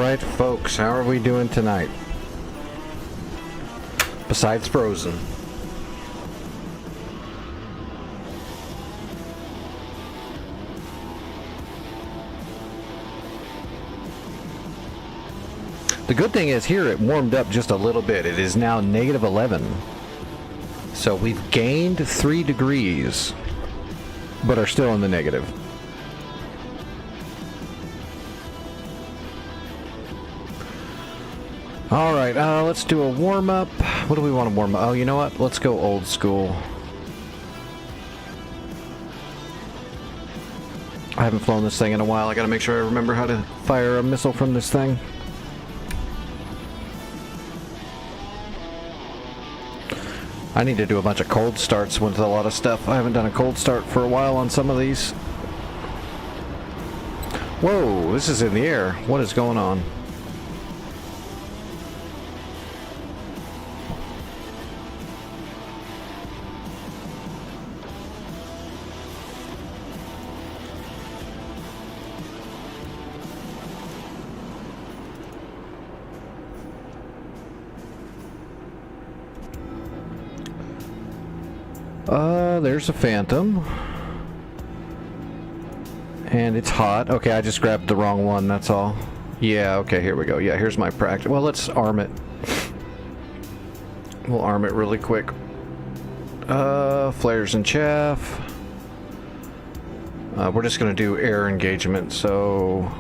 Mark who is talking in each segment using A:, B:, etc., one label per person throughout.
A: Alright, folks, how are we doing tonight? Besides Frozen. The good thing is here it warmed up just a little bit. It is now -11. So we've gained 3 degrees, but are still in the negative. Alright, let's do a warm-up. What do we want to warm up? Oh, you know what? Let's go old school. I haven't flown this thing in a while. I gotta make sure I remember how to fire a missile from this thing. I need to do a bunch of cold starts with a lot of stuff. I haven't done a cold start for a while on some of these. Whoa, this is in the air. What is going on? There's a Phantom. And it's hot. Okay, I just grabbed the wrong one, that's all. Yeah, okay, here we go. Yeah, here's my practice. Well, let's arm it. We'll arm it really quick. Flares and chaff. We're just gonna do air engagement, so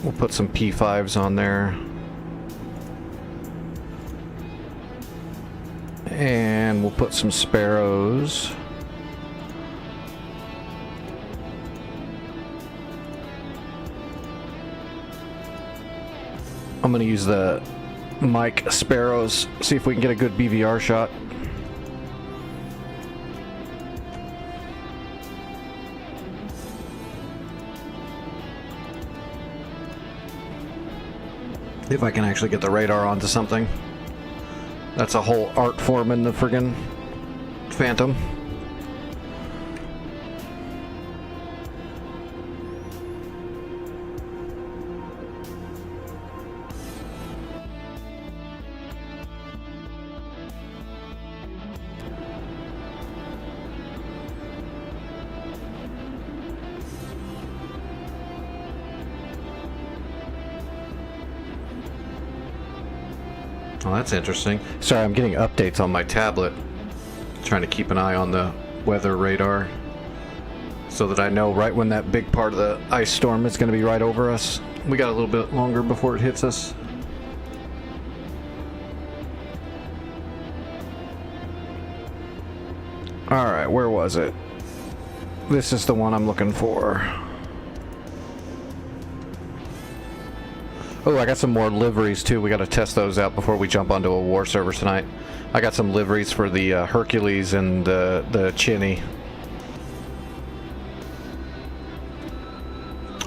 A: we'll put some P5s on there. And we'll put some Sparrows. I'm gonna use the Mike Sparrows, see if we can get a good BVR shot. If I can actually get the radar onto something. That's a whole art form in the friggin' Phantom. Oh, that's interesting. Sorry, I'm getting updates on my tablet. Trying to keep an eye on the weather radar so that I know right when that big part of the ice storm is going to be right over us. We got a little bit longer before it hits us. Alright, where was it? This is the one I'm looking for. Oh, I got some more liveries too. We got to test those out before we jump onto a war server tonight. I got some liveries for the Hercules and the Chinny.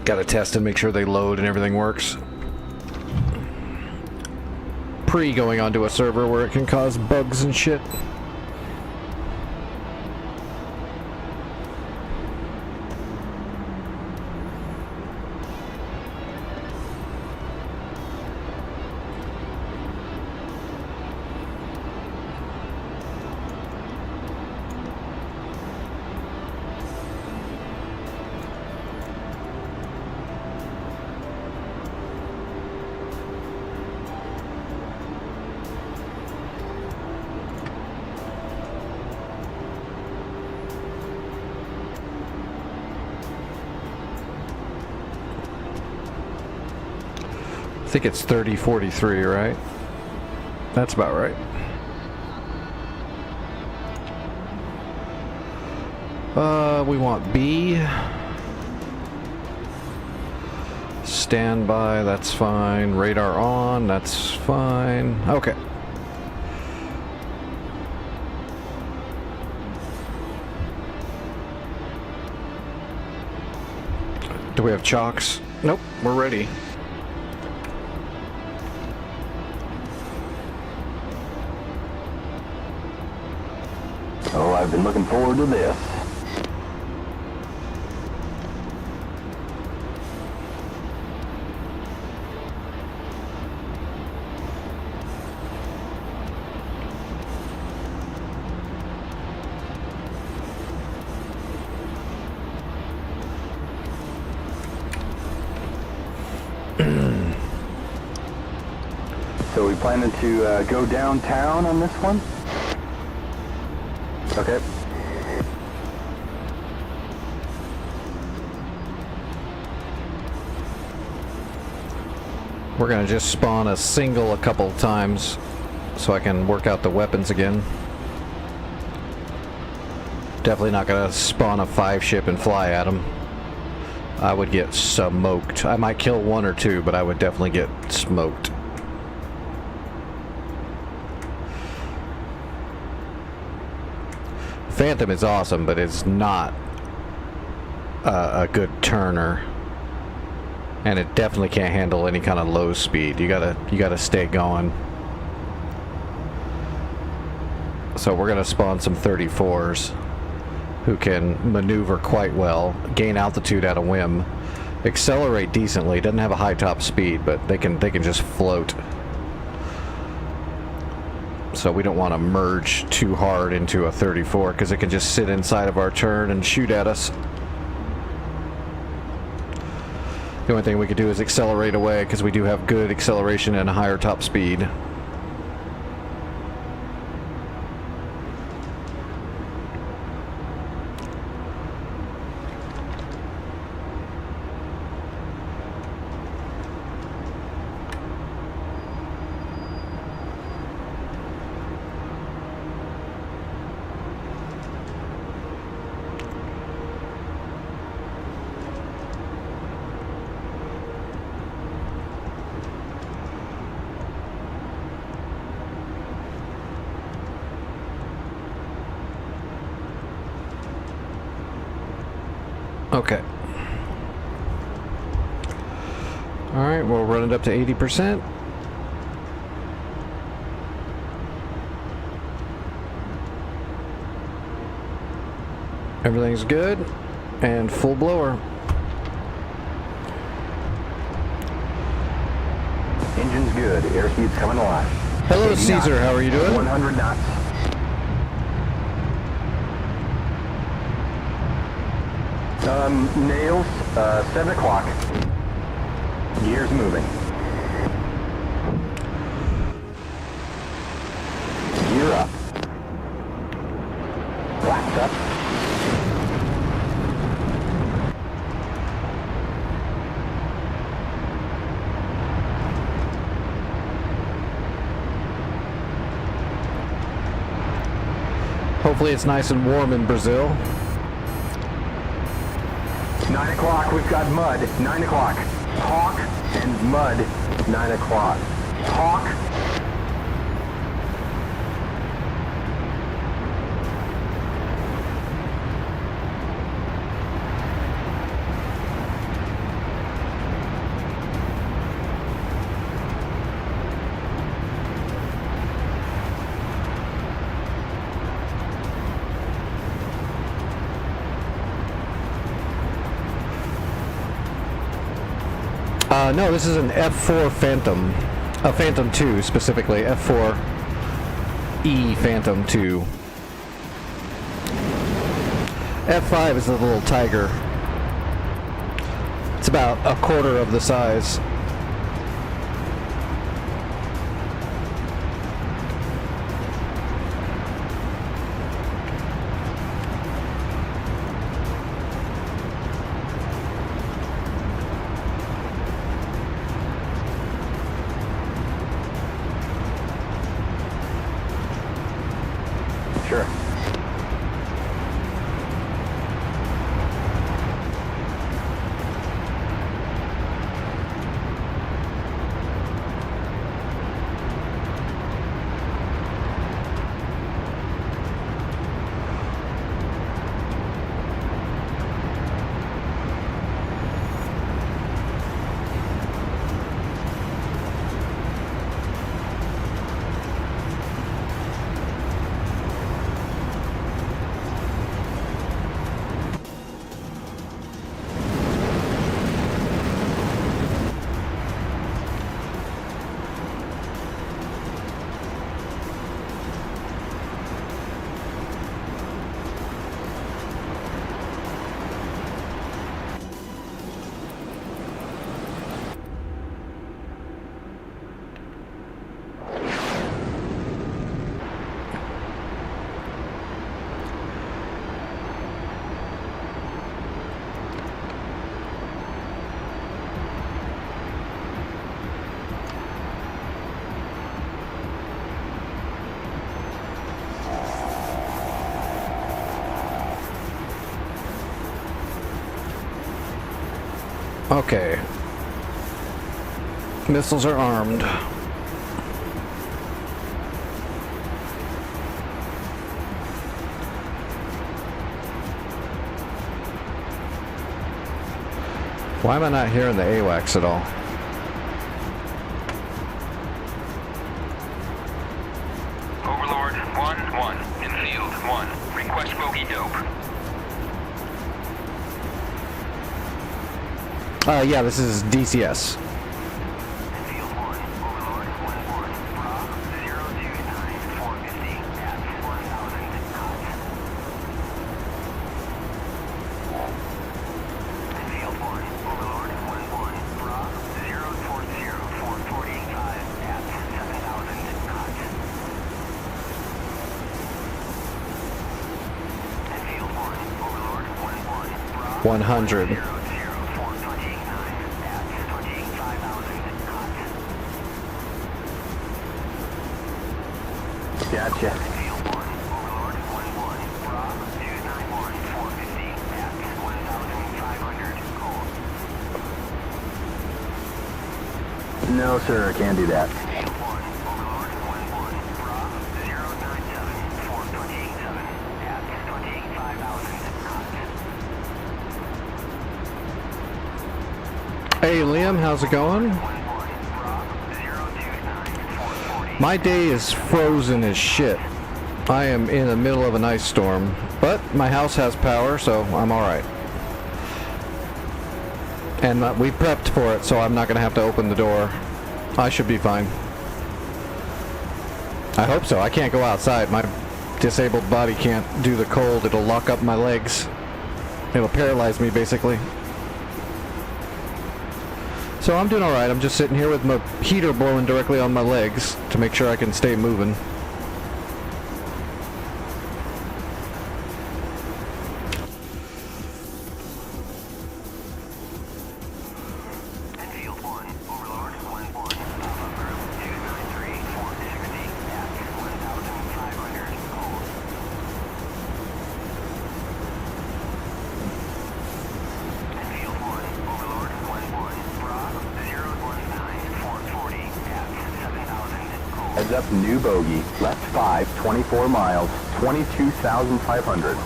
A: Got to test and make sure they load and everything works. Pre going onto a server where it can cause bugs and shit. I think it's 3043, right? That's about right. We want B. Standby, that's fine. Radar on, that's fine. Okay. Do we have chocks? Nope, we're ready.
B: Oh, I've been looking forward to this. So we planning to go downtown on this one? Okay.
A: We're gonna just spawn a single a couple of times so I can work out the weapons again. Definitely not gonna spawn a 5-ship and fly at them. I would get smoked. I might kill 1 or 2, but I would definitely get smoked. Phantom is awesome, but it's not a good turner. And it definitely can't handle any kind of low speed. You gotta stay going. So we're gonna spawn some 34s who can maneuver quite well, gain altitude at a whim, accelerate decently. Doesn't have a high top speed, but they can just float. So we don't want to merge too hard into a 34 because it can just sit inside of our turn and shoot at us. The only thing we could do is accelerate away because we do have good acceleration and a higher top speed. Okay. Alright, we'll run it up to 80%. Everything's good. And full blower.
B: Engine's good. Airspeed's coming alive.
A: Hello,
B: 80
A: Caesar.
B: knots.
A: How are you doing?
B: 100 knots. Nails, 7 o'clock. Gears moving. Gear up. Flaps up.
A: Hopefully it's nice and warm in Brazil.
B: 9 o'clock, we've got mud. 9 o'clock. Hawk and mud. 9 o'clock. Hawk.
A: No, this is an F4 Phantom. A Phantom 2, specifically. F4E Phantom 2. F5 is the little Tiger. It's about a quarter of the size.
B: Sure.
A: Okay. Missiles are armed. Why am I not hearing the AWACS at all?
C: Overlord 1-1 in field 1. Request bogey dope.
A: Yeah, this is DCS.
C: Field 1, Overlord 1-1. Bra 029-450 at 1,000 knots. Field 1, Overlord 1-1. Bra 040-445 at 7,000 knots. Field 1, Overlord 1-1. Bra
A: 100.
C: 00429 at 25,000 knots.
B: Gotcha.
C: Field 1, Overlord 1-1. Bra 291-450 at 1,500 gold.
B: No, sir, I can't do that.
C: Field 1, Overlord 1-1. Bra 097-427 at 25,000 knots.
A: Hey Liam, how's it going?
C: 1-1. Bra 029-440.
A: My day is frozen as shit. I am in the middle of an ice storm, but my house has power, so I'm alright. And we prepped for it, so I'm not going to have to open the door. I should be fine. I hope so. I can't go outside. My disabled body can't do the cold. It'll lock up my legs. It'll paralyze me, basically. So I'm doing alright. I'm just sitting here with my heater blowing directly on my legs to make sure I can stay moving.
C: Field 1, Overlord 1-1. Pop-up group 293-460 at 1,500 gold. Field 1, Overlord 1-1. Bra 019-440 at 7,000 gold.
B: Heads up, new bogey. Left 5, 24 miles, 22,500.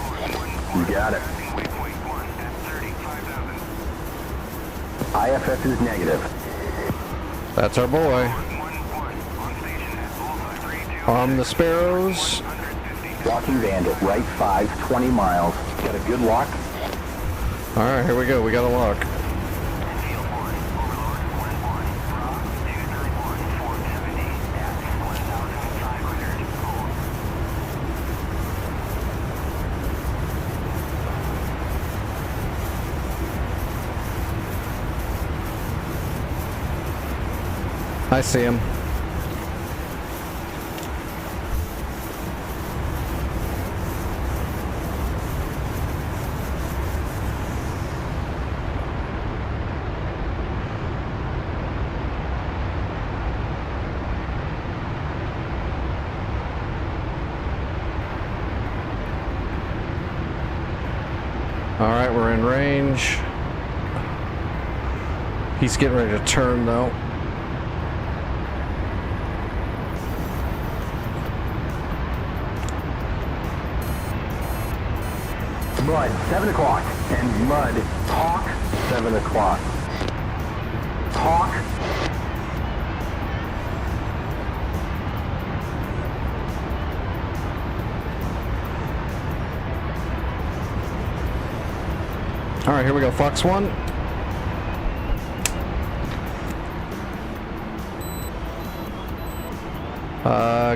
B: You got it.
C: Waypoint 1 at 35,000.
B: IFF is negative.
A: That's our boy.
C: 1-1 on station at Alpha 32.
A: Arm the sparrows.
C: 150.
B: Walking Bandit, right 5, 20 miles. Got a good lock?
A: Alright, here we go. We got a lock.
C: Field 1, Overlord 1-1. Bra 291-470 at 1,500 gold.
A: I see him. Alright, we're in range. He's getting ready to turn though.
B: Mud, 7 o'clock. And mud, Hawk, 7 o'clock. Hawk.
A: Alright, here we go. Fox 1.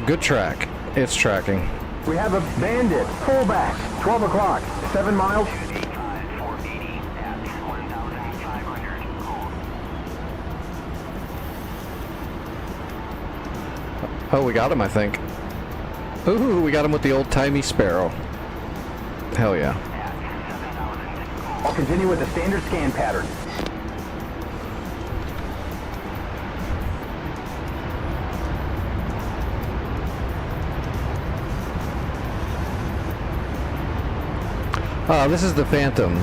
A: Good track. It's tracking.
B: We have a bandit, fullback, 12 o'clock, 7 miles.
C: 285-480 at 1,500 gold.
A: Oh, we got him, I think. Ooh, we got him with the old-timey sparrow. Hell yeah.
C: At 7,000 gold.
B: I'll continue with the standard scan pattern.
A: This is the Phantom.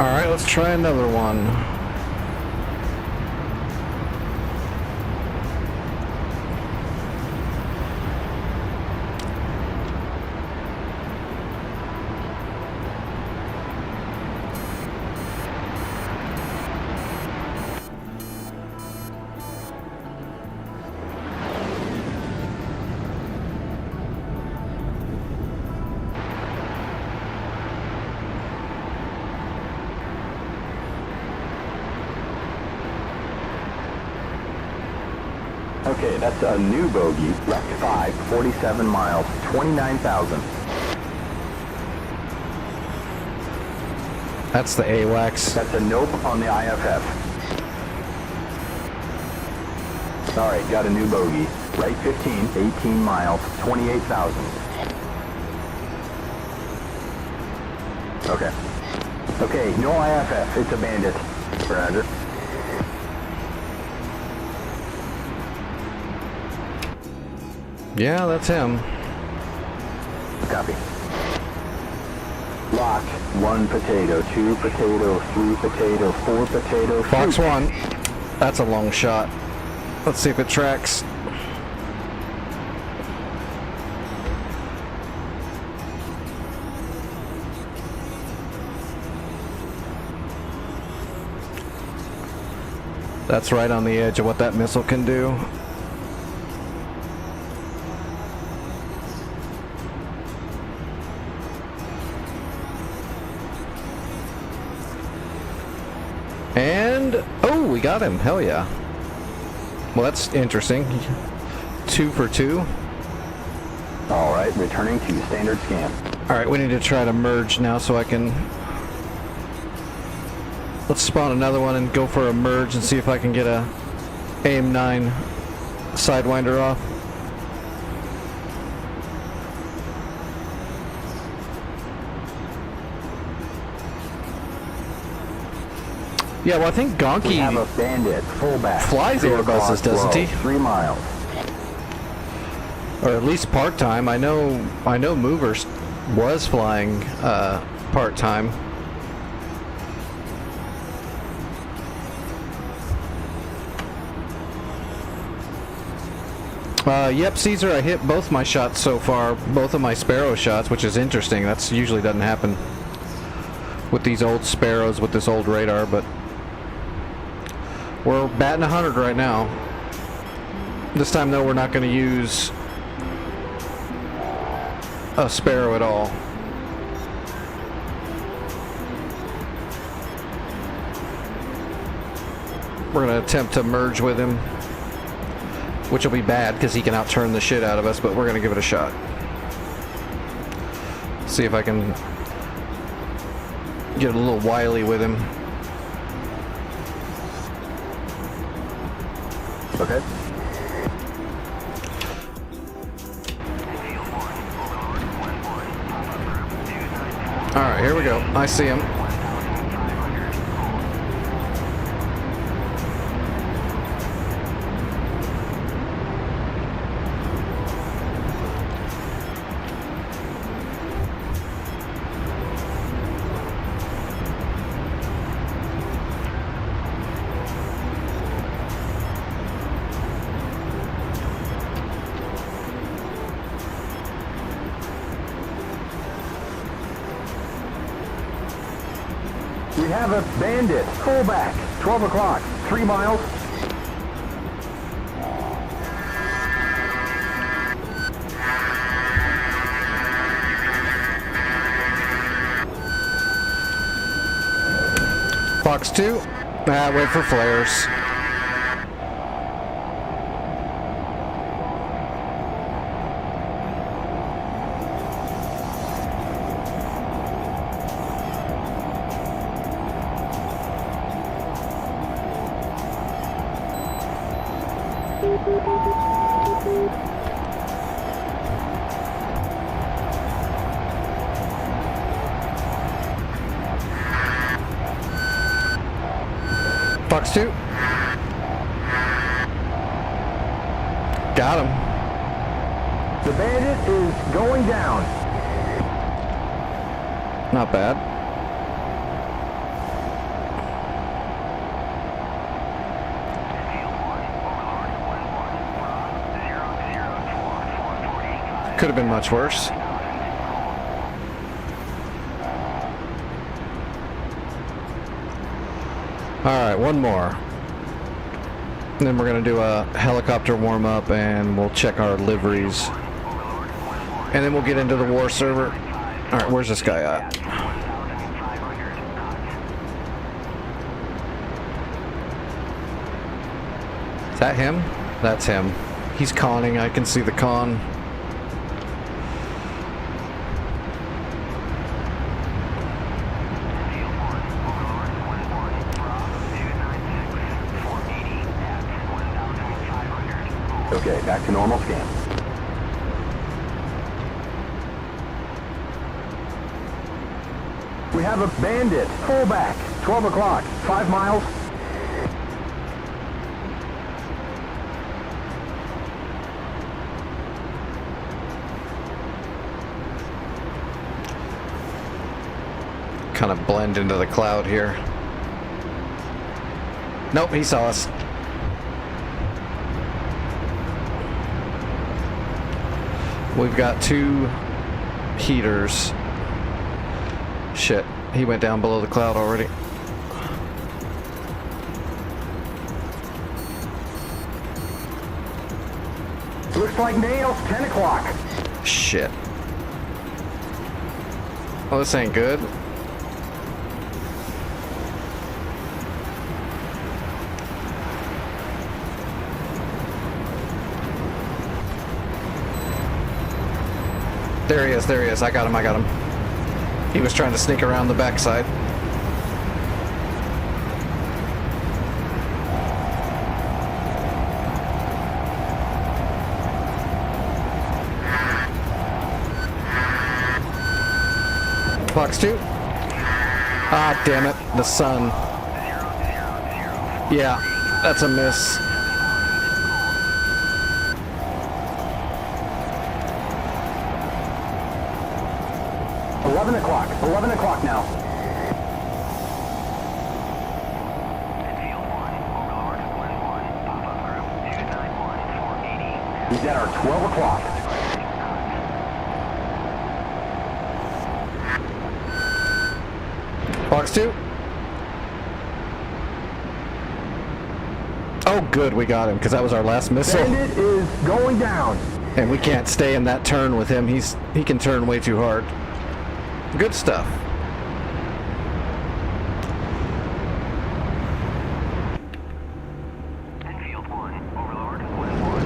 A: Alright, let's try another one.
B: Okay, that's a new bogey. Left 5, 47 miles, 29,000.
A: That's the AWACS.
B: That's a nope on the IFF. Alright, got a new bogey. Right 15, 18 miles, 28,000. Okay. Okay, no IFF. It's a bandit. Roger.
A: Yeah, that's him.
B: Copy. Lock. 1 potato, 2 potato, 3 potato, 4 potato.
A: Fox
B: shoot.
A: 1. That's a long shot. Let's see if it tracks. That's right on the edge of what that missile can do. And, oh, we got him. Hell yeah. Well, that's interesting. 2 for 2.
B: Alright, returning to standard scan.
A: Alright, we need to try to merge now so I can... Let's spawn another one and go for a merge and see if I can get a AIM-9 Sidewinder off. Yeah, well, I think
B: We have a
A: Gonky
B: bandit, fullback.
A: flies
B: 2
A: Airbuses,
B: o'clock
A: doesn't he?
B: 3 miles.
A: or at least part-time. I know Movers was flying part-time. Yep, Caesar, I hit both my shots so far, both of my Sparrow shots, which is interesting. That's usually doesn't happen with these old Sparrows with this old radar, but we're batting 100 right now. This time, though, we're not going to use a Sparrow at all. We're going to attempt to merge with him, which will be bad because he can outturn the shit out of us, but we're going to give it a shot. See if I can get a little wily with him.
B: Okay.
A: Alright, here we go. I see him.
B: We have a bandit, fullback, 12 o'clock, 3 miles.
A: Fox 2. Wait for flares. Fox 2. Got him.
B: The bandit is going down.
A: Not bad. Could have been much worse. Alright, one more. And then we're going to do a helicopter warm-up, and we'll check our liveries. And then we'll get into the war server. Alright, where's this guy at? Is that him? That's him. He's conning. I can see the con.
B: Okay, back to normal scan. We have a bandit. Full back. 12 o'clock. 5 miles.
A: Kind of blend into the cloud here. Nope, he saw us. We've got 2 heaters. Shit, he went down below the cloud already.
B: Looks like nails. 10 o'clock.
A: Shit. Well, this ain't good. There he is, there he is. I got him, I got him. He was trying to sneak around the backside. Fox 2. Ah, damn it. The sun. Yeah, that's a miss.
B: O'clock. 11 o'clock now. He's at our 12 o'clock.
A: Fox 2. Oh, good, we got him, because that was our last missile.
B: Bandit is going down.
A: And we can't stay in that turn with him. He can turn way too hard. Good stuff.
C: Enfield 1, Overlord, 1-1,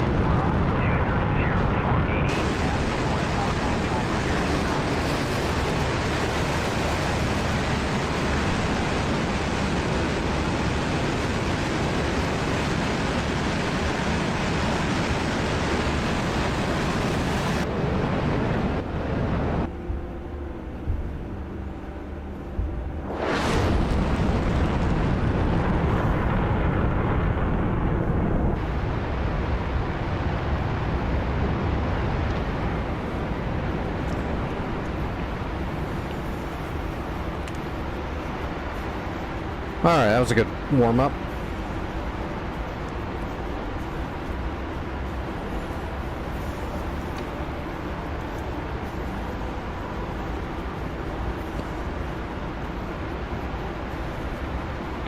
A: Alright, that was a good warm-up.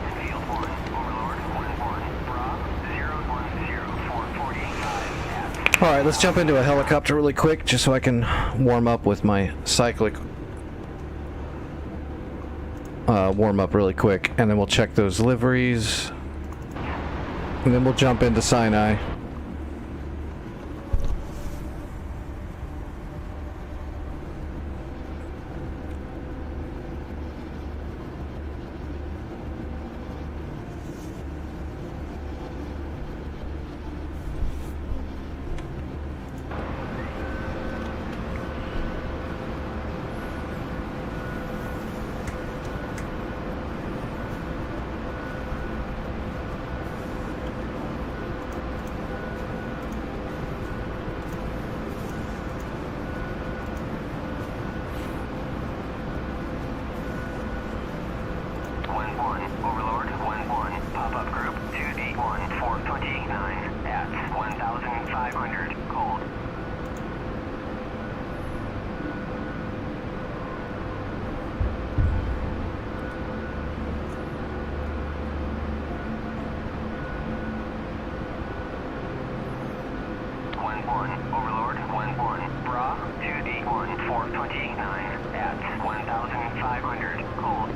C: Enfield 1, Overlord, 1-1, Rob, 010-448-5.
A: Alright, let's jump into a helicopter really quick, just so I can warm up with my cyclic. Warm up really quick, and then we'll check those liveries. And then we'll jump into Sinai.
C: Overlord, 1-1, pop-up group, 281-429, at 1,500, cold. 1-1. Overlord, 1-1. Bra, 2D1, 429 at 1,500. Cold.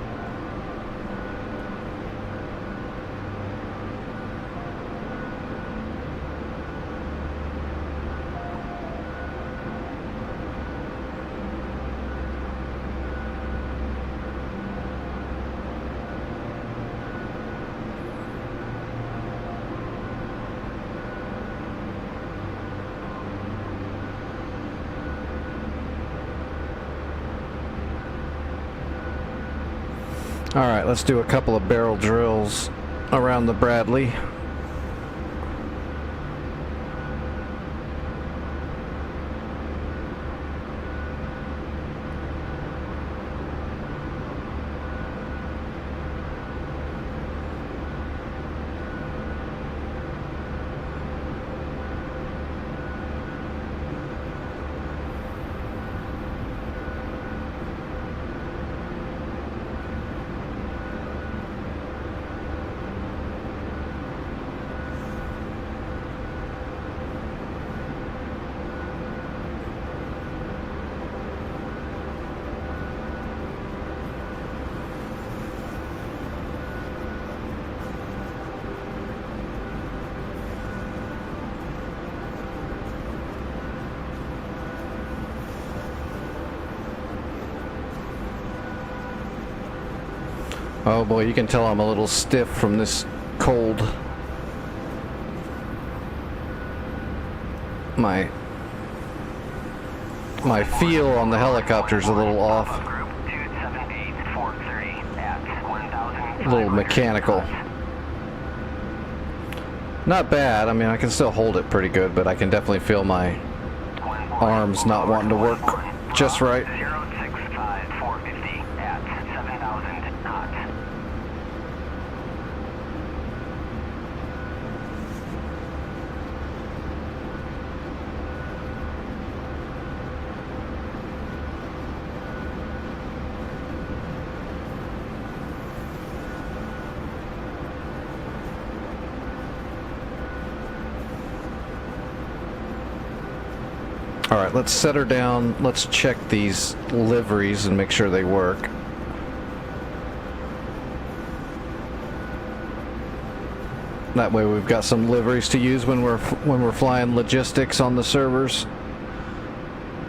A: Alright, let's do a couple of barrel drills around the Bradley. Oh boy, you can tell I'm a little stiff from this cold. My feel on the helicopter's a little off. A little mechanical. Not bad, I mean I can still hold it pretty good, but I can definitely feel my arms not wanting to work just right. Alright, let's set her down. Let's check these liveries and make sure they work. That way we've got some liveries to use when we're flying logistics on the servers.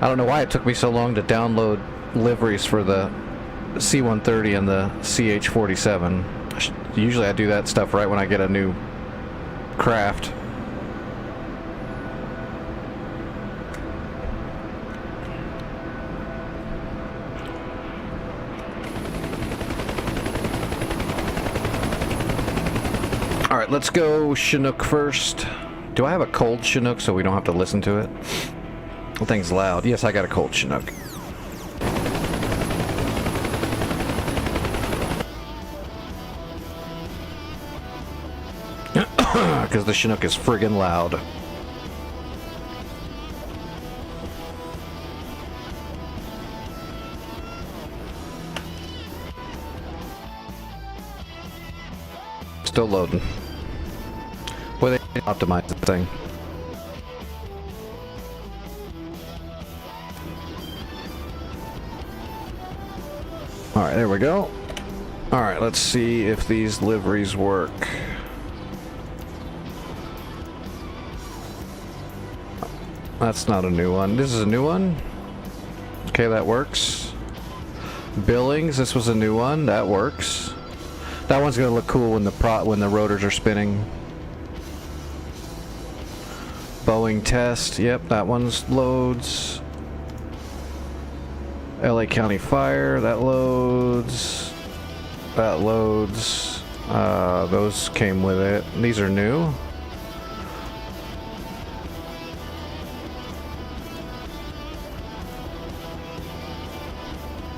A: I don't know why it took me so long to download liveries for the C-130 and the CH-47. Usually I do that stuff right when I get a new craft. Alright, let's go Chinook first. Do I have a cold Chinook so we don't have to listen to it? The thing's loud. Yes, I got a cold Chinook. Because the Chinook is friggin' loud. Still loading. Boy, they optimize the thing. Alright, there we go. Alright, let's see if these liveries work. That's not a new one. This is a new one. Okay, that works. Billings, this was a new one. That works. That one's gonna look cool when the rotors are spinning. Boeing test, yep, that one's loads. LA County Fire, that loads. That loads. Those came with it. These are new.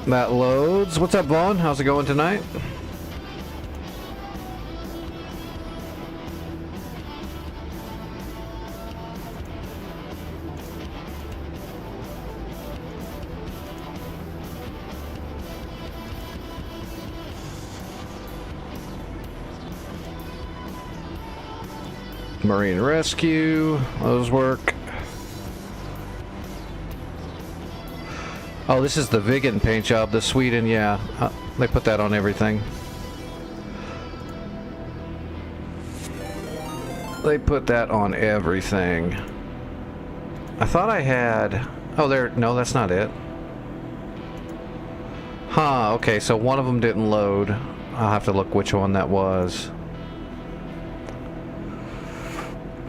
A: That loads. What's up, Vaughn? How's it going tonight? Marine Rescue, those work. Oh, this is the vegan paint job, the Sweden, yeah. They put that on everything. They put that on everything. I thought I had... Oh, there... No, that's not it. Huh, okay, so one of them didn't load. I'll have to look which one that was.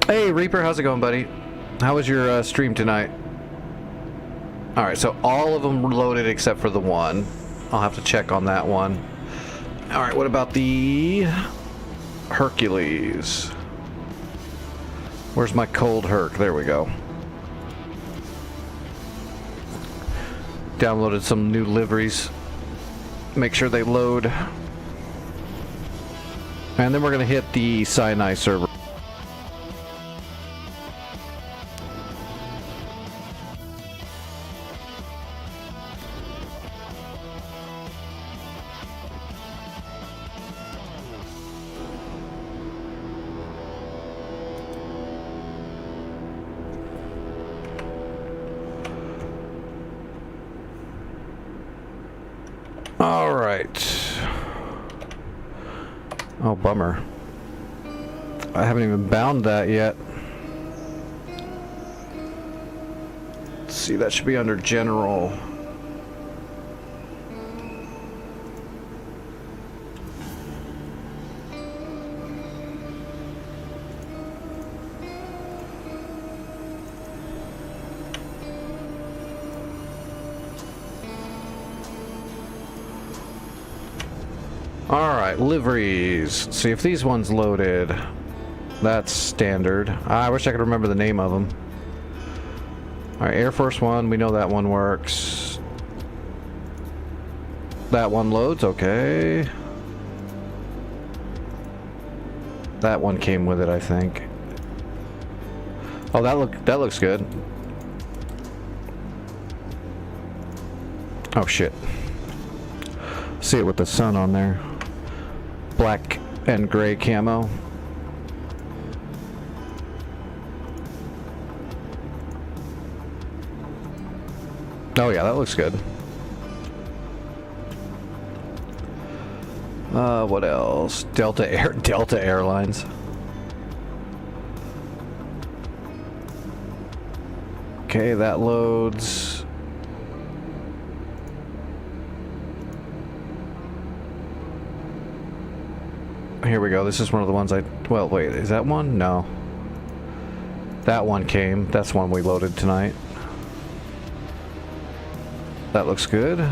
A: Hey, Reaper, how's it going, buddy? How was your stream tonight? Alright, so all of them loaded except for the one. I'll have to check on that one. Alright, what about the Hercules? Where's my cold Herc? There we go. Downloaded some new liveries. Make sure they load. And then we're going to hit the Sinai server. All right. Oh, bummer. I haven't even bound that yet. Let's see, that should be under general. Alright, liveries. See if these ones loaded. That's standard. I wish I could remember the name of them. Alright, Air Force One, we know that one works. That one loads, okay. That one came with it, I think. Oh, that looks good. Oh shit. See it with the sun on there. Black and gray camo. Oh yeah, that looks good. What else? Delta Airlines. Okay, that loads. Here we go. This is one of the ones I... Well, wait. Is that one? No. That one came. That's one we loaded tonight. That looks good.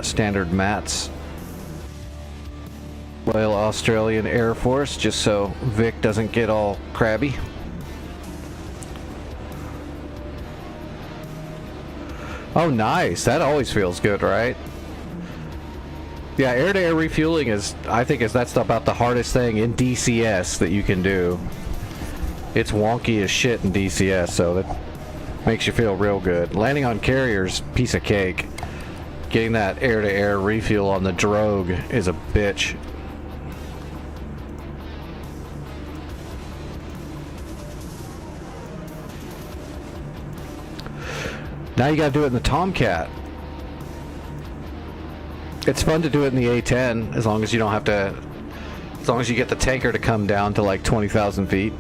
A: Standard mats. Loyal Australian Air Force, just so Vic doesn't get all crabby. Oh, nice. That always feels good, right? Yeah, air-to-air refueling is, I think, that's about the hardest thing in DCS that you can do. It's wonky as shit in DCS, so that makes you feel real good. Landing on carriers, piece of cake. Getting that air-to-air refuel on the drogue is a bitch. Now you gotta do it in the Tomcat. It's fun to do it in the A10, as long as you don't have to... As long as you get the tanker to come down to like 20,000 feet.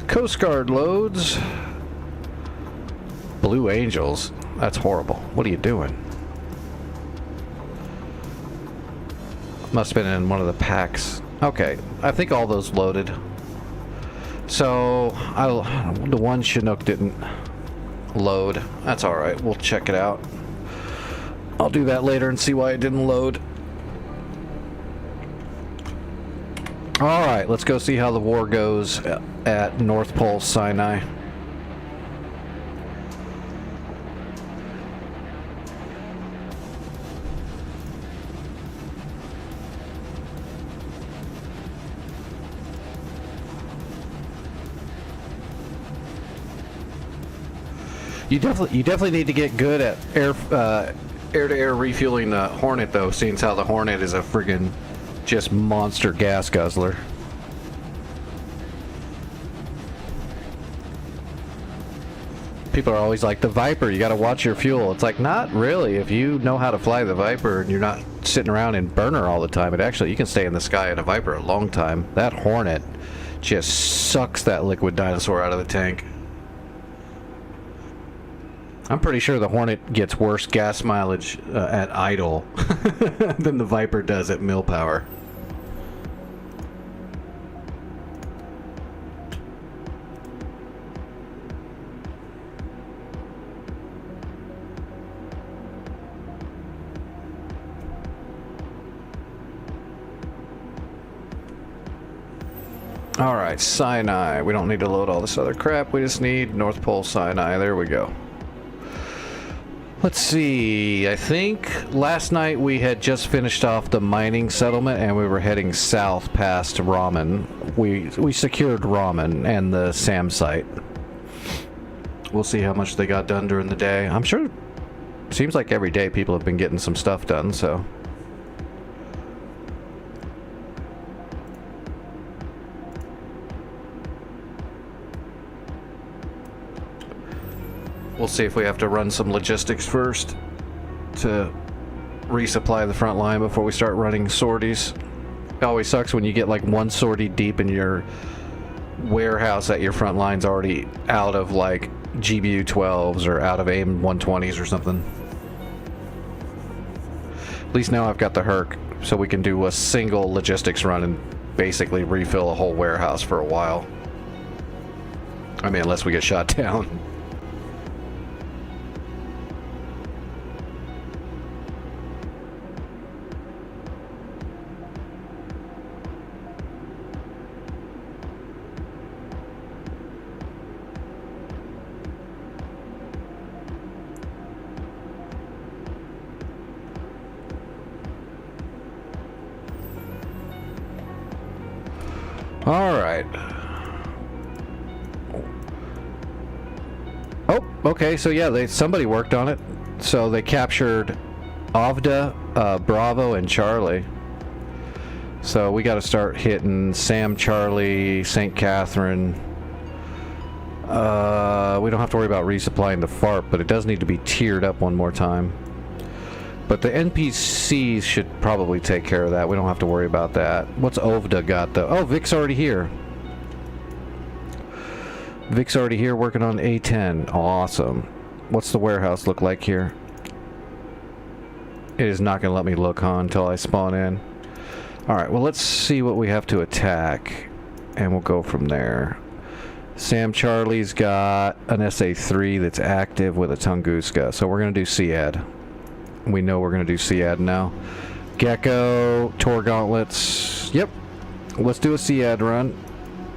A: Coast Guard loads. Blue Angels. That's horrible. What are you doing? Must have been in one of the packs. Okay, I think all those loaded. So, the one Chinook didn't load. That's alright, we'll check it out. I'll do that later and see why it didn't load. Alright, let's go see how the war goes at North Pole Sinai. You definitely need to get good at air-to-air refueling the Hornet, though, seeing how the Hornet is a friggin' just monster gas guzzler. People are always like, the Viper, you gotta watch your fuel. It's like, not really. If you know how to fly the Viper and you're not sitting around in burner all the time, it actually, you can stay in the sky in a Viper a long time. That Hornet just sucks that liquid dinosaur out of the tank. I'm pretty sure the Hornet gets worse gas mileage at idle than the Viper does at mill power. Alright, Sinai. We don't need to load all this other crap. We just need North Pole Sinai. There we go. Let's see. I think last night we had just finished off the mining settlement and we were heading south past Ramen. We secured Ramen and the SAM site. We'll see how much they got done during the day. I'm sure it seems like every day people have been getting some stuff done, so... We'll see if we have to run some logistics first to resupply the front line before we start running sorties. It always sucks when you get like one sortie deep in your warehouse that your front line's already out of like GBU 12s or out of AIM 120s or something. At least now I've got the Herc, so we can do a single logistics run and basically refill a whole warehouse for a while. I mean, unless we get shot down. Alright. Oh, okay, so yeah, somebody worked on it. So they captured Avda, Bravo, and Charlie. So we gotta start hitting Sam, Charlie, St. Catherine. We don't have to worry about resupplying the FARP, but it does need to be tiered up one more time. But the NPCs should probably take care of that. We don't have to worry about that. What's Ovda got, though? Oh, Vic's already here. Vic's already here working on A10. Awesome. What's the warehouse look like here? It is not going to let me look on until I spawn in. Alright, well, let's see what we have to attack. And we'll go from there. Sam Charlie's got an SA3 that's active with a Tunguska. So we're going to do SEAD. We know we're going to do SEAD now. Gecko, Tor Gauntlets. Yep. Let's do a SEAD run.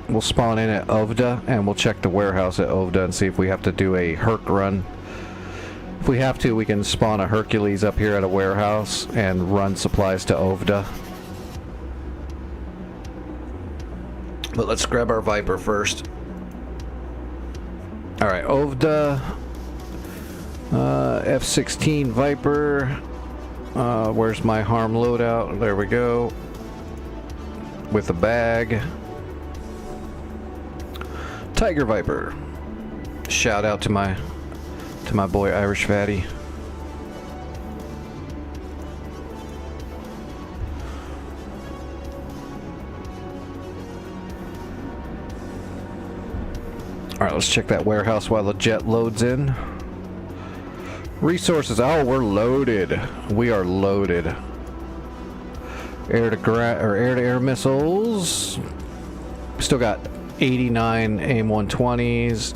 A: We'll spawn in at Ovda, and we'll check the warehouse at Ovda and see if we have to do a Herc run. If we have to, we can spawn a Hercules up here at a warehouse and run supplies to Ovda. But let's grab our Viper first. Alright, Ovda. F-16 Viper. Where's my harm loadout? There we go. With a bag. Tiger Viper. Shout out to my boy Irish Fatty. Alright, let's check that warehouse while the jet loads in. Resources. Oh, we're loaded. We are loaded. Air-to-air missiles. Still got 89 AIM 120s.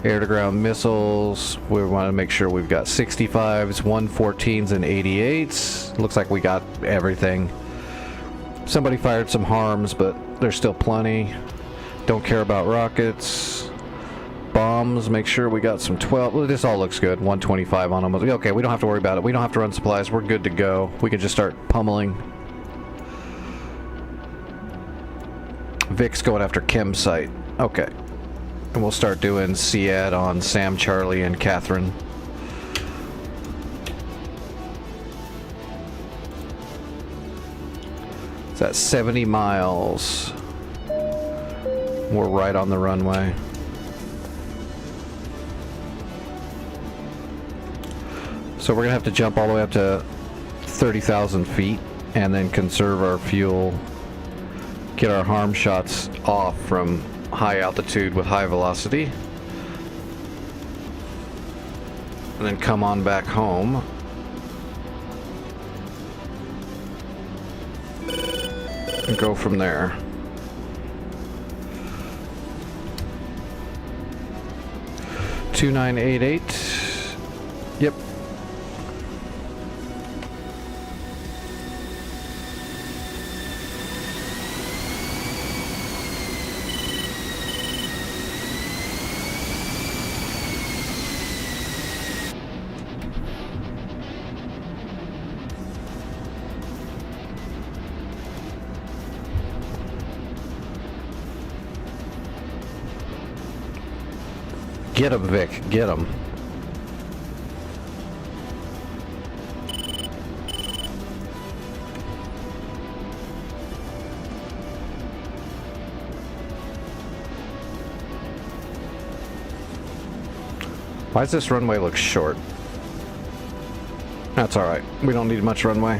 A: Air-to-ground missiles. We want to make sure we've got 65s, 114s, and 88s. Looks like we got everything. Somebody fired some harms, but there's still plenty. Don't care about rockets. Bombs, make sure we got some 12. Well, this all looks good. 125 on them. Okay, we don't have to worry about it. We don't have to run supplies. We're good to go. We can just start pummeling. Vic's going after Chem site. Okay. And we'll start doing SEAD on Sam, Charlie, and Catherine. It's at 70 miles. We're right on the runway. So we're gonna have to jump all the way up to 30,000 feet and then conserve our fuel, get our harm shots off from high altitude with high velocity, and then come on back home. And go from there. $2988. Yep. Get him, Vic. Get him. Why does this runway look short? That's alright. We don't need much runway.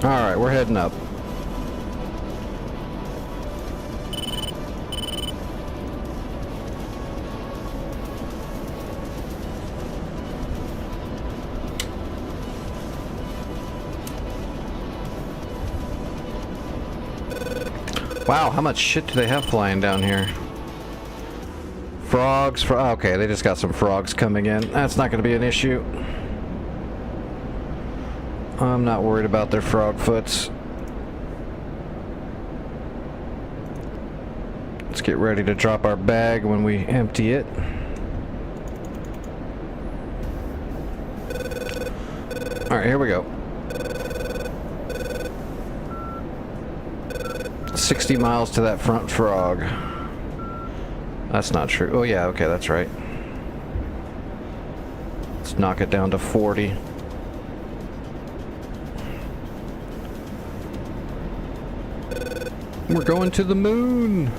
A: Alright, we're heading up. Wow, how much shit do they have flying down here? Frogs, okay, they just got some frogs coming in. That's not going to be an issue. I'm not worried about their frog foots. Let's get ready to drop our bag when we empty it. Alright, here we go. 60 miles to that front frog. That's not true. Oh yeah, okay, that's right. Let's knock it down to 40. We're going to the moon.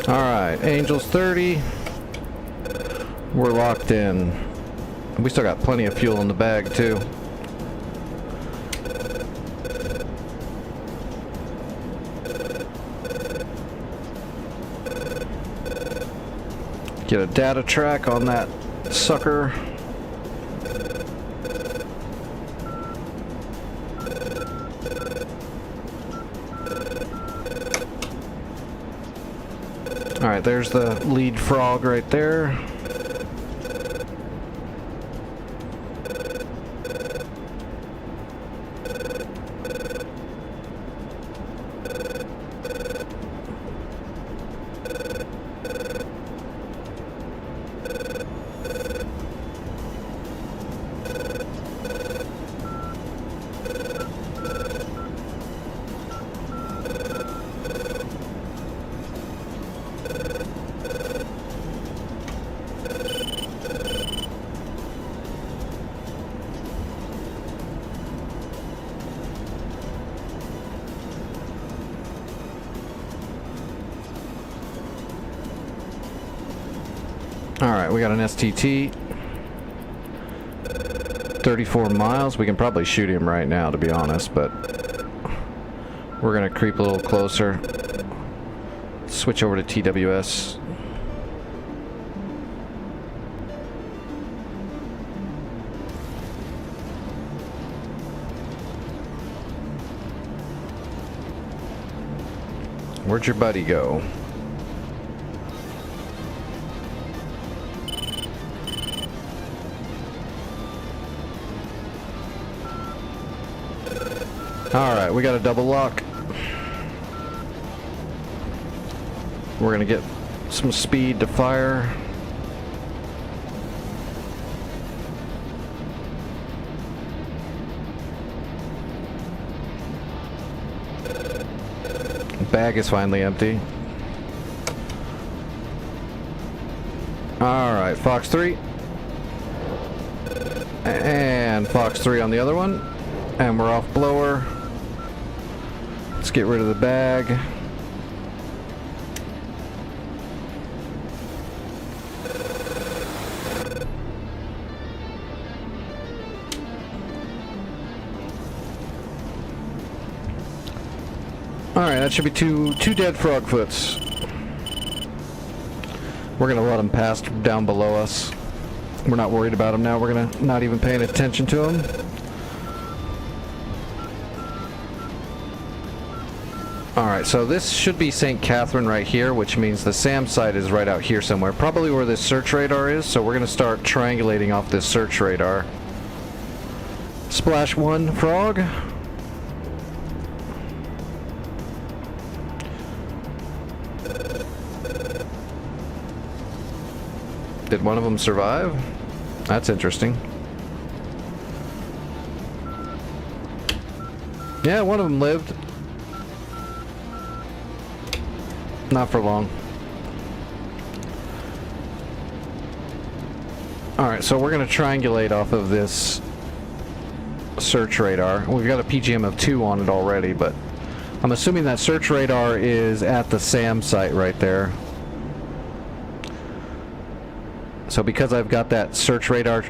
A: All right, Angels 30. We're locked in. We still got plenty of fuel in the bag too. Get a data track on that sucker. Alright, there's the lead frog right there. Alright, we got an STT. 34 miles. We can probably shoot him right now, to be honest, but we're gonna creep a little closer. switch over to TWS. Where'd your buddy go? Alright, we got a double lock. We're gonna get some speed to fire. Bag is finally empty. Alright, Fox 3. And Fox 3 on the other one. And we're off blower. Let's get rid of the bag. Alright, that should be two dead frogfoots. We're gonna let them pass down below us. We're not worried about them now. We're gonna not even paying attention to them. Alright, so this should be St. Catherine right here, which means the SAM site is right out here somewhere. Probably where this search radar is, so we're gonna start triangulating off this search radar. Splash 1, frog. Did one of them survive? That's interesting. Yeah, one of them lived. Not for long. Alright, so we're going to triangulate off of this search radar. We've got a PGM of 2 on it already, but I'm assuming that search radar is at the SAM site right there. So because I've got that search radar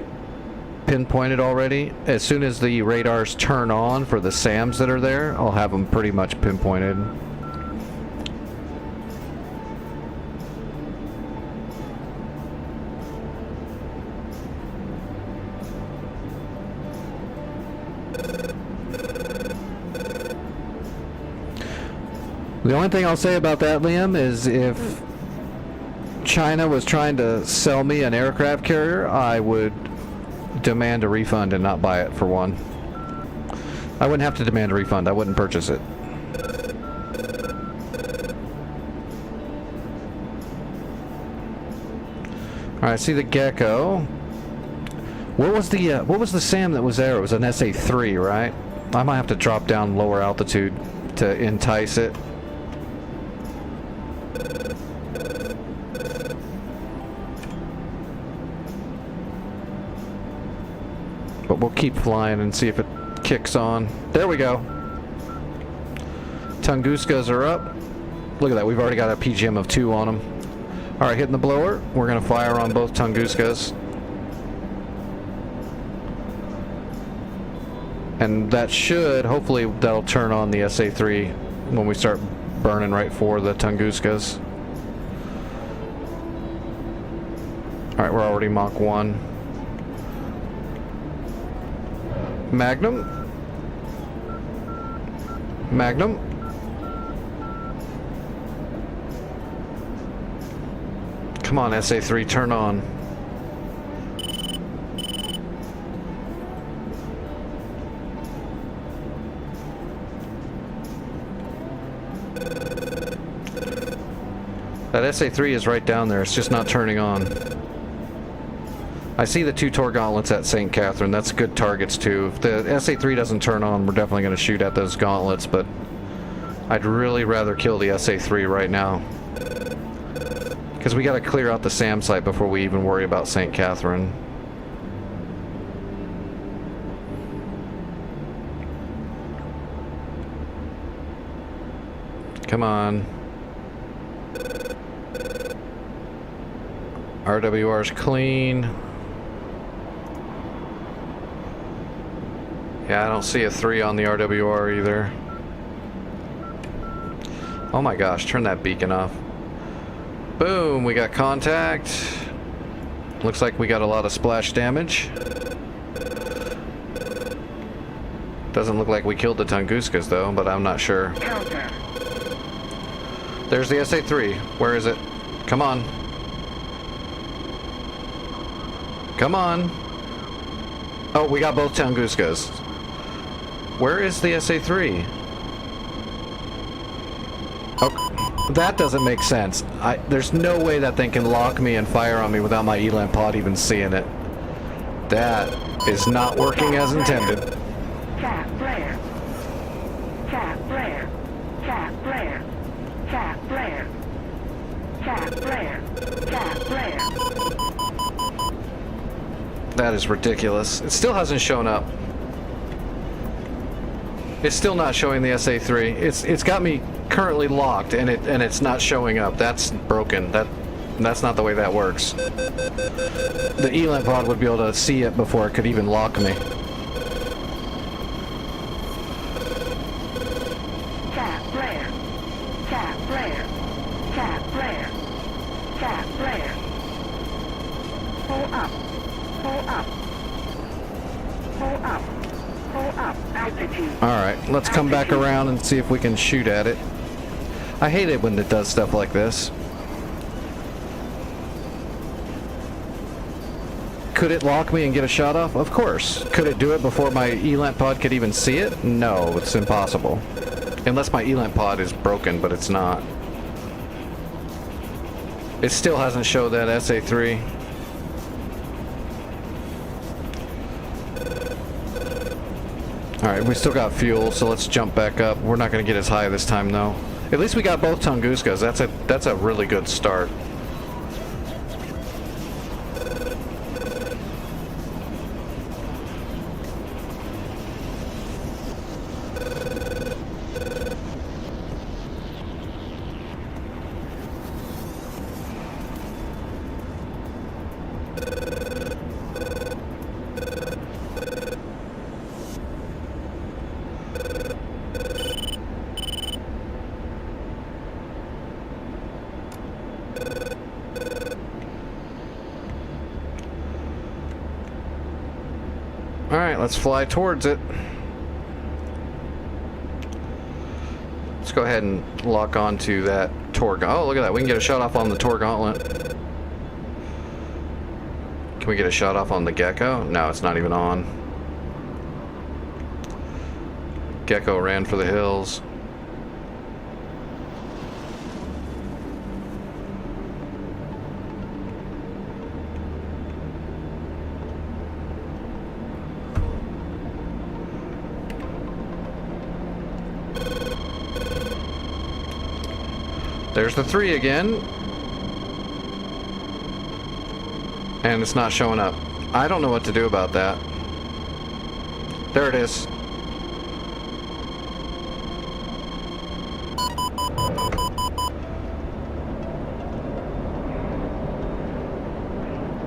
A: pinpointed already, as soon as the radars turn on for the SAMs that are there, I'll have them pretty much pinpointed. The only thing I'll say about that, Liam, is if China was trying to sell me an aircraft carrier, I would demand a refund and not buy it for one. I wouldn't have to demand a refund. I wouldn't purchase it. All right, see the Gecko. What was the SAM that was there? It was an SA-3, right? I might have to drop down lower altitude to entice it. But we'll keep flying and see if it kicks on. There we go. Tunguskas are up. Look at that, we've already got a PGM of 2 on them. Alright, hitting the blower. We're going to fire on both Tunguskas. And that should, hopefully, that'll turn on the SA-3 when we start burning right for the Tunguskas. Alright, we're already Mach 1. Magnum. Magnum. Come on, SA-3, turn on. That SA-3 is right down there. It's just not turning on. I see the 2 Tor gauntlets at St. Catherine. That's good targets too. If the SA-3 doesn't turn on, we're definitely going to shoot at those gauntlets, but I'd really rather kill the SA-3 right now. Because we got to clear out the SAM site before we even worry about St. Catherine. Come on. RWR's clean. Yeah, I don't see a 3 on the RWR either. Oh my gosh, turn that beacon off. Boom, we got contact. Looks like we got a lot of splash damage. Doesn't look like we killed the Tunguskas though, but I'm not sure. There's the SA-3. Where is it? Come on. Come on. Oh, we got both Tunguskas. Where is the SA-3? Oh, that doesn't make sense. There's no way that thing can lock me and fire on me without my elan pod even seeing it. That is not working as intended.
D: Cap flare. Cap flare. Cap flare. Cap flare. Cap flare. Cap flare.
A: That is ridiculous. It still hasn't shown up. It's still not showing the SA-3. It's got me currently locked, and it's not showing up. That's broken. That's not the way that works. The elan pod would be able to see it before it could even lock me.
D: Cap flare. Cap flare. Cap flare. Cap flare. Pull up. Pull up. Pull up. Pull up. Altitude.
A: Alright, let's come back around and see if we can shoot at it. I hate it when it does stuff like this. Could it lock me and get a shot off? Of course. Could it do it before my elan pod could even see it? No, it's impossible. Unless my elan pod is broken, but it's not. It still hasn't showed that SA-3. Alright, we still got fuel, so let's jump back up. We're not going to get as high this time, though. At least we got both Tunguskas. That's a really good start. Alright, let's fly towards it. Let's go ahead and lock onto that Tor Gauntlet. Oh, look at that. We can get a shot off on the Tor Gauntlet. Can we get a shot off on the Gecko? No, it's not even on. Gecko ran for the hills. There's the 3 again. And it's not showing up. I don't know what to do about that. There it is.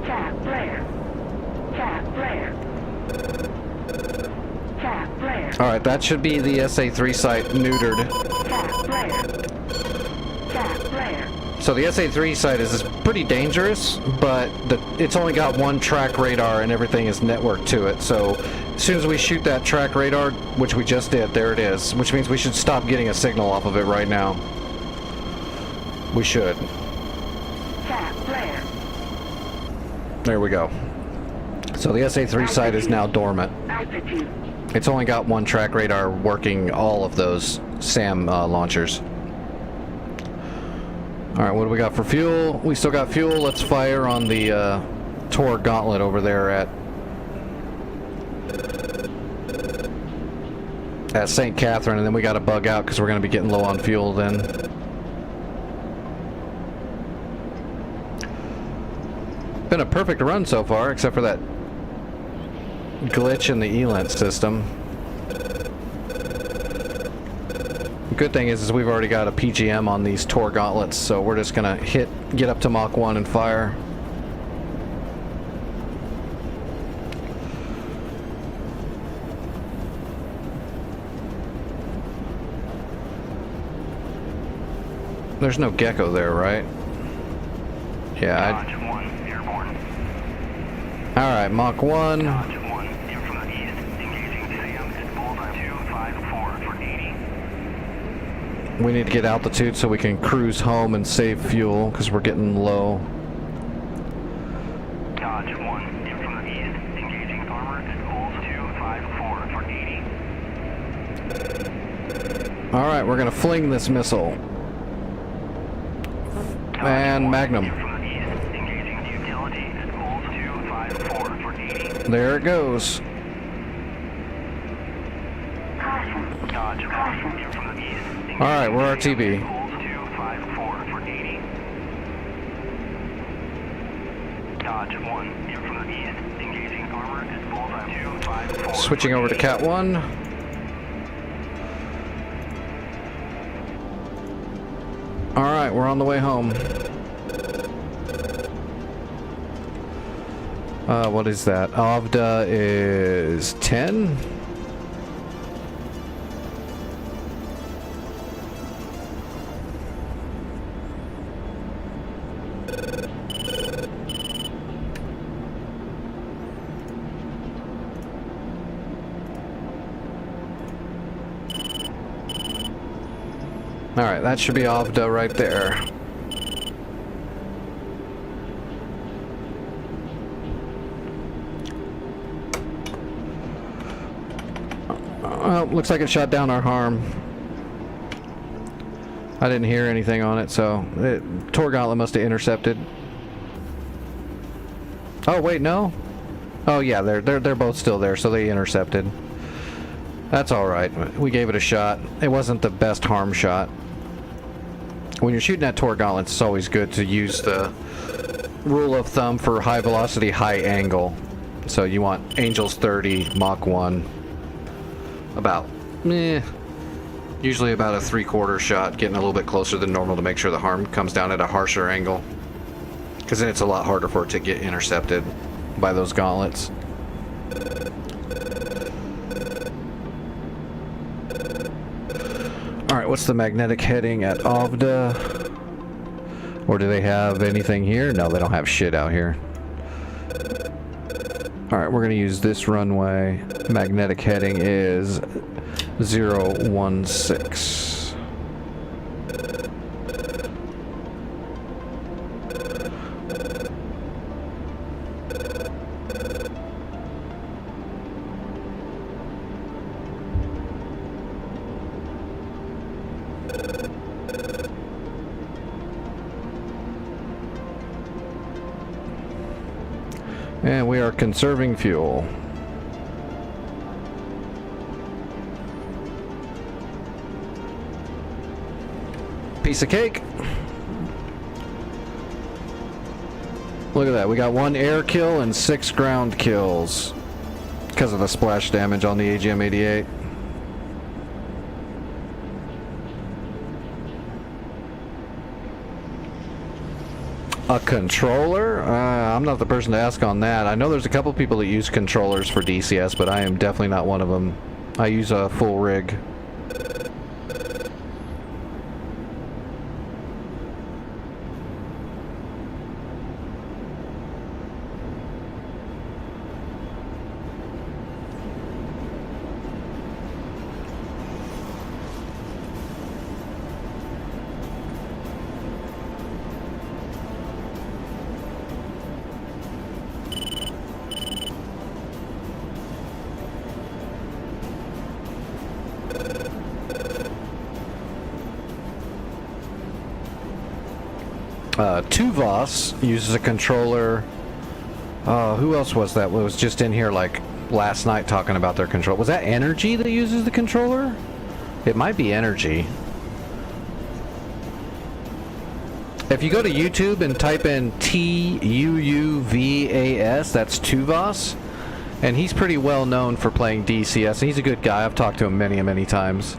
D: Cap flare. Cap flare. Cap flare.
A: Alright, that should be the SA-3 site neutered.
D: Cap flare. Cap flare.
A: So the SA-3 site is pretty dangerous, but it's only got one track radar and everything is networked to it. So as soon as we shoot that track radar, which we just did, there it is, which means we should stop getting a signal off of it right now. We should.
D: Cap flare.
A: There we go. So the SA-3 site is now dormant.
D: Altitude.
A: It's only got one track radar working all of those SAM launchers. Alright, what do we got for fuel? We still got fuel. Let's fire on the Tor Gauntlet over there at St. Catherine, and then we got to bug out because we're going to be getting low on fuel then. Been a perfect run so far, except for that glitch in the ELANT system. Good thing is we've already got a PGM on these Tor Gauntlets, so we're just gonna get up to Mach 1 and fire. There's no Gecko there, right? Yeah.
C: Dodge 1, airborne.
A: Alright, Mach 1.
C: Dodge 1, in from the east, engaging Sam at bullseye 254 for 80.
A: We need to get altitude so we can cruise home and save fuel, because we're getting low.
C: Dodge 1, in from the east, engaging armor at Bulls 254 for 80.
A: Alright, we're gonna fling this missile.
C: Dodge
A: And
C: 1,
A: Magnum.
C: in from the east, engaging utility at Bulls 254 for 80.
A: There it goes.
D: Caution.
C: Dodge 1, in from the east, engaging
A: Alright, we're RTB.
C: Bulls 254 for 80. Dodge 1, in from the east, engaging armor at bullseye 254.
A: Switching over to Cat 1. Alright, we're on the way home. What is that? Avda is 10? Alright, that should be Avda right there. Well, looks like it shot down our harm. I didn't hear anything on it, so Tor Gauntlet must have intercepted. Oh wait, no. Oh yeah, they're both still there, so they intercepted. That's all right. We gave it a shot. It wasn't the best harm shot. When you're shooting at Tor Gauntlets, it's always good to use the rule of thumb for high velocity, high angle. So you want Angels 30, Mach 1. About, usually about a 3/4 shot, getting a little bit closer than normal to make sure the harm comes down at a harsher angle. Because then it's a lot harder for it to get intercepted by those gauntlets. Alright, what's the magnetic heading at Avda? Or do they have anything here? No, they don't have shit out here. Alright, we're gonna use this runway. Magnetic heading is 016. And we are conserving fuel. Piece of cake. Look at that. We got 1 air kill and 6 ground kills because of the splash damage on the AGM-88. A controller? I'm not the person to ask on that. I know there's a couple people that use controllers for DCS, but I am definitely not one of them. I use a full rig. Tuvos uses a controller. Who else was that? Was just in here like last night talking about their control. Was that Energy that uses the controller? It might be Energy. If you go to YouTube and type in Tuuvas, that's Tuvos, and he's pretty well known for playing DCS, and he's a good guy. I've talked to him many times.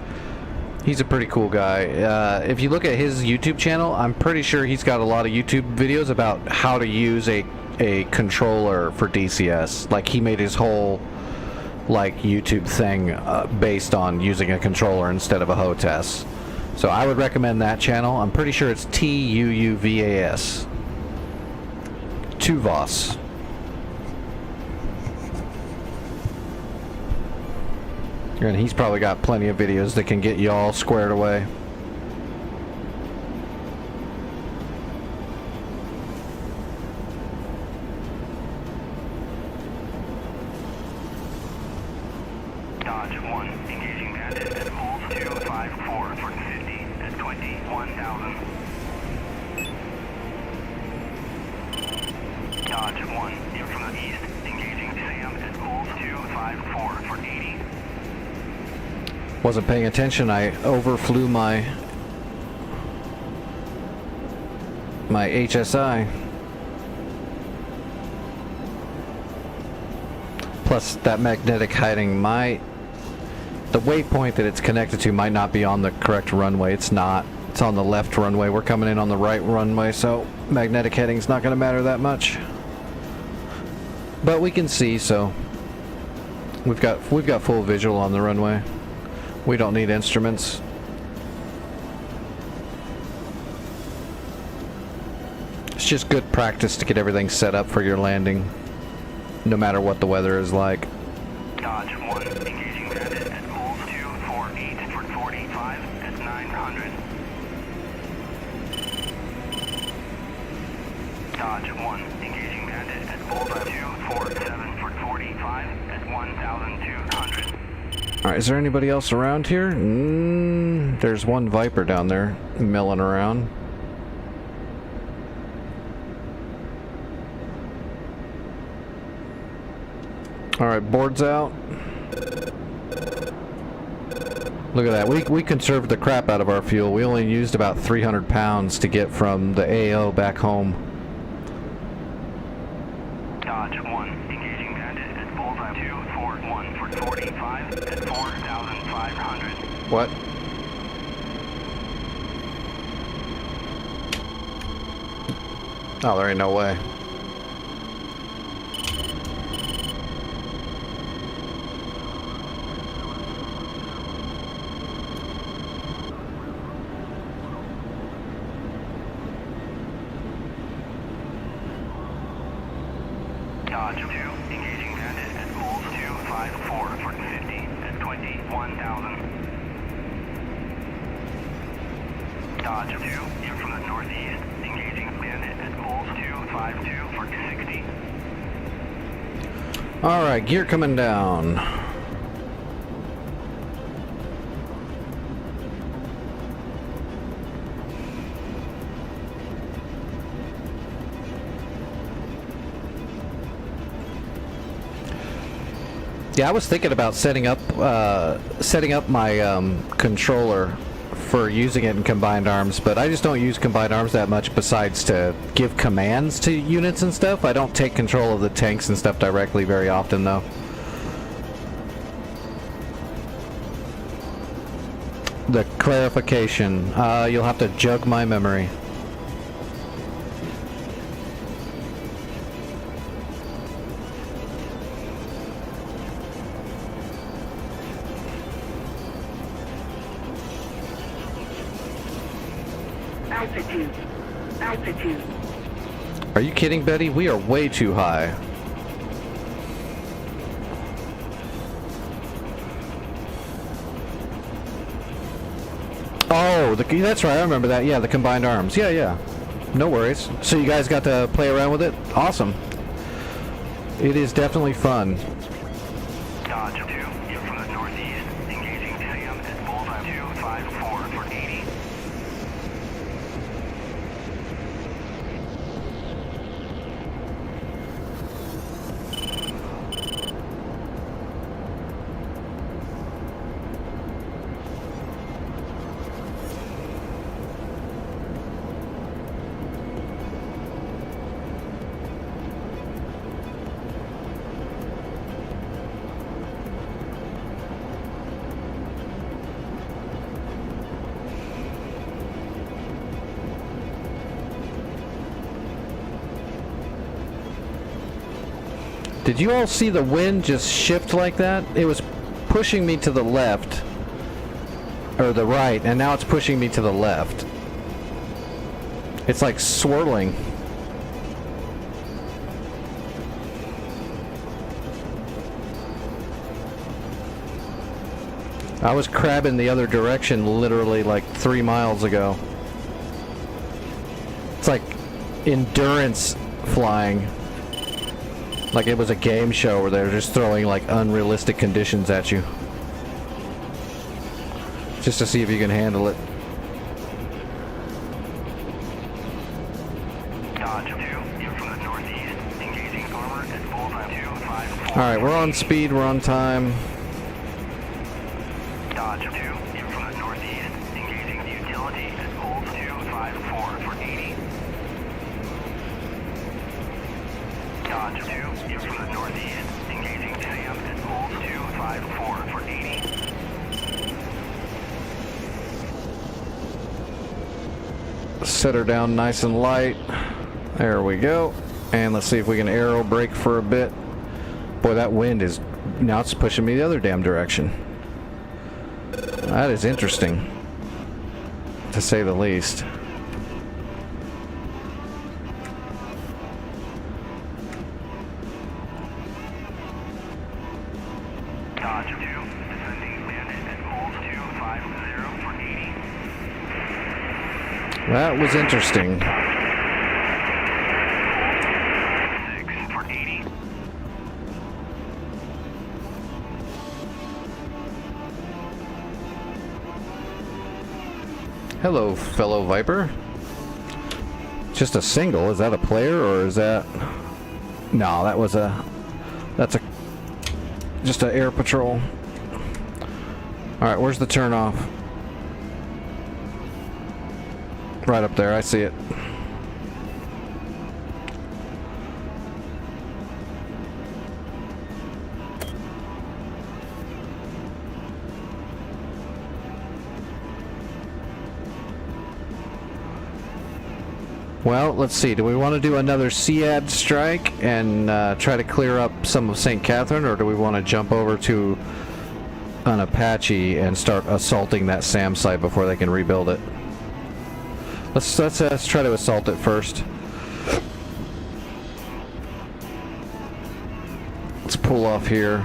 A: He's a pretty cool guy. If you look at his YouTube channel, I'm pretty sure he's got a lot of YouTube videos about how to use a controller for DCS. Like, he made his whole like YouTube thing based on using a controller instead of a HOTAS. So I would recommend that channel. I'm pretty sure it's Tuuvas. to Voss. And he's probably got plenty of videos that can get you all squared away.
C: Dodge 1, engaging bandit at Bulls 254 for 50 at 21,000. Dodge 1, in from the east, engaging Sam at Bulls 254 for 80.
A: Wasn't paying attention. I overflew my HSI. Plus, that magnetic hiding the waypoint that it's connected to might not be on the correct runway. It's not. It's on the left runway. We're coming in on the right runway, so magnetic heading's not going to matter that much. But we can see, so we've got full visual on the runway. We don't need instruments. It's just good practice to get everything set up for your landing, no matter what the weather is like.
C: Dodge 1, engaging bandit at Bulls 248 for 45 at 900. Dodge 1, engaging bandit at Bulls 247 for 45 at 1,200.
A: Alright, is there anybody else around here? There's one Viper down there milling around. Alright, boards out. Look at that. We conserved the crap out of our fuel. We only used about 300 pounds to get from the AO back home.
C: Dodge 1, engaging bandit at Bullseye 241 for 45 at 4,500.
A: What? Oh, there ain't no way.
C: Dodge 2, engaging bandit at Bulls 254 for 50 at 21,000. Dodge 2, in from the northeast, engaging bandit at Bulls 252 for 60.
A: Alright, gear coming down. Yeah, I was thinking about setting up my controller for using it in combined arms, but I just don't use combined arms that much besides to give commands to units and stuff. I don't take control of the tanks and stuff directly very often, though. The clarification. You'll have to jug my memory.
D: Altitude. Altitude.
A: Are you kidding, Betty? We are way too high. Oh, that's right. I remember that. Yeah, the combined arms. Yeah, yeah. No worries. So you guys got to play around with it? Awesome. It is definitely fun.
C: Dodge 2, in from the northeast, engaging Sam at Bullseye 254 for 80.
A: Did you all see the wind just shift like that? It was pushing me to the left, or the right, and now it's pushing me to the left. It's like swirling. I was crabbing the other direction literally like 3 miles ago. It's like endurance flying. Like it was a game show where they're just throwing like unrealistic conditions at you. Just to see if you can handle it.
C: Dodge 2, in from the northeast, engaging armor at bullseye 254.
A: Alright, we're on speed, we're on time.
C: Dodge 2, in from the northeast, engaging the utility at Bulls 254 for 80. Dodge 2, in from the northeast, engaging Sam at Bulls 254 for 80.
A: Set her down nice and light. There we go. And let's see if we can aero brake for a bit. Boy, that wind is... now it's pushing me the other damn direction. That is interesting, to say the least.
C: Dodge 2, descending bandit at Bulls 250 for 80.
A: That was interesting.
C: 6 for 80.
A: Hello, fellow Viper. Just a single. Is that a player or is that... no, that was a... that's a... just an air patrol. Alright, where's the turnoff? Right up there, I see it. Well, let's see. Do we want to do another SEAD strike and try to clear up some of St. Catherine, or do we want to jump over to an Apache and start assaulting that SAM site before they can rebuild it? Let's try to assault it first. Let's pull off here.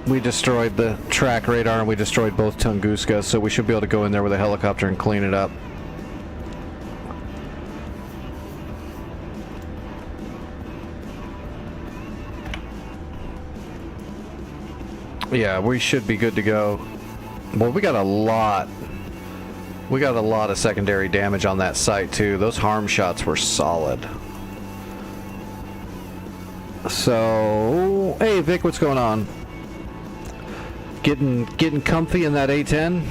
A: We destroyed the track radar and we destroyed both Tunguska, so we should be able to go in there with a helicopter and clean it up. Yeah, we should be good to go. Well, we got a lot of secondary damage on that site too. Those harm shots were solid. So, hey Vic, what's going on? Getting comfy in that A10?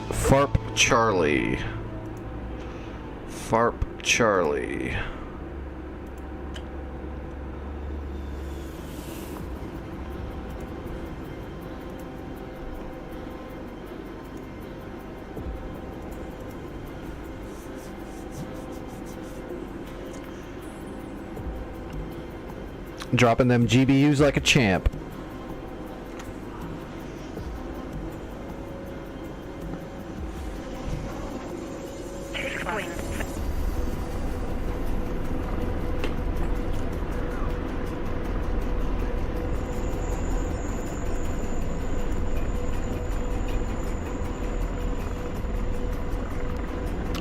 A: Farp Charlie. Farp Charlie. Dropping them GBUs like a champ.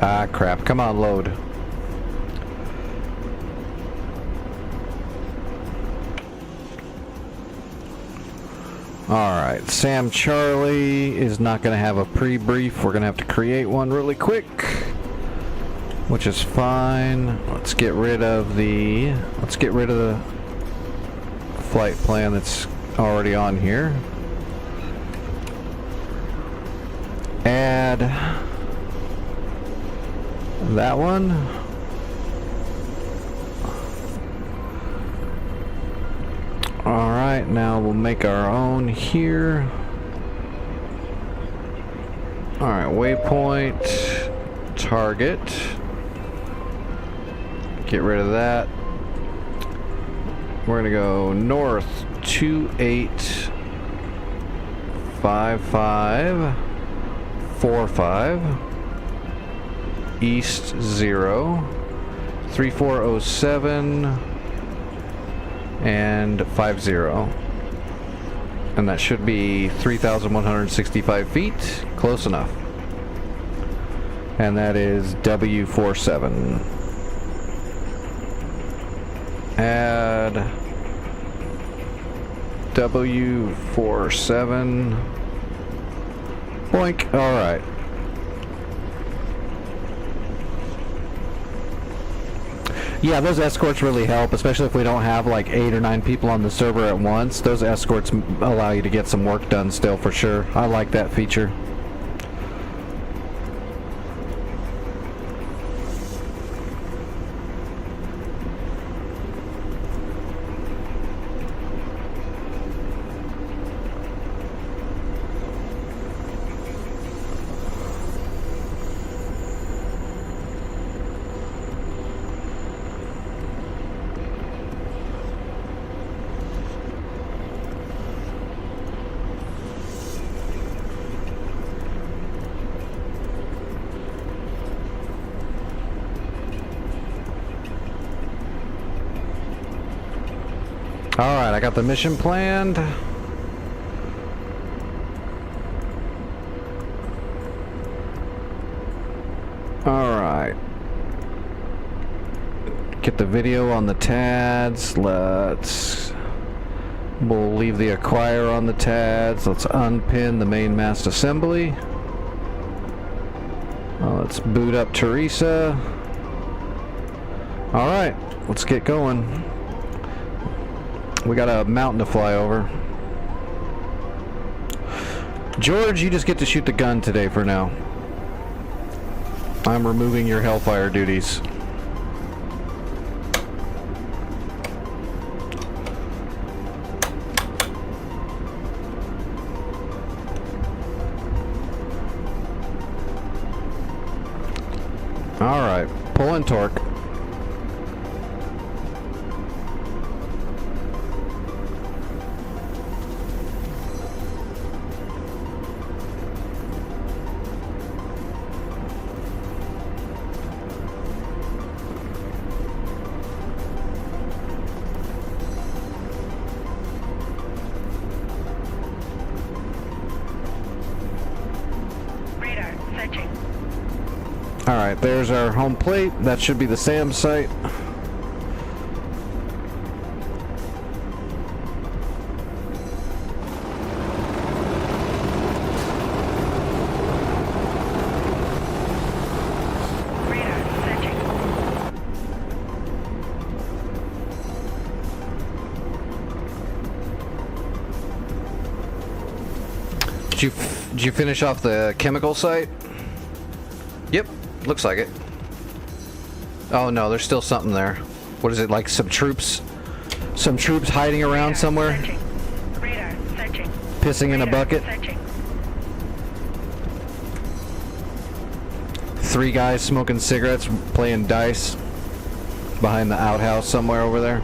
A: Ah, crap. Come on, load. Alright, Sam Charlie is not going to have a pre-brief. We're going to have to create one really quick, which is fine. Let's get rid of the flight plan that's already on here. Add that one. Alright, now we'll make our own here. Alright, waypoint, target. Get rid of that. We're gonna go north 28 5545 East 0 3407 and 50. And that should be 3,165 feet. Close enough. And that is W47. Add W47. Boink. Alright. Yeah, those escorts really help, especially if we don't have like 8 or 9 people on the server at once. Those escorts allow you to get some work done still, for sure. I like that feature. Alright, I got the mission planned. Alright. Get the video on the TADs. We'll leave the acquire on the TADs. Let's unpin the main mast assembly. Let's boot up Teresa. Alright, let's get going. We got a mountain to fly over. George, you just get to shoot the gun today for now. I'm removing your Hellfire duties. Alright, pull and torque. Alright, there's our home plate. That should be the SAM site. Did you finish off the chemical site? Yep. Looks like it. Oh no, there's still something there. What is it, like some troops? Some troops hiding around somewhere?
D: Radar searching.
A: Pissing in a bucket?
D: Searching.
A: 3 guys smoking cigarettes, playing dice behind the outhouse somewhere over there.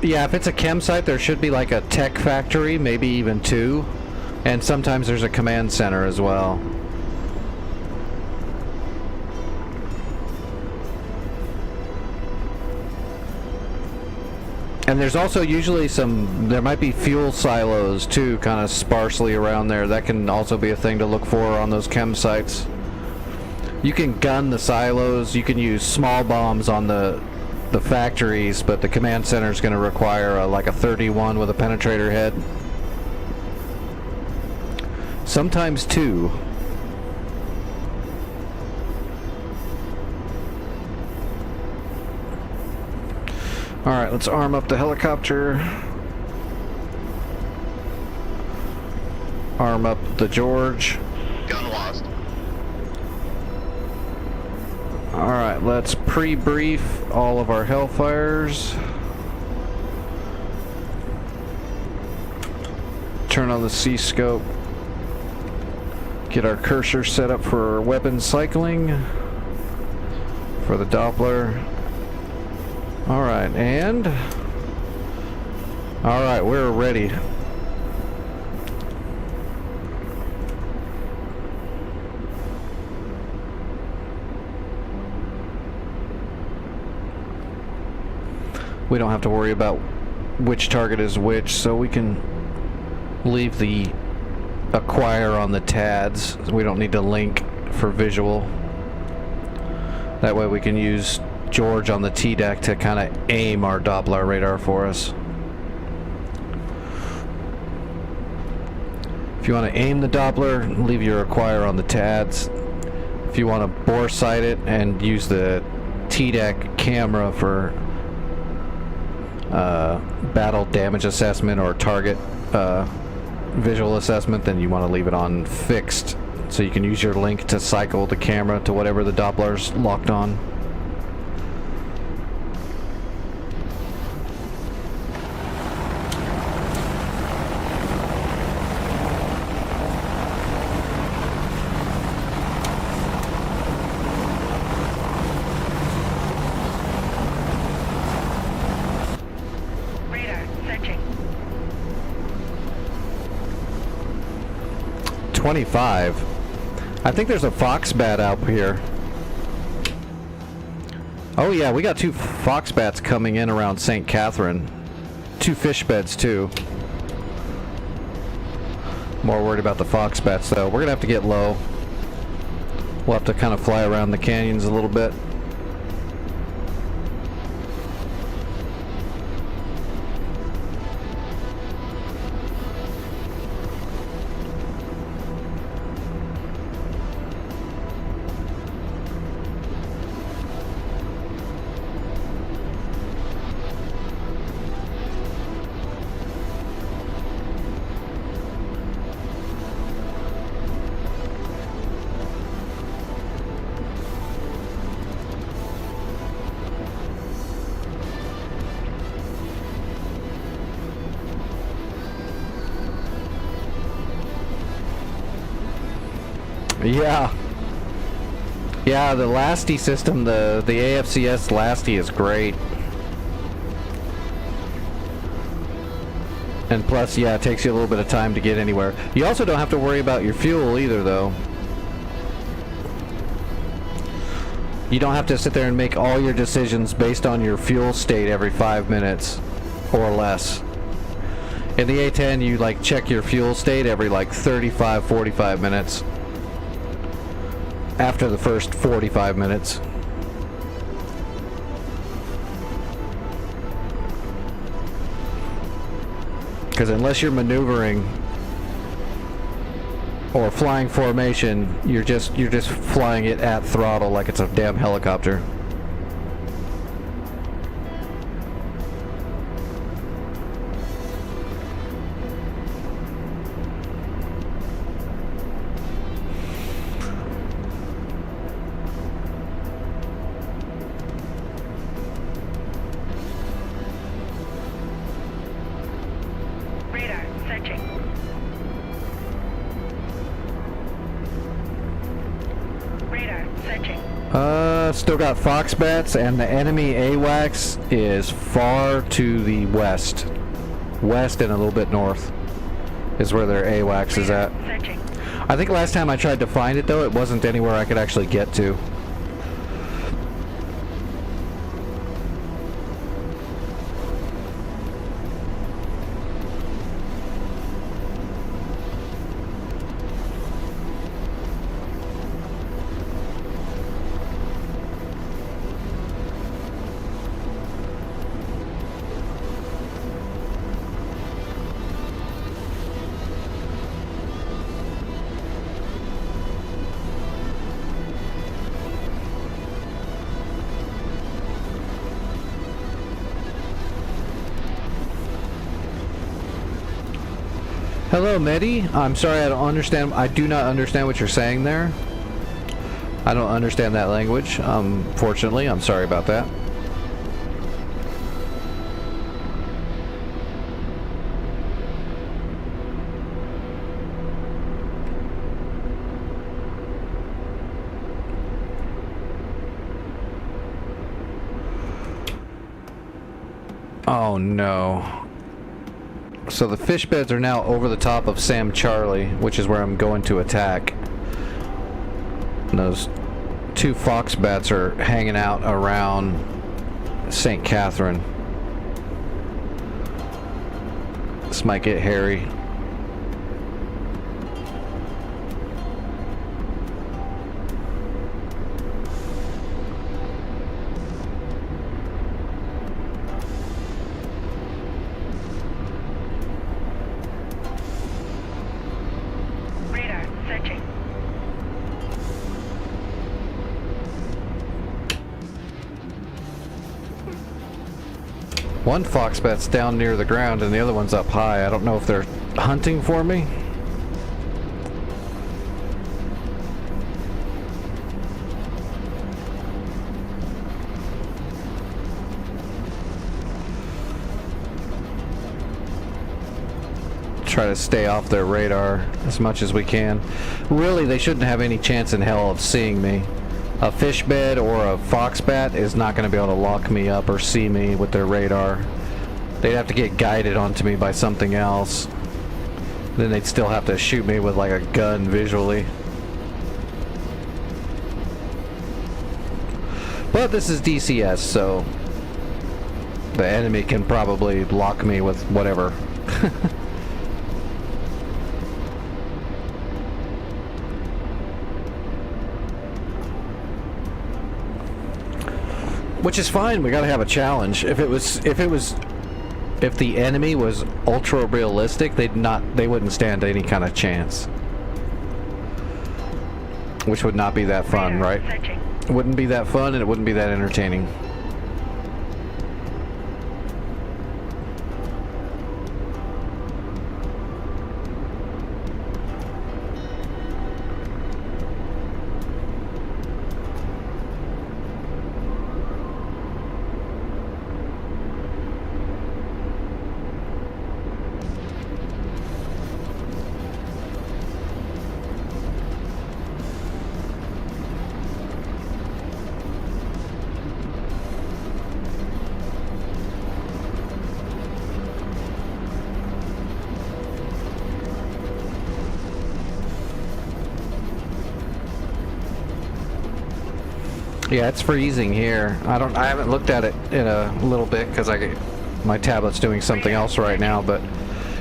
A: Yeah, if it's a chem site, there should be like a tech factory, maybe even 2. And sometimes there's a command center as well. And there's also usually there might be fuel silos too, kind of sparsely around there. That can also be a thing to look for on those chem sites. You can gun the silos, you can use small bombs on the factories, but the command center is going to require like a 31 with a penetrator head. Sometimes 2. Alright, let's arm up the helicopter. arm up the George.
E: Gun lost.
A: Alright, let's pre-brief all of our Hellfires. Turn on the C-scope. Get our cursor set up for weapon cycling. For the Doppler. Alright, and... Alright, we're ready. We don't have to worry about which target is which, so we can leave the acquire on the TADs. We don't need to link for visual. That way we can use George on the TDEC to kind of aim our Doppler radar for us. If you want to aim the Doppler, leave your acquire on the TADs. If you want to bore sight it and use the TDEC camera for battle damage assessment or target visual assessment, then you want to leave it on fixed so you can use your link to cycle the camera to whatever the Doppler's locked on.
D: Radar searching.
A: 25. I think there's a fox bat out here. Oh yeah, we got 2 fox bats coming in around St. Catherine. 2 fish beds too. More worried about the fox bats though. We're gonna have to get low. We'll have to kind of fly around the canyons a little bit. Yeah, the Lasty system, the AFCS Lasty is great. And plus, yeah, it takes you a little bit of time to get anywhere. You also don't have to worry about your fuel either, though. You don't have to sit there and make all your decisions based on your fuel state every 5 minutes or less. In the A10, you like check your fuel state every like 35, 45 minutes. After the first 45 minutes. Because unless you're maneuvering or flying formation, you're just flying it at throttle like it's a damn helicopter.
D: Radar searching. Radar searching.
A: Still got fox bats, and the enemy AWACS is far to the west. West and a little bit north is where their AWACS is at.
D: Searching.
A: I think last time I tried to find it, though, it wasn't anywhere I could actually get to. Hello, Medi. I'm sorry, I don't understand. I do not understand what you're saying there. I don't understand that language. Fortunately, I'm sorry about that. Oh no. So the fish beds are now over the top of Sam Charlie, which is where I'm going to attack. And those two fox bats are hanging out around St. Catherine. This might get hairy.
D: Radar searching.
A: One fox bat's down near the ground and the other one's up high. I don't know if they're hunting for me. Try to stay off their radar as much as we can. Really, they shouldn't have any chance in hell of seeing me. A fish bed or a fox bat is not going to be able to lock me up or see me with their radar. They'd have to get guided onto me by something else. Then they'd still have to shoot me with like a gun visually. But this is DCS, so the enemy can probably lock me with whatever. Which is fine. We gotta have a challenge. If the enemy was ultra realistic, they wouldn't stand any kind of chance. Which would not be that fun, right?
D: Searching.
A: It wouldn't be that fun, and it wouldn't be that entertaining. Yeah, it's freezing here. I haven't looked at it in a little bit because my tablet's doing something else right now, but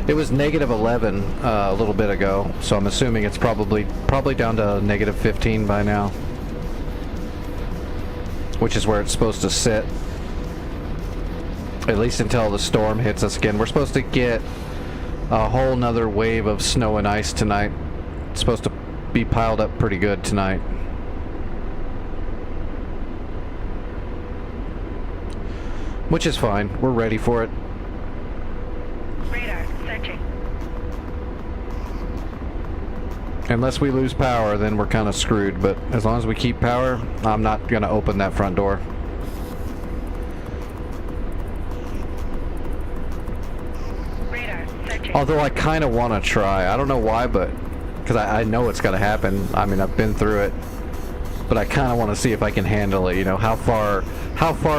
A: it was -11 a little bit ago, so I'm assuming it's probably down to -15 by now, which is where it's supposed to sit, at least until the storm hits us again. We're supposed to get a whole nother wave of snow and ice tonight. It's supposed to be piled up pretty good tonight. Which is fine. We're ready for it.
D: Radar searching.
A: Unless we lose power, then we're kind of screwed. But as long as we keep power, I'm not going to open that front door.
D: Radar searching.
A: Although I kind of want to try. I don't know why, but because I know it's going to happen. I mean, I've been through it. But I kind of want to see if I can handle it. You know, how far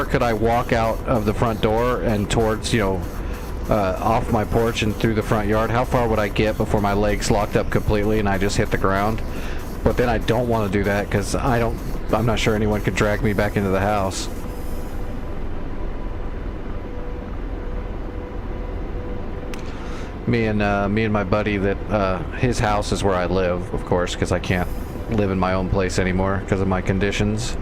A: could I walk out of the front door and towards, you know, off my porch and through the front yard? How far would I get before my legs locked up completely and I just hit the ground? But then I don't want to do that because I'm not sure anyone could drag me back into the house. Me and my buddy, that his house is where I live, of course, because I can't live in my own place anymore because of my conditions.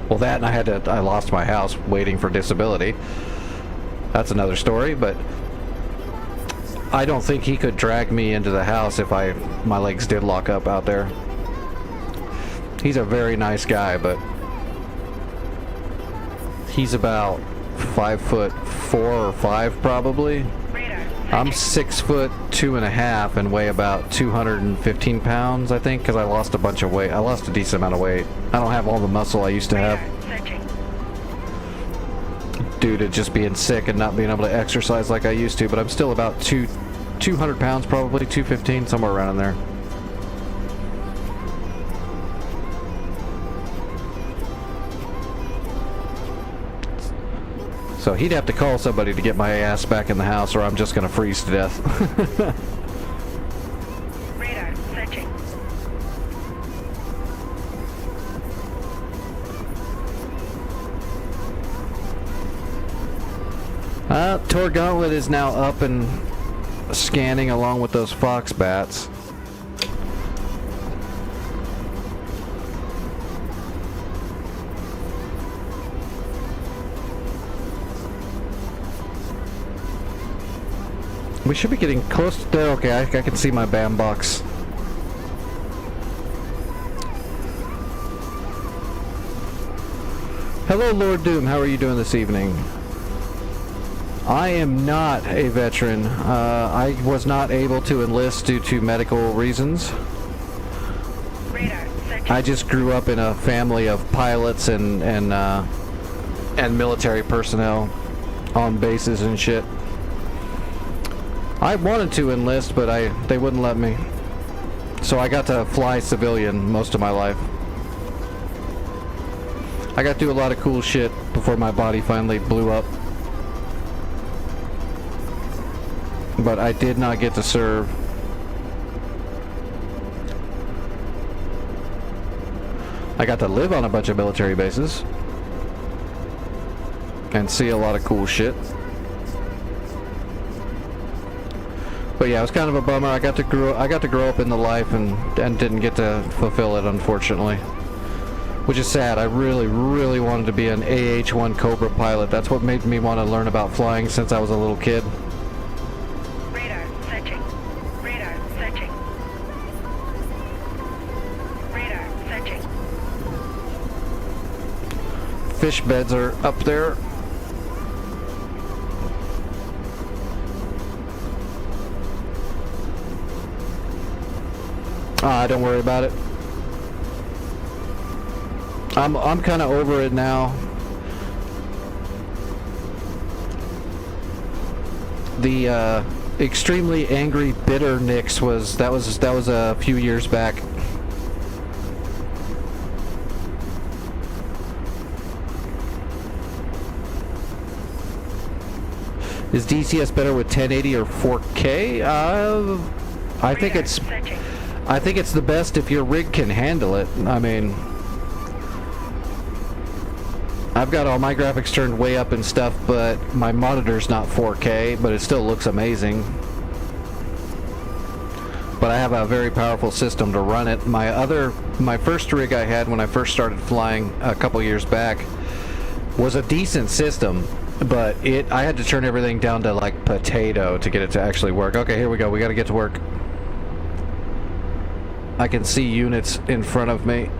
A: Well, that, and I lost my house waiting for disability. That's another story, but I don't think he could drag me into the house if my legs did lock up out there. He's a very nice guy, but he's about 5'4" or 5 probably.
D: Radar
A: I'm 6'2.5" and weigh about 215 pounds, I think, because I lost a bunch of weight. I lost a decent amount of weight. I don't have all the muscle I used to have
D: Radar searching.
A: due to just being sick and not being able to exercise like I used to, but I'm still about 200 pounds, probably 215, somewhere around in there. So he'd have to call somebody to get my ass back in the house, or I'm just gonna freeze to death.
D: Radar searching.
A: Tor Gauntlet is now up and scanning along with those fox bats. We should be getting close to there. Okay, I can see my BAM box. Hello, Lord Doom. How are you doing this evening? I am not a veteran. I was not able to enlist due to medical reasons.
D: Radar searching.
A: I just grew up in a family of pilots and military personnel on bases and shit. I wanted to enlist, but they wouldn't let me. So I got to fly civilian most of my life. I got to do a lot of cool shit before my body finally blew up. But I did not get to serve. I got to live on a bunch of military bases and see a lot of cool shit. But yeah, it was kind of a bummer. I got to grow up in the life and didn't get to fulfill it, unfortunately. Which is sad. I really, really wanted to be an AH-1 Cobra pilot. That's what made me want to learn about flying since I was a little kid.
D: Radar searching. Radar searching. Radar searching.
A: Fish beds are up there. Don't worry about it. I'm kind of over it now. The extremely angry, bitter Nixs was a few years back. Is DCS better with 1080 or 4K? I think
D: Radar
A: it's
D: searching.
A: I think it's the best if your rig can handle it. I mean, I've got all my graphics turned way up and stuff, but my monitor's not 4K, but it still looks amazing. But I have a very powerful system to run it. My first rig I had when I first started flying a couple years back was a decent system, but I had to turn everything down to like potato to get it to actually work. Okay, here we go. We got to get to work. I can see units in front of me.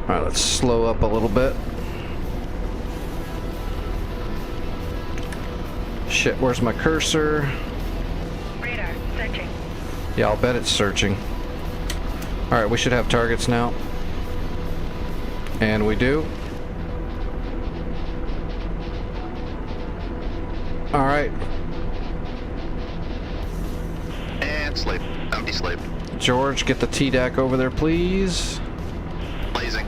A: Alright, let's slow up a little bit. Shit, where's my cursor?
D: Radar searching.
A: Yeah, I'll bet it's searching. Alright, we should have targets now. And we do. Alright.
E: And sleep. Empty sleep.
A: George, get the TDAC over there, please.
E: Blazing.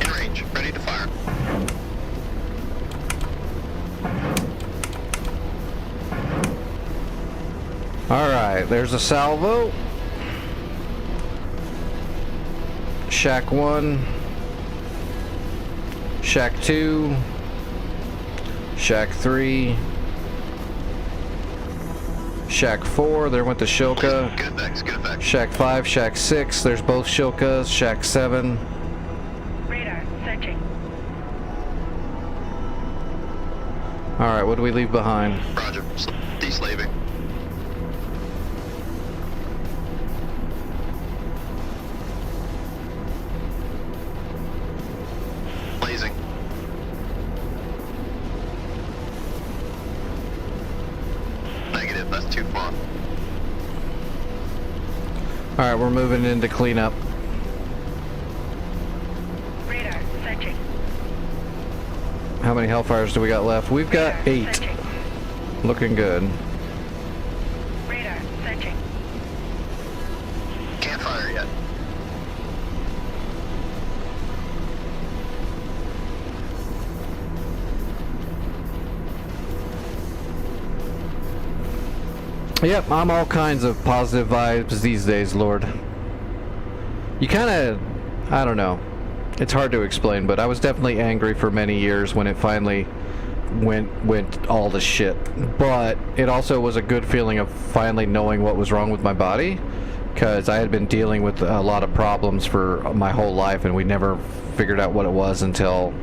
E: In range. Ready to fire.
A: Alright, there's a salvo. Shack 1. Shack 2. Shack 3. Shack 4, there went the Shilka.
E: Good effects, good effects.
A: Shack 5, Shack 6, there's both Shilkas. Shack 7.
D: Radar searching.
A: Alright, what do we leave behind?
E: Roger. Deslaving. Blazing. Negative, that's too far.
A: Alright, we're moving into cleanup.
D: Radar searching.
A: How many Hellfires do we got left? We've got
D: Radar
A: 8.
D: Searching.
A: Looking good.
D: Radar searching.
E: Can't fire yet.
A: Yep, I'm all kinds of positive vibes these days, Lord. You kind of, I don't know. It's hard to explain, but I was definitely angry for many years when it finally went all to shit. But it also was a good feeling of finally knowing what was wrong with my body, because I had been dealing with a lot of problems for my whole life, and we never figured out what it was until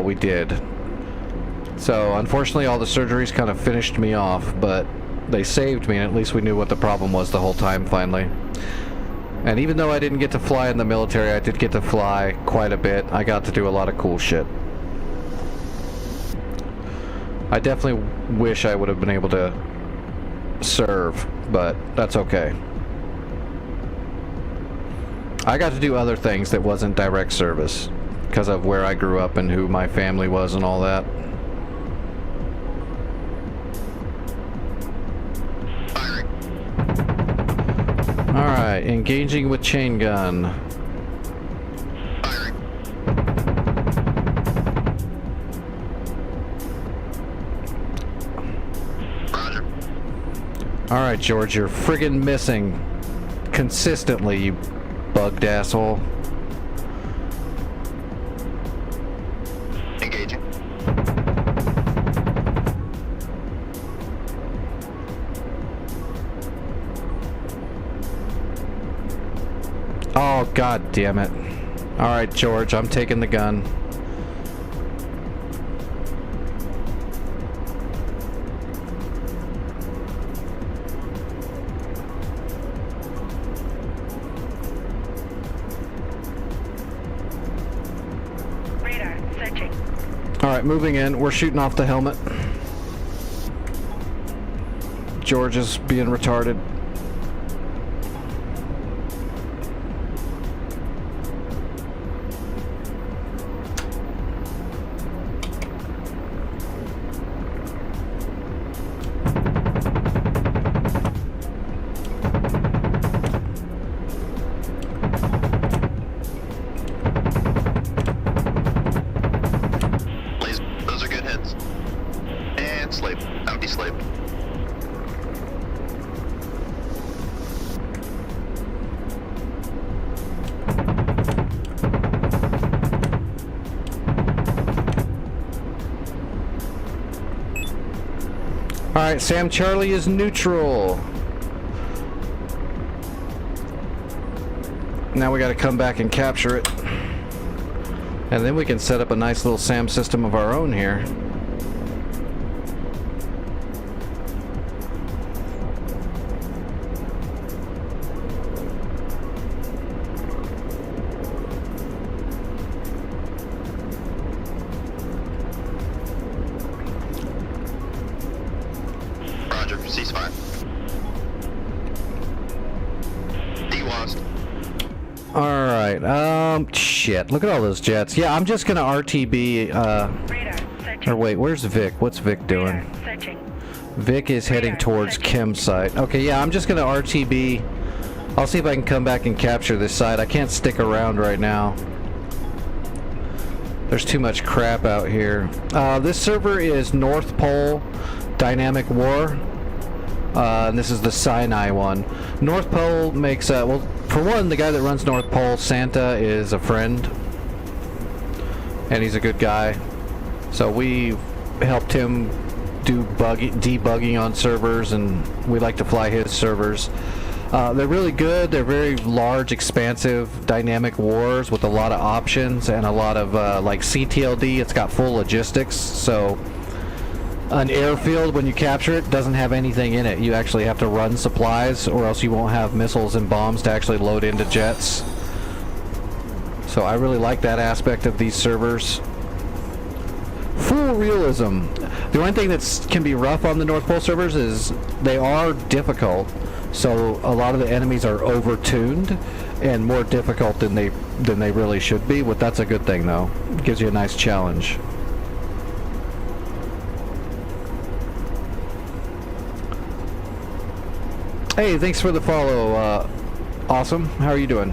A: we did. So unfortunately, all the surgeries kind of finished me off, but they saved me, and at least we knew what the problem was the whole time finally. And even though I didn't get to fly in the military, I did get to fly quite a bit. I got to do a lot of cool shit. I definitely wish I would have been able to serve, but that's okay. I got to do other things that wasn't direct service because of where I grew up and who my family was and all that.
E: Firing.
A: Alright, engaging with chain gun.
E: Firing. Roger.
A: Alright, George, you're friggin' missing consistently, you bugged asshole.
E: Engaging.
A: Oh, god damn it. Alright, George, I'm taking the gun.
D: Radar searching.
A: Alright, moving in. We're shooting off the helmet. George is being retarded.
E: Blaze. Those are good hits. And slave. Empty slave.
A: Alright, Sam Charlie is neutral. Now we gotta come back and capture it. And then we can set up a nice little SAM system of our own here.
E: Roger. Ceasefire. D-lost.
A: Alright, shit. Look at all those jets. Yeah, I'm just gonna RTB,
D: Radar searching.
A: or wait, where's Vic? What's Vic doing?
D: Radar searching.
A: Vic is heading towards Kim's site. Okay, yeah, I'm just gonna RTB. I'll see if I can come back and capture this site. I can't stick around right now. There's too much crap out here. This server is North Pole Dynamic War. And this is the Sinai one. North Pole makes, well, for one, the guy that runs North Pole, Santa, is a friend. And he's a good guy. So we helped him do debugging on servers, and we like to fly his servers. They're really good. They're very large, expansive, dynamic wars with a lot of options and a lot of like CTLD. It's got full logistics, so an airfield, when you capture it, doesn't have anything in it. You actually have to run supplies, or else you won't have missiles and bombs to actually load into jets. So I really like that aspect of these servers. Full realism. The only thing that can be rough on the North Pole servers is they are difficult. So a lot of the enemies are over-tuned and more difficult than they really should be. But that's a good thing, though. It gives you a nice challenge. Hey, thanks for the follow. Awesome. How are you doing?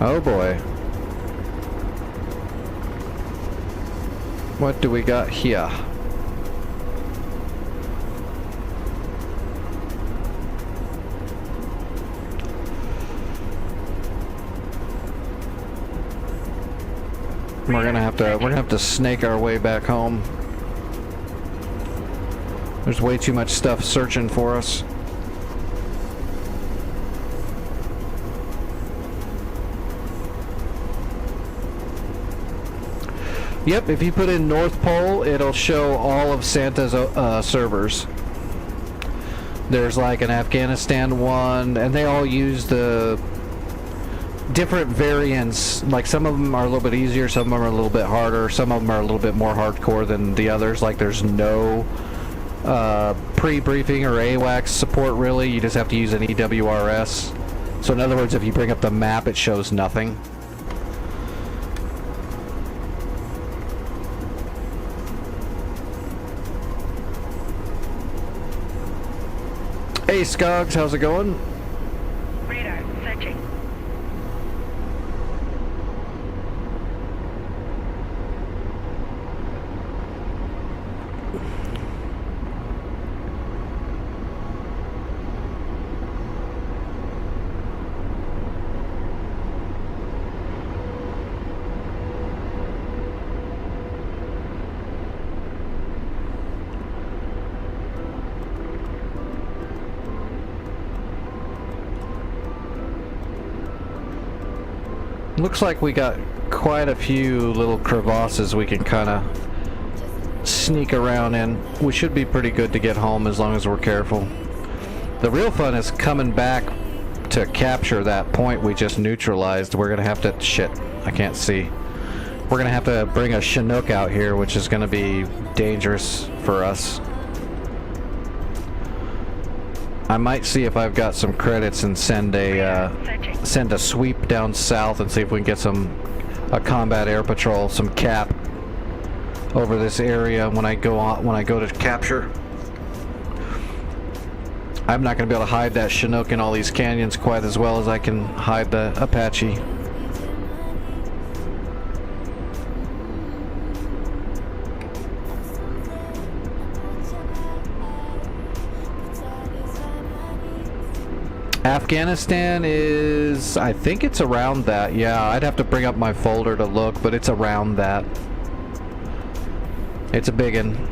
A: Oh boy. What do we got here? We're gonna have to snake our way back home. There's way too much stuff searching for us. Yep, if you put in North Pole, it'll show all of Santa's servers. There's like an Afghanistan one, and they all use the different variants. Like some of them are a little bit easier, some of them are a little bit harder, some of them are a little bit more hardcore than the others. Like there's no pre-briefing or AWACS support really. You just have to use an EWRS. So in other words, if you bring up the map, it shows nothing. Hey Skogs, how's it going?
D: Radar searching.
A: Looks like we got quite a few little crevasses we can kind of sneak around in. We should be pretty good to get home as long as we're careful. The real fun is coming back to capture that point we just neutralized. We're gonna have to... shit, I can't see. We're gonna have to bring a Chinook out here, which is gonna be dangerous for us. I might see if I've got some credits and send a sweep down south and see if we can get a combat air patrol, some cap over this area when I go to capture. I'm not going to be able to hide that Chinook in all these canyons quite as well as I can hide the Apache. Afghanistan is, I think it's around that. Yeah, I'd have to bring up my folder to look, but it's around that. It's a biggin.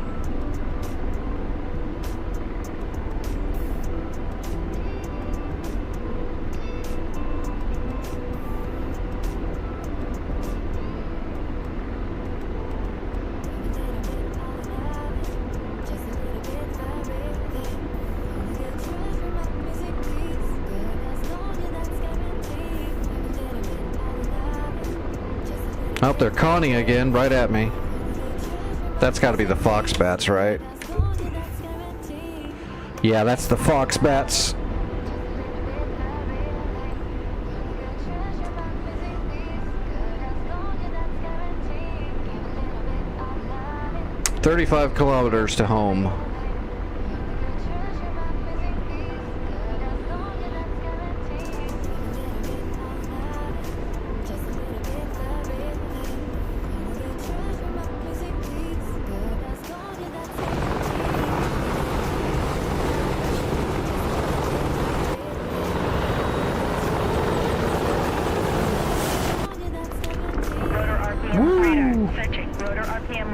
A: Oh, they're conning again, right at me. That's got to be the fox bats, right? Yeah, that's the fox bats. "35 kilometers to home."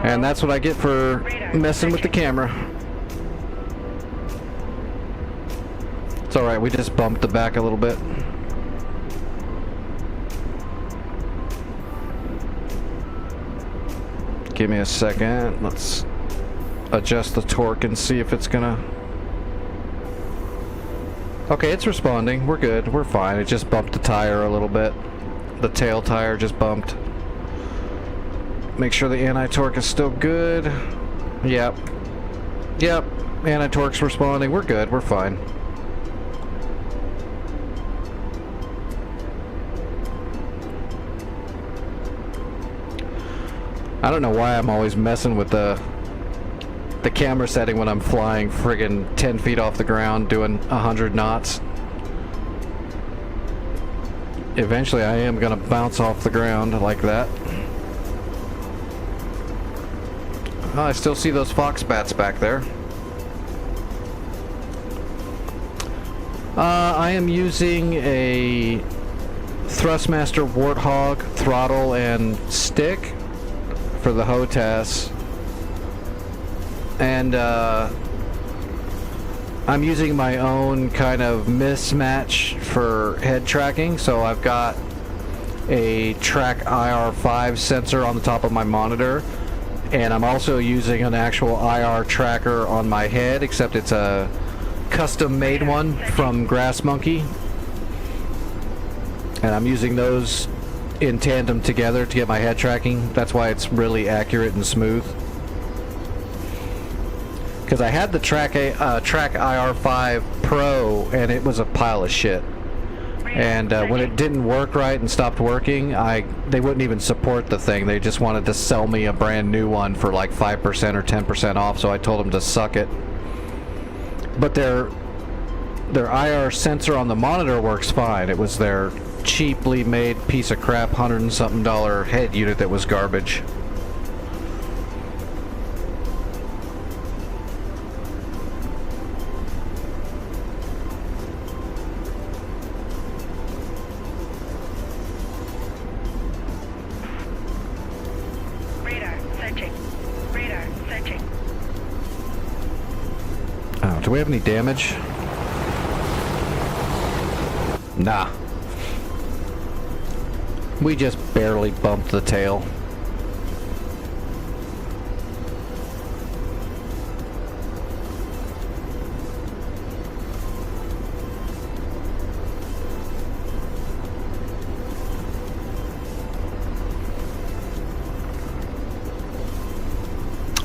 A: And that's what I get for messing with the camera. It's alright, we just bumped the back a little bit. Give me a second. Let's adjust the torque and see if it's gonna... Okay, it's responding. We're good. We're fine. It just bumped the tire a little bit. The tail tire just bumped. Make sure the anti-torque is still good. Yep. Yep. Anti-torque's responding. We're good. We're fine. I don't know why I'm always messing with the camera setting when I'm flying friggin' 10 feet off the ground doing 100 knots. Eventually I am gonna bounce off the ground like that. Oh, I still see those fox bats back there. I am using a Thrustmaster Warthog throttle and stick for the HOTAS, and I'm using my own kind of mismatch for head tracking. So I've got a track IR5 sensor on the top of my monitor, and I'm also using an actual IR tracker on my head, except it's a custom made one from Grass Monkey, and I'm using those in tandem together to get my head tracking. That's why it's really accurate and smooth. Because I had the Track IR5 Pro and it was a pile of shit. And when it didn't work right and stopped working, they wouldn't even support the thing. They just wanted to sell me a brand new one for like 5% or 10% off, so I told them to suck it. But their IR sensor on the monitor works fine. It was their cheaply made piece of crap $100 and something head unit that was garbage.
D: Radar searching. Radar searching.
A: Oh, do we have any damage? Nah. We just barely bumped the tail.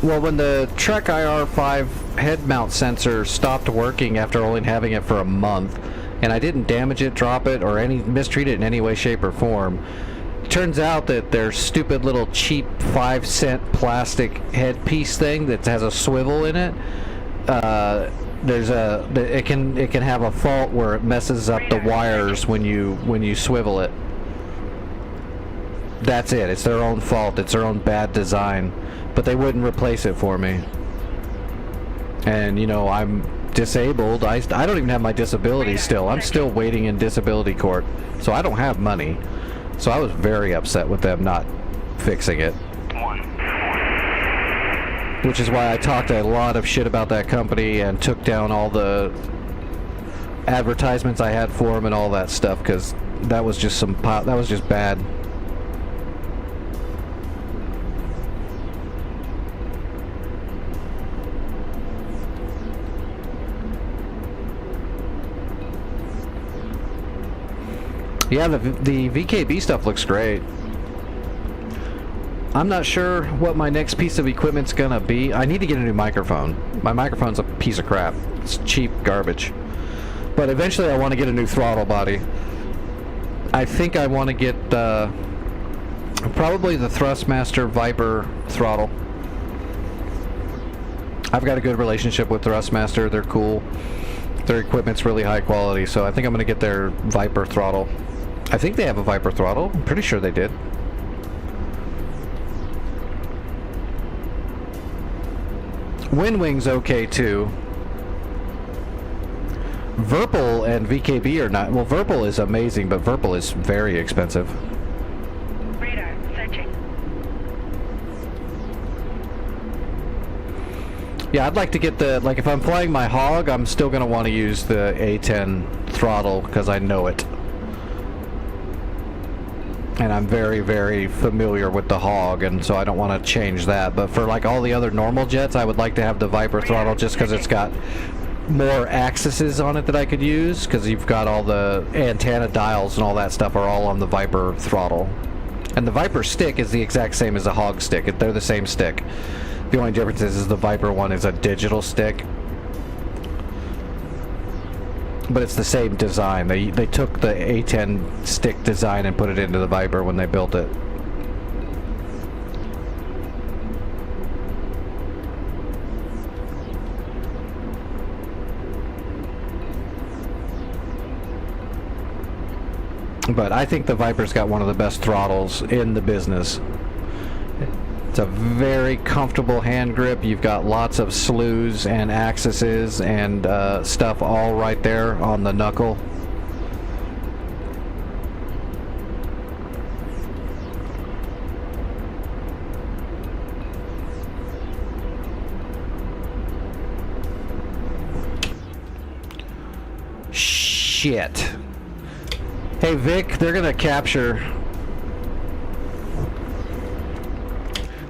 A: Well, when the Trek IR5 head mount sensor stopped working after only having it for a month, and I didn't damage it, drop it, or mistreat it in any way, shape, or form, it turns out that their stupid little cheap 5-cent plastic headpiece thing that has a swivel in it, it can have a fault where it messes up the wires when you swivel it. That's it. It's their own fault. It's their own bad design. But they wouldn't replace it for me. And you know, I'm disabled. I don't even have my disability still. I'm still waiting in disability court, so I don't have money. So I was very upset with them not fixing it. Which is why I talked a lot of shit about that company and took down all the advertisements I had for them and all that stuff, because that was just that was just bad. Yeah, the VKB stuff looks great. I'm not sure what my next piece of equipment's gonna be. I need to get a new microphone. My microphone's a piece of crap. It's cheap garbage. But eventually I want to get a new throttle body. I think I want to get probably the Thrustmaster Viper throttle. I've got a good relationship with Thrustmaster. They're cool. Their equipment's really high quality, so I think I'm going to get their Viper throttle. I think they have a Viper throttle. I'm pretty sure they did. Windwing's okay too. Verpal and VKB are not. Well, Verpal is amazing, but Verpal is very expensive.
D: Radar searching.
A: Yeah, I'd like to get the, like if I'm flying my Hog, I'm still going to want to use the A10 throttle because I know it. And I'm very, very familiar with the Hog, and so I don't want to change that. But for like all the other normal jets, I would like to have the Viper throttle just because it's got more axes on it that I could use, because you've got all the antenna dials and all that stuff are all on the Viper throttle. And the Viper stick is the exact same as the Hog stick. They're the same stick. The only difference is the Viper one is a digital stick. But it's the same design. They took the A10 stick design and put it into the Viper when they built it. But I think the Viper's got one of the best throttles in the business. It's a very comfortable hand grip. You've got lots of slews and axes and stuff all right there on the knuckle. Shit. Hey Vic, they're gonna capture.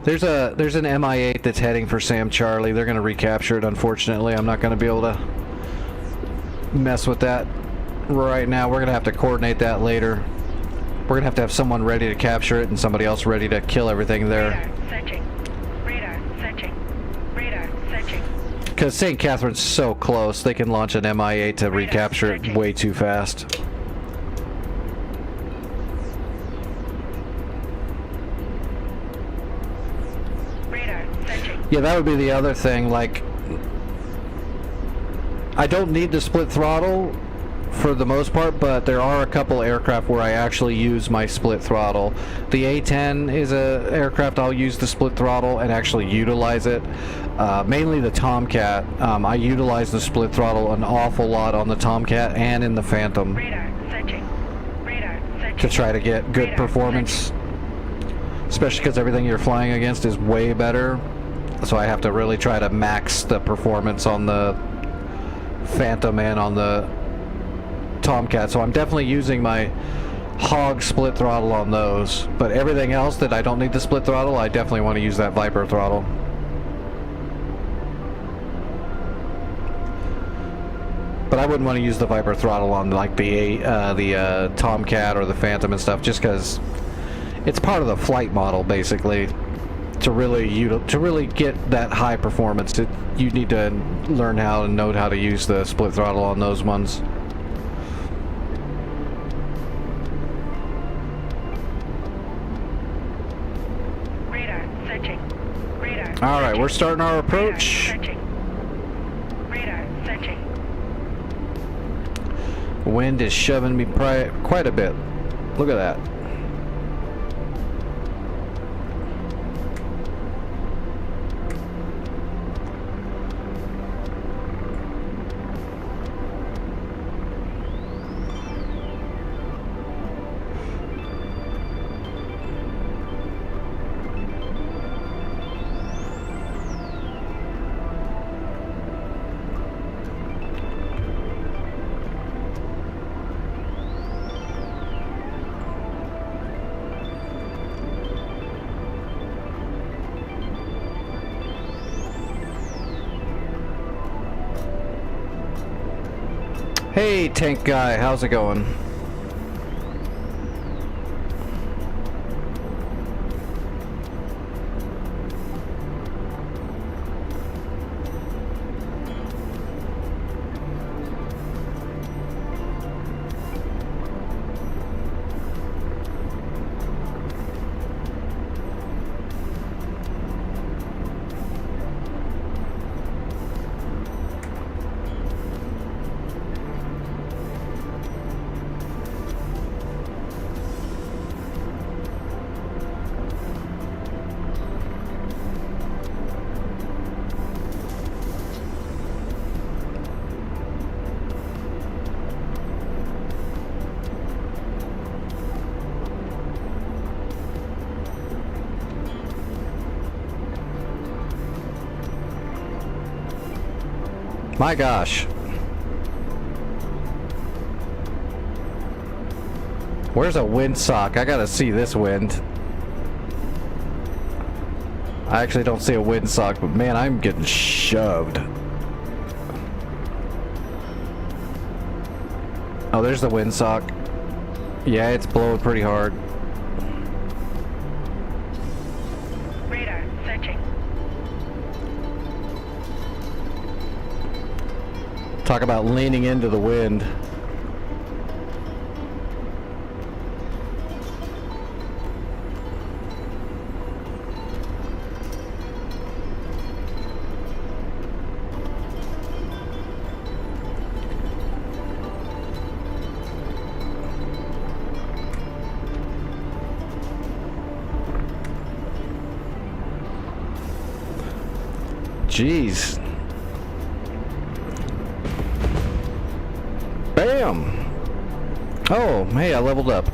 A: There's an Mi-8 that's heading for Sam Charlie. They're gonna recapture it. Unfortunately, I'm not gonna be able to mess with that right now. We're gonna have to coordinate that later. We're gonna have to have someone ready to capture it and somebody else ready to kill everything there.
D: Radar searching. Radar searching. Radar searching.
A: Because St. Catherine's so close, they can launch an Mi-8 to recapture it way too fast. Yeah, that would be the other thing. Like, I don't need the split throttle for the most part, but there are a couple aircraft where I actually use my split throttle. The A10 is a aircraft I'll use the split throttle and actually utilize it. Mainly the Tomcat. I utilize the split throttle an awful lot on the Tomcat and in the Phantom.
D: Radar searching. Radar searching.
A: To try to get good
D: Radar
A: performance.
D: searching.
A: Especially because everything you're flying against is way better. So I have to really try to max the performance on the Phantom and on the Tomcat. So I'm definitely using my Hog split throttle on those. But everything else that I don't need the split throttle, I definitely want to use that Viper throttle. But I wouldn't want to use the Viper throttle on like the Tomcat or the Phantom and stuff, just because it's part of the flight model basically. To really get that high performance, you need to learn how and know how to use the split throttle on those ones.
D: Radar searching. Radar.
A: All right,
D: searching.
A: we're starting our approach.
D: Radar searching. Radar searching.
A: Wind is shoving me quite a bit. Look at that. Hey, tank guy, how's it going? My gosh. Where's a windsock? I gotta see this wind. I actually don't see a windsock, but man, I'm getting shoved. Oh, there's the windsock. Yeah, it's blowing pretty hard.
D: Radar searching.
A: Talk about leaning into the wind. Jeez. Bam! Oh, hey, I leveled up.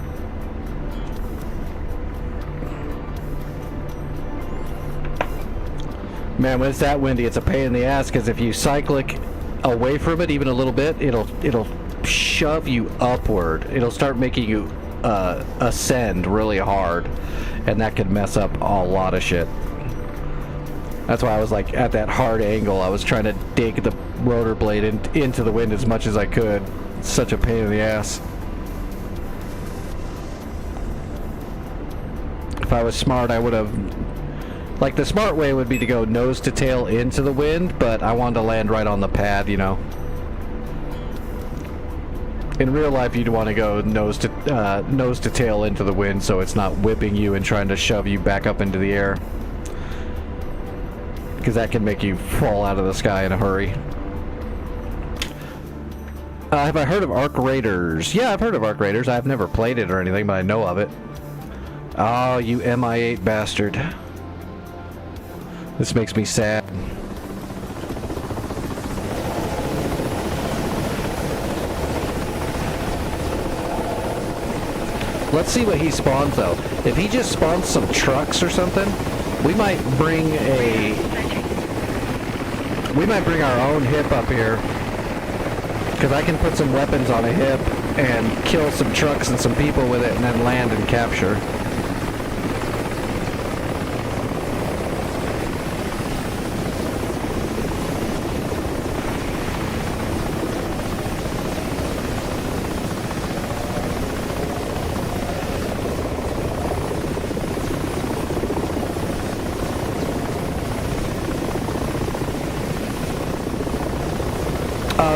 A: Man, when it's that windy, it's a pain in the ass, because if you cyclic away from it even a little bit, it'll shove you upward. It'll start making you ascend really hard, and that could mess up a lot of shit. That's why I was like at that hard angle. I was trying to dig the rotor blade into the wind as much as I could. It's such a pain in the ass. If I was smart, I would have... Like, the smart way would be to go nose to tail into the wind, but I wanted to land right on the pad, you know. In real life, you'd want to go nose to tail into the wind so it's not whipping you and trying to shove you back up into the air. Because that can make you fall out of the sky in a hurry. Have I heard of Arc Raiders? Yeah, I've heard of Arc Raiders. I've never played it or anything, but I know of it. Oh, you MI8 bastard. This makes me sad. Let's see what he spawns, though. If he just spawns some trucks or something, we might bring our own hip up here, because I can put some weapons on a hip and kill some trucks and some people with it and then land and capture.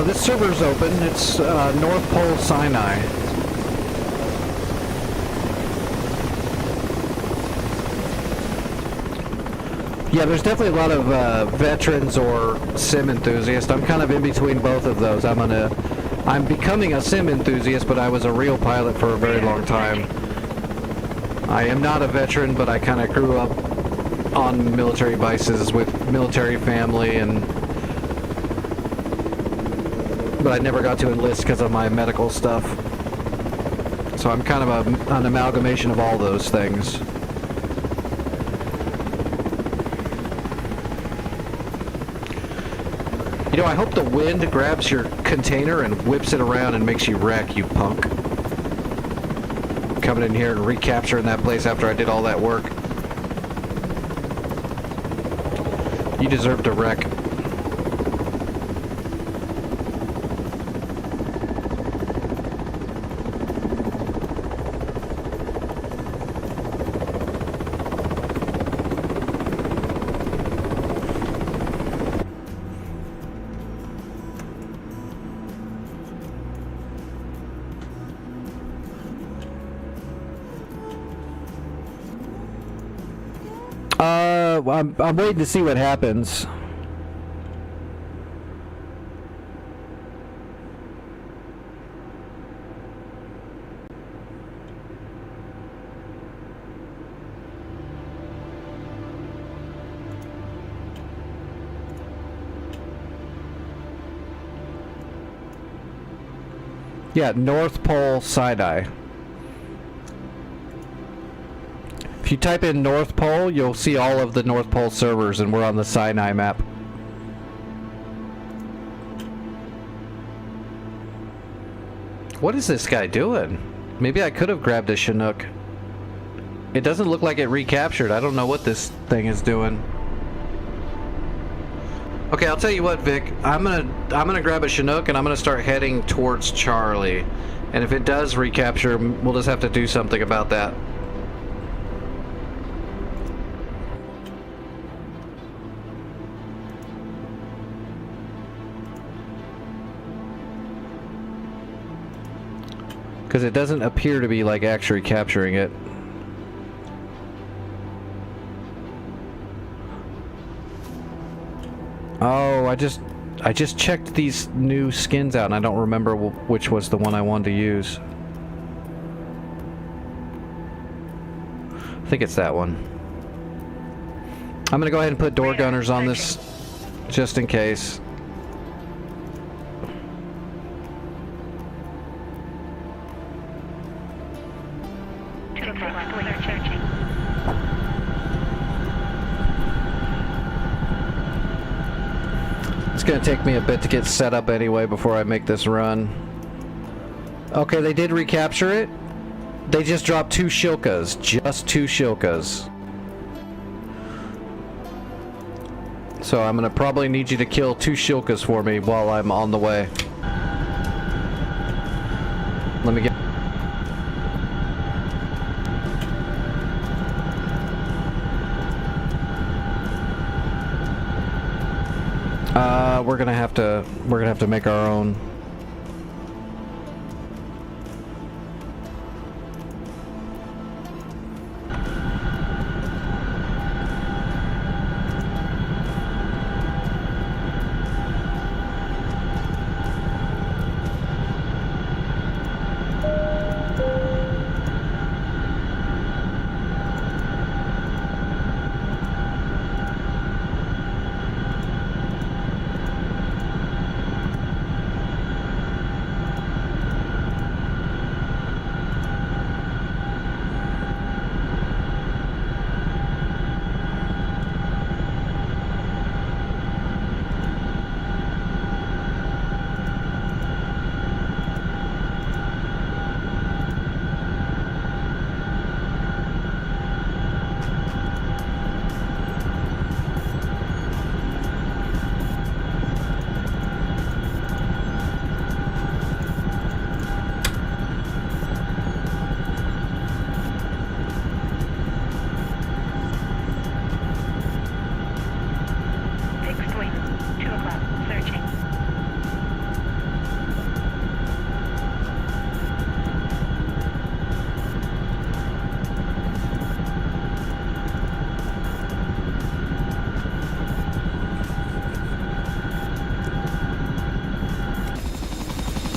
A: This server's open. It's North Pole Sinai. Yeah, there's definitely a lot of veterans or sim enthusiasts. I'm kind of in between both of those. I'm becoming a sim enthusiast, but I was a real pilot for a very long time. I am not a veteran, but I kind of grew up on military bases with military family, but I never got to enlist because of my medical stuff. So I'm kind of an amalgamation of all those things. You know, I hope the wind grabs your container and whips it around and makes you wreck, you punk. Coming in here and recapturing that place after I did all that work. You deserve to wreck. I'm waiting to see what happens. Yeah, North Pole Sinai. If you type in North Pole, you'll see all of the North Pole servers, and we're on the Sinai map. What is this guy doing? Maybe I could have grabbed a Chinook. It doesn't look like it recaptured. I don't know what this thing is doing. Okay, I'll tell you what, Vic. I'm gonna grab a Chinook and I'm gonna start heading towards Charlie. And if it does recapture, we'll just have to do something about that. Because it doesn't appear to be like actually capturing it. Oh, I just checked these new skins out and I don't remember which was the one I wanted to use. I think it's that one. I'm gonna go ahead and put door gunners on this just in case.
D: 2 o'clock, we're searching.
A: It's gonna take me a bit to get set up anyway before I make this run. Okay, they did recapture it. They just dropped 2 Shilkas. Just 2 Shilkas. So I'm gonna probably need you to kill 2 Shilkas for me while I'm on the way. Let me get... we're gonna have to make our own.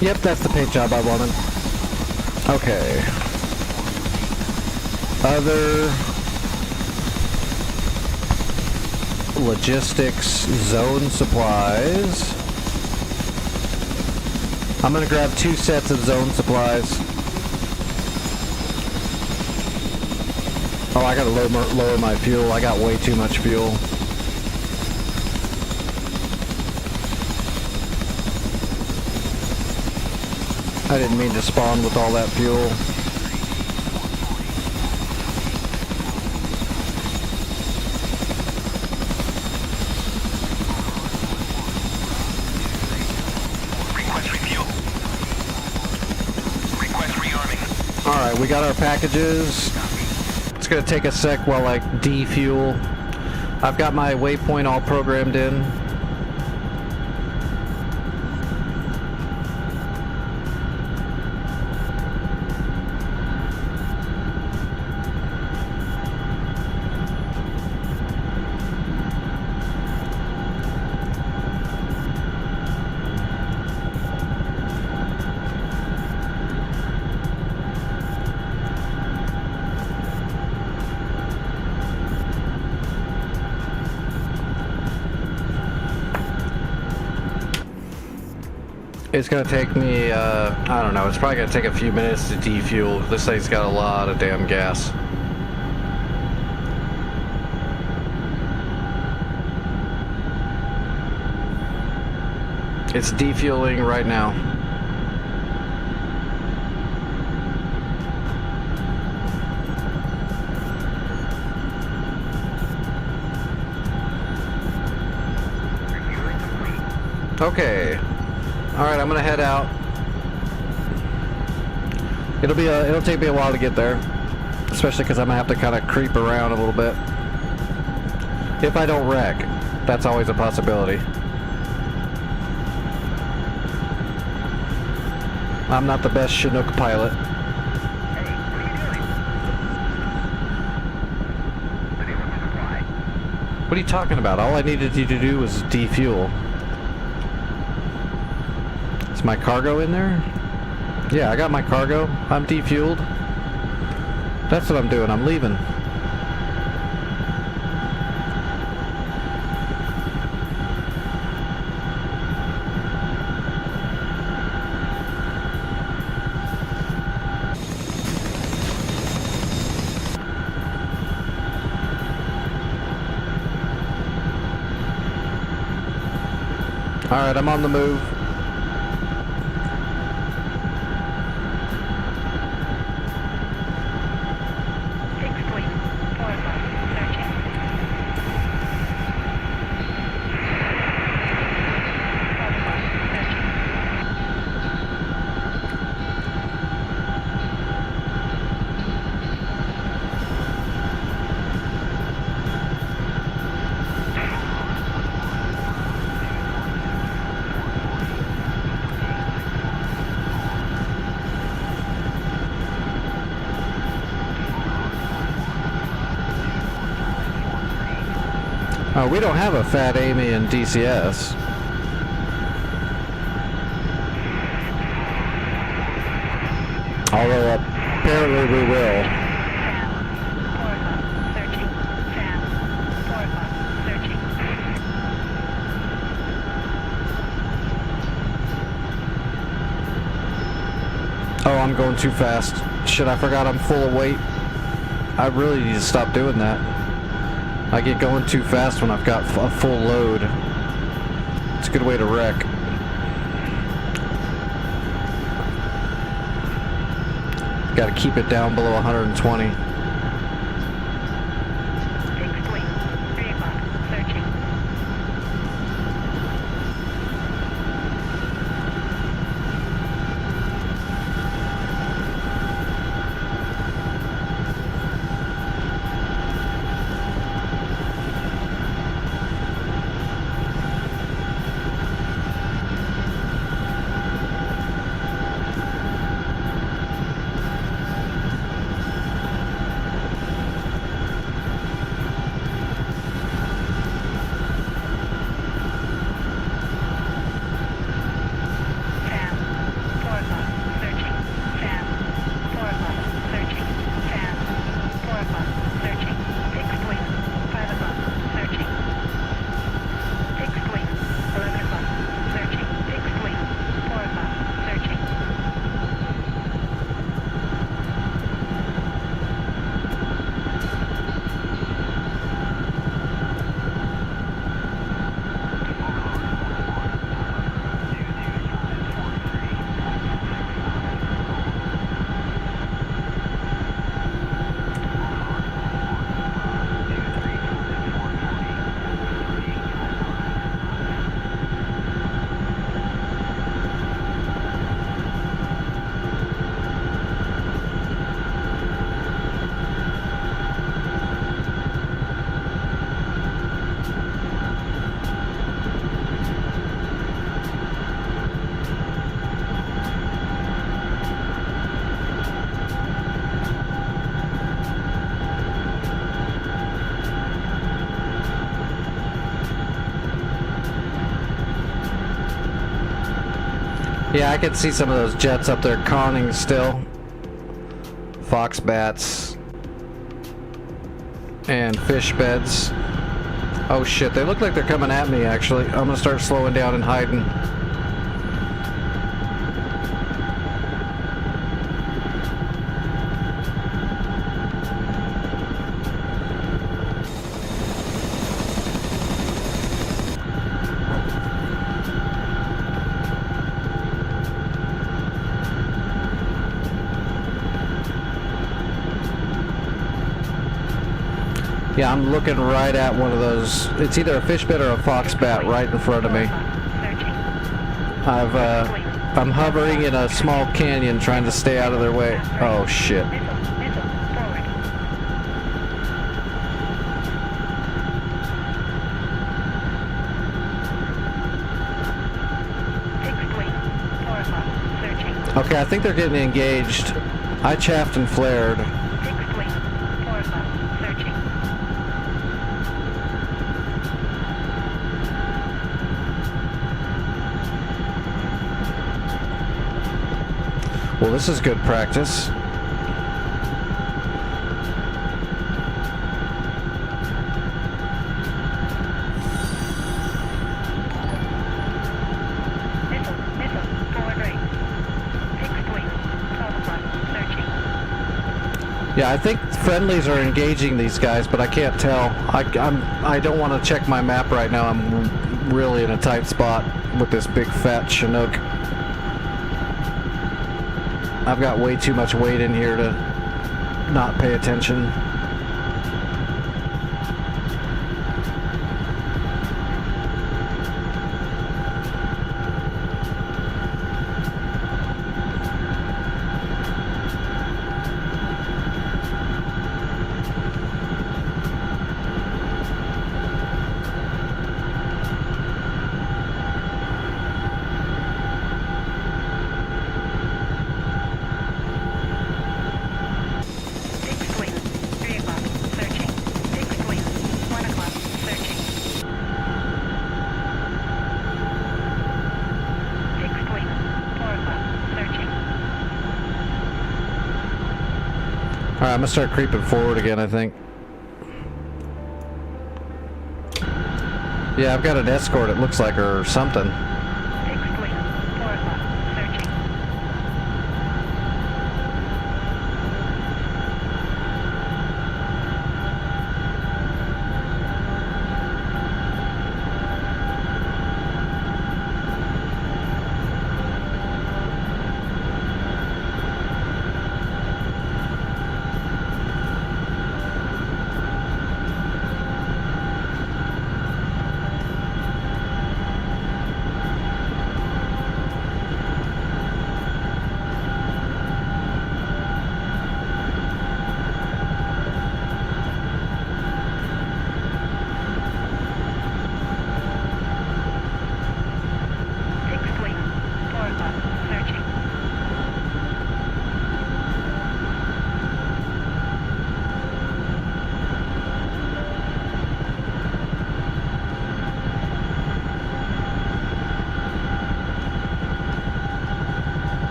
A: Yep, that's the paint job I wanted. Okay. Other logistics zone supplies. I'm gonna grab 2 sets of zone supplies. Oh, I gotta lower my fuel. I got way too much fuel. I didn't mean to spawn with all that fuel.
C: Request refuel. Request rearming.
A: Alright, we got our packages. It's gonna take a sec while I defuel. I've got my waypoint all programmed in. It's gonna take me, I don't know, it's probably gonna take a few minutes to defuel. This thing's got a lot of damn gas. It's defueling right now. Okay. Alright, I'm gonna head out. It'll take me a while to get there. Especially because I'm gonna have to kind of creep around a little bit. If I don't wreck. That's always a possibility. I'm not the best Chinook pilot.
C: Hey, what are you doing? Ready for supply.
A: What are you talking about? All I needed you to do was defuel. Is my cargo in there? Yeah, I got my cargo. I'm defueled. That's what I'm doing. I'm leaving. Alright, I'm on the move. We don't have a Fat Amy in DCS. Although apparently we will. Oh, I'm going too fast. Shit, I forgot I'm full of weight. I really need to stop doing that. I get going too fast when I've got a full load. It's a good way to wreck. Got to keep it down below 120. Yeah, I can see some of those jets up there conning still. Fox bats. And fish beds. Oh shit, they look like they're coming at me actually. I'm gonna start slowing down and hiding. Yeah, I'm looking right at one of those. It's either a fish bat or a fox bat right in front of me. I'm hovering in a small canyon trying to stay out of their way. Oh shit.
D: Missile, forward. Fixed wing, 4 o'clock, searching.
A: Okay, I think they're getting engaged. I chaffed and flared.
D: Fixed wing, 4 o'clock, searching.
A: Well, this is good practice.
D: Missile, forward ring. Fixed wing, 12 o'clock, searching.
A: Yeah, I think friendlies are engaging these guys, but I can't tell. I don't want to check my map right now. I'm really in a tight spot with this big fat Chinook. I've got way too much weight in here to not pay attention.
D: Fixed wing, 3 o'clock, searching. Fixed wing, 1 o'clock, searching. Fixed wing, 4 o'clock, searching.
A: Alright, I'm gonna start creeping forward again, I think. Yeah, I've got an escort, it looks like, or something.
D: Fixed wing, 4 o'clock, searching. Fixed wing, 4 o'clock, searching.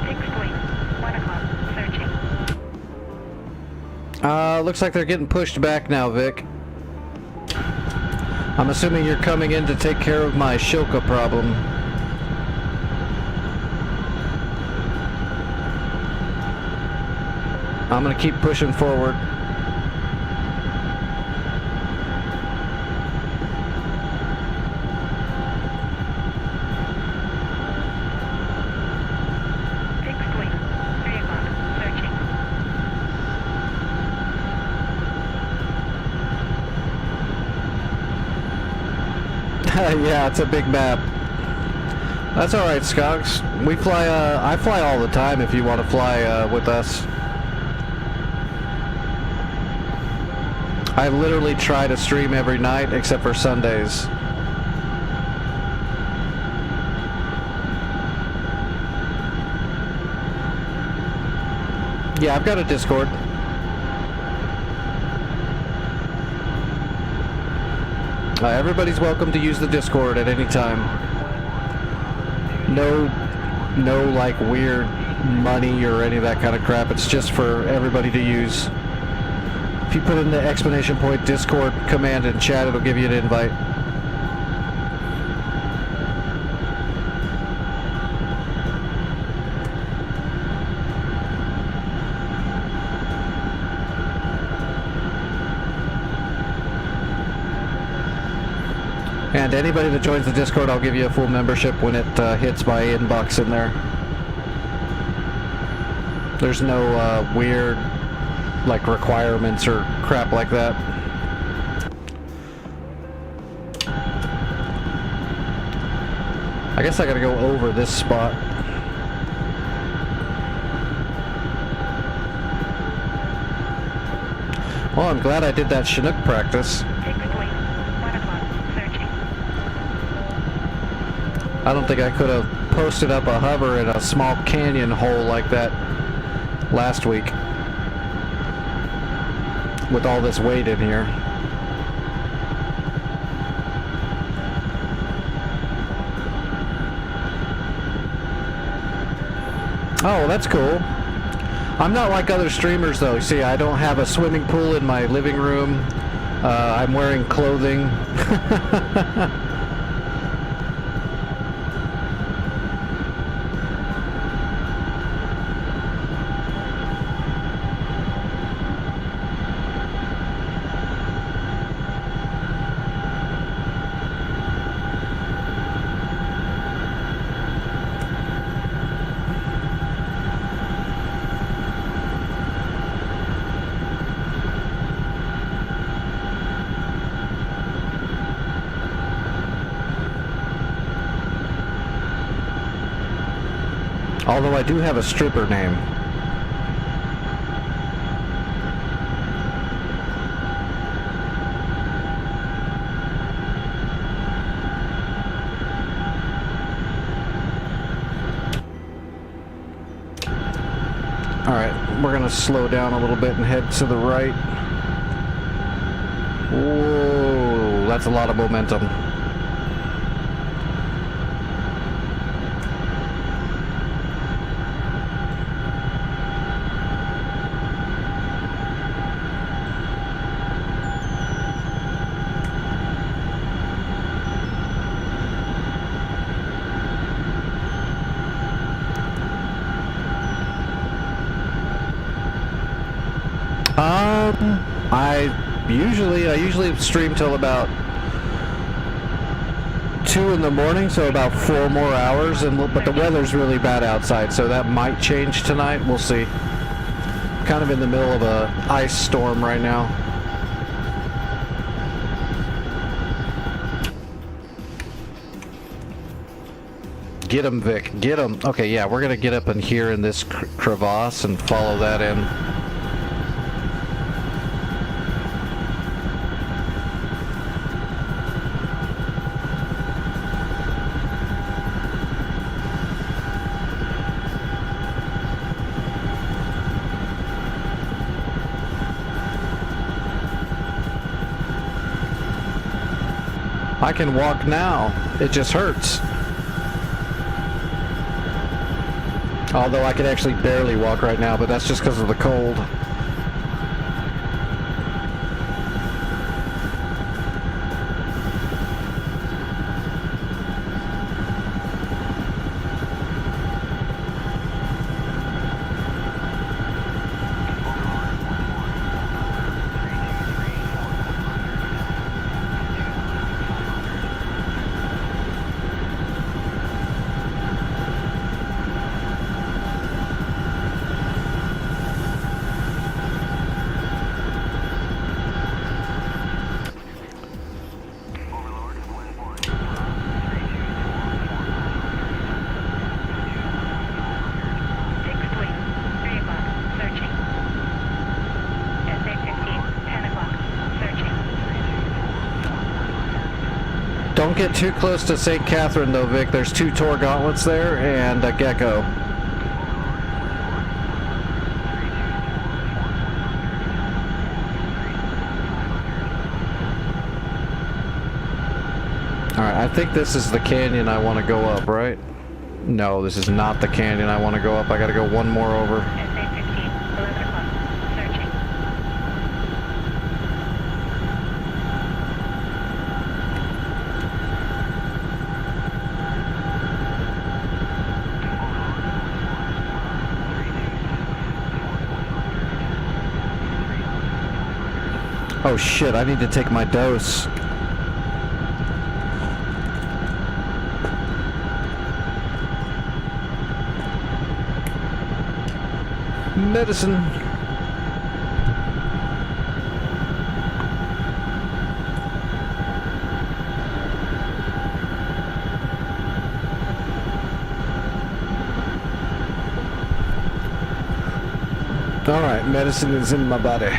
D: Fixed wing, 1 o'clock, searching.
A: Looks like they're getting pushed back now, Vic. I'm assuming you're coming in to take care of my Shilka problem. I'm gonna keep pushing forward.
D: Fixed wing, 3 o'clock, searching.
A: Yeah, it's a big map. That's alright, Skogs. We fly, I fly all the time if you want to fly, with us. I literally try to stream every night except for Sundays. Yeah, I've got a Discord. Everybody's welcome to use the Discord at any time. No like weird money or any of that kind of crap. It's just for everybody to use. If you put in the exclamation point Discord command in chat, it'll give you an invite. And anybody that joins the Discord, I'll give you a full membership when it hits my inbox in there. There's no weird, like, requirements or crap like that. I guess I gotta go over this spot. Well, I'm glad I did that Chinook practice.
D: 6 wings, 1 o'clock, searching.
A: I don't think I could have posted up a hover in a small canyon hole like that last week with all this weight in here. Oh, that's cool. I'm not like other streamers though. See, I don't have a swimming pool in my living room. I'm wearing clothing. Although I do have a stripper name. Alright, we're gonna slow down a little bit and head to the right. Whoa, that's a lot of momentum. I usually stream till about 2 in the morning, so about 4 more hours. But the weather's really bad outside, so that might change tonight. We'll see. Kind of in the middle of a ice storm right now. Get him, Vic. Get him. Okay, yeah, we're gonna get up in here in this crevasse and follow that in. I can walk now. It just hurts. Although I can actually barely walk right now, but that's just because of the cold. Don't get too close to St. Catherine though, Vic. There's 2 Tor gauntlets there and a gecko. Alright, I think this is the canyon I want to go up, right? No, this is not the canyon I want to go up. I gotta go one more over.
D: SA-15, 11 o'clock, searching.
A: Oh shit, I need to take my dose. Medicine. Alright, medicine is in my body.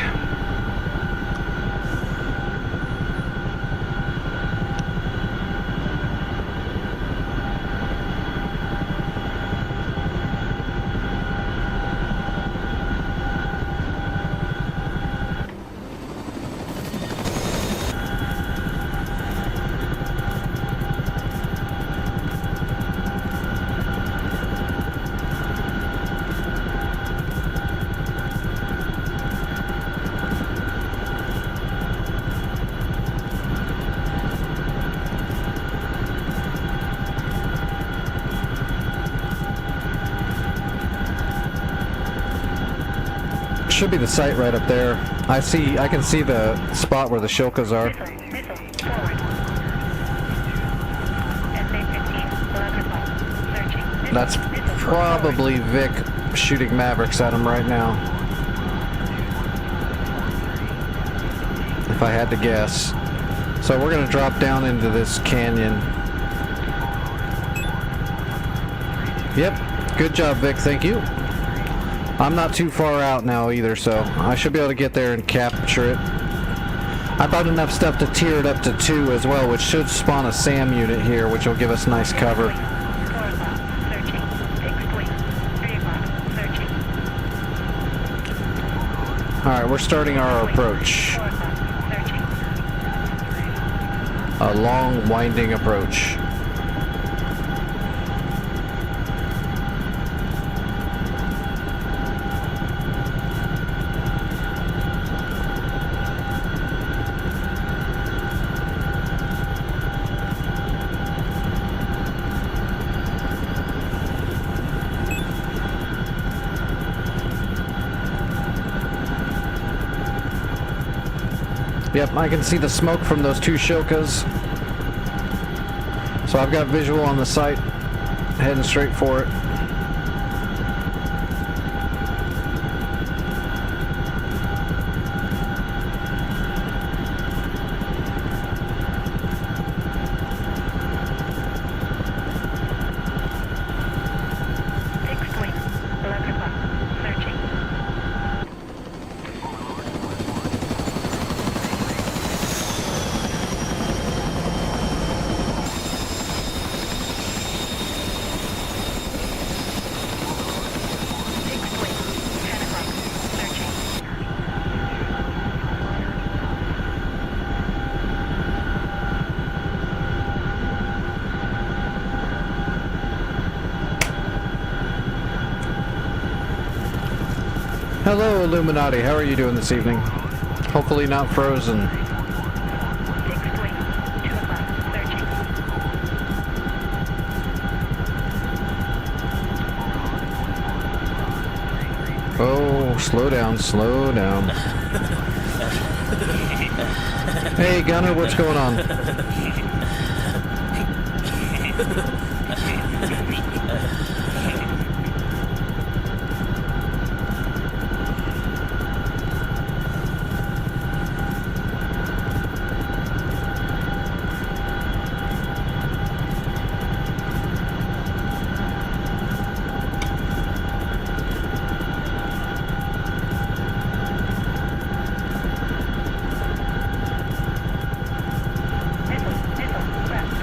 A: Should be the site right up there. I can see the spot where the Shilkas are.
D: Missile, forward. SA-15, 11 o'clock. Searching. Missile,
A: That's
D: missile,
A: probably Vic shooting Mavericks at him right now. If I had to guess. So we're gonna drop down into this canyon. Yep, good job, Vic, thank you. I'm not too far out now either, so I should be able to get there and capture it. I bought enough stuff to tier it up to 2 as well, which should spawn a SAM unit here, which will give us nice cover.
D: 4 o'clock. Searching. Fixed wing. 3 o'clock. Searching.
A: Alright, we're starting our approach.
D: 4 o'clock. Searching.
A: A long, winding approach. Yep, I can see the smoke from those 2 Shilkas. So I've got visual on the site, heading straight for it.
D: Fixed wing. 11 o'clock. Searching. Fixed wing. 10 o'clock. Searching.
A: Hello, Illuminati. How are you doing this evening? Hopefully not frozen.
D: Fixed wing. 2 o'clock. Searching.
A: Oh, slow down, slow down. Hey, Gunner, what's going on?
D: Missile, left.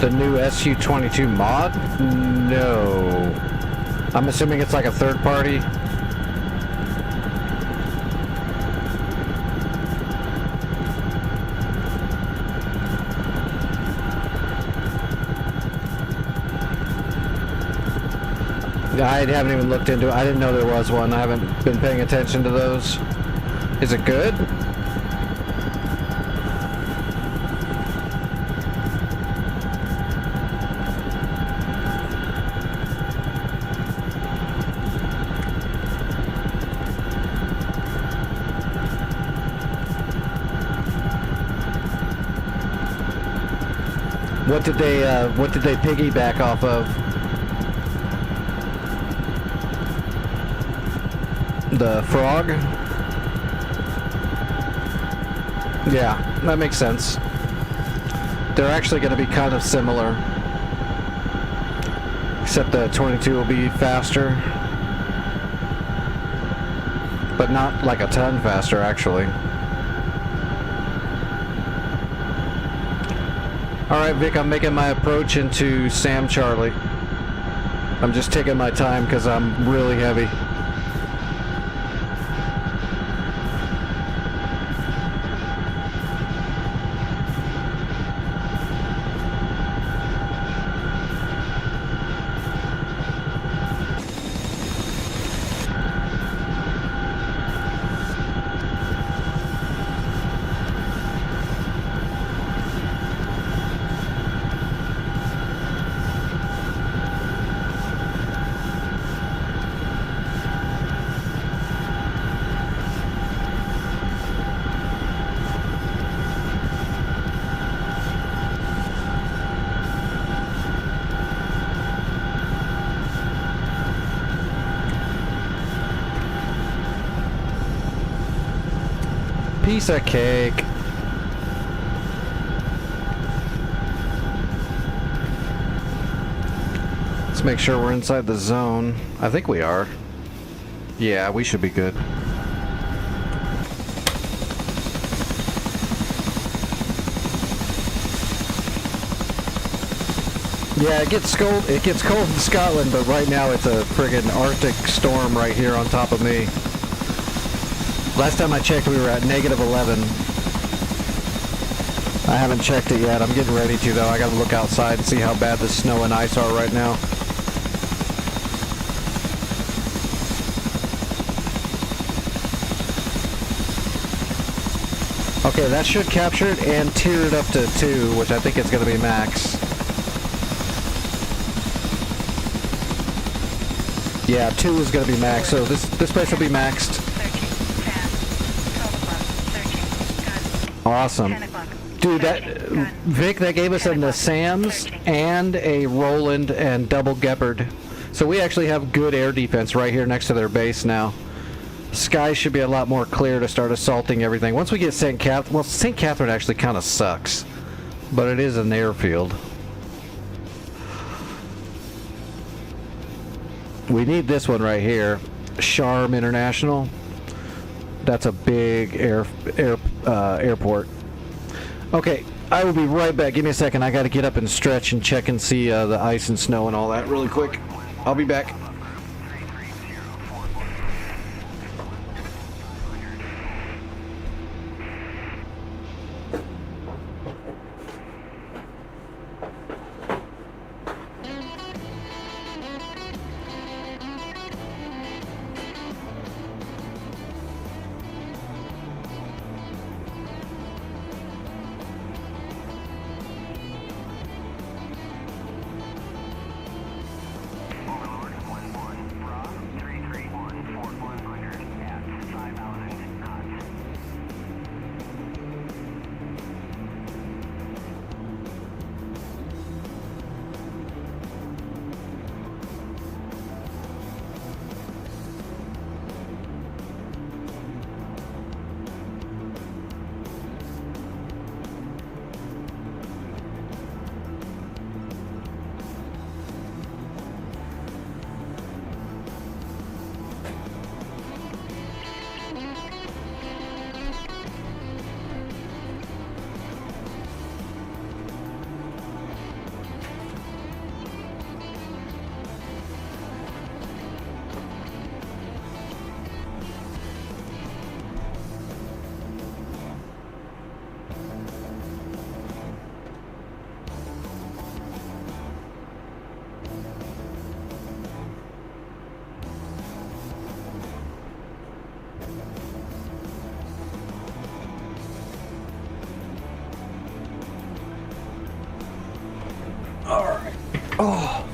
A: The new SU-22 mod? No. I'm assuming it's like a third party. I haven't even looked into it. I didn't know there was one. I haven't been paying attention to those. Is it good? what did they piggyback off of? The frog? Yeah, that makes sense. They're actually going to be kind of similar. Except the 22 will be faster. But not like a ton faster, actually. Alright, Vic, I'm making my approach into Sam Charlie. I'm just taking my time because I'm really heavy. Piece of cake. Let's make sure we're inside the zone. I think we are. Yeah, we should be good. Yeah, it gets cold in Scotland, but right now it's a friggin' Arctic storm right here on top of me. Last time I checked, we were at -11. I haven't checked it yet. I'm getting ready to, though. I gotta look outside and see how bad the snow and ice are right now. Okay, that should capture it and tier it up to 2, which I think is gonna be max. Yeah, 2 is gonna be max, so this place will be maxed. Awesome. Dude, Vic, that gave us a Nassams and a Roland and double Gepard. So we actually have good air defense right here next to their base now. Sky should be a lot more clear to start assaulting everything. Once we get St. Catherine, well, St. Catherine actually kind of sucks, but it is an airfield. We need this one right here, Sharm International. That's a big airport. Okay, I will be right back. Give me a second. I got to get up and stretch and check and see the ice and snow and all that really quick. I'll be back. Oh.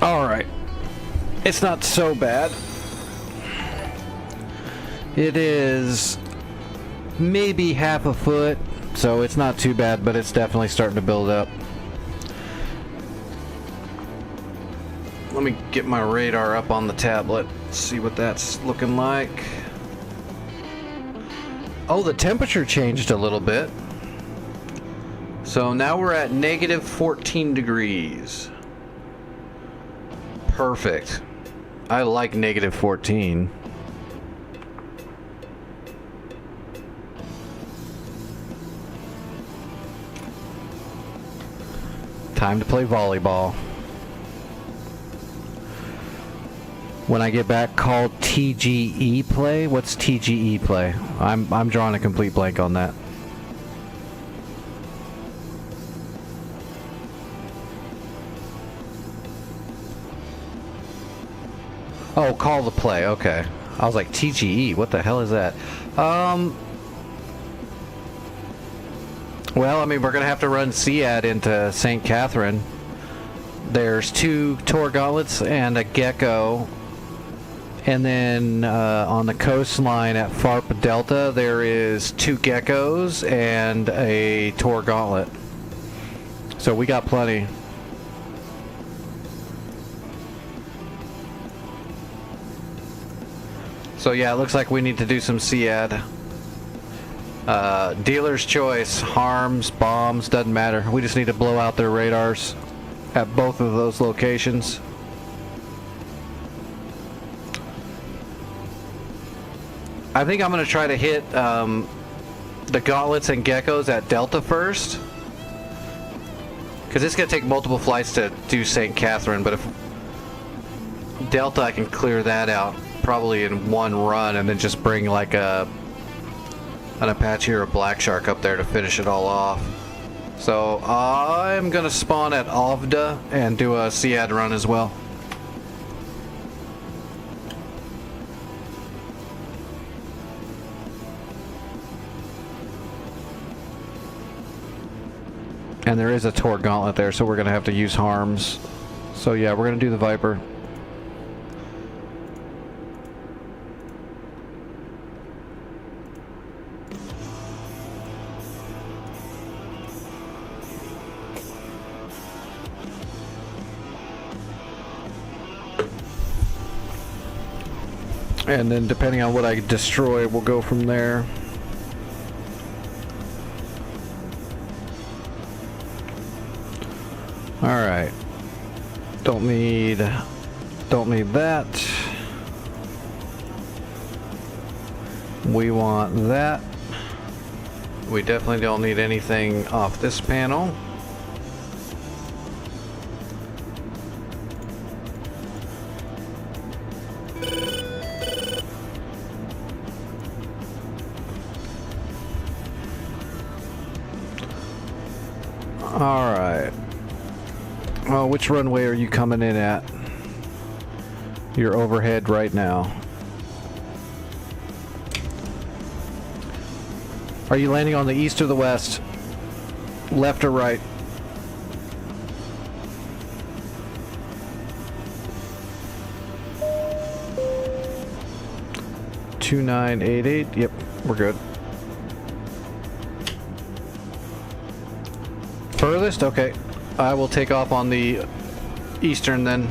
A: All right. It's not so bad. It is maybe half a foot, so it's not too bad, but it's definitely starting to build up. Let me get my radar up on the tablet, see what that's looking like. Oh, the temperature changed a little bit. So now we're at negative 14 degrees. Perfect. I like negative 14. Time to play volleyball. When I get back, call TGE play. What's TGE play? I'm drawing a complete blank on that. Oh, call the play. Okay. I was like, TGE. What the hell is that? Well, I mean, we're going to have to run SEAD into St. Catherine. There's 2 Tor gauntlets and a gecko. And then on the coastline at FARP Delta, there is 2 geckos and a Tor gauntlet. So we got plenty. So yeah, it looks like we need to do some SEAD. Dealer's choice, harms, bombs, doesn't matter. We just need to blow out their radars at both of those locations. I think I'm going to try to hit the gauntlets and geckos at Delta first. Because it's going to take multiple flights to do St. Catherine, but if Delta, I can clear that out probably in one run and then just bring like an Apache or a Black Shark up there to finish it all off. So I'm gonna spawn at Avda and do a SEAD run as well. And there is a Tor gauntlet there, so we're gonna have to use harms. So yeah, we're gonna do the Viper. And then depending on what I destroy, we'll go from there. Alright. Don't need that. We want that. We definitely don't need anything off this panel. Alright. Well, which runway are you coming in at? You're overhead right now. Are you landing on the east or the west? Left or right? $2988. Yep, we're good. Furthest? Okay. I will take off on the eastern then.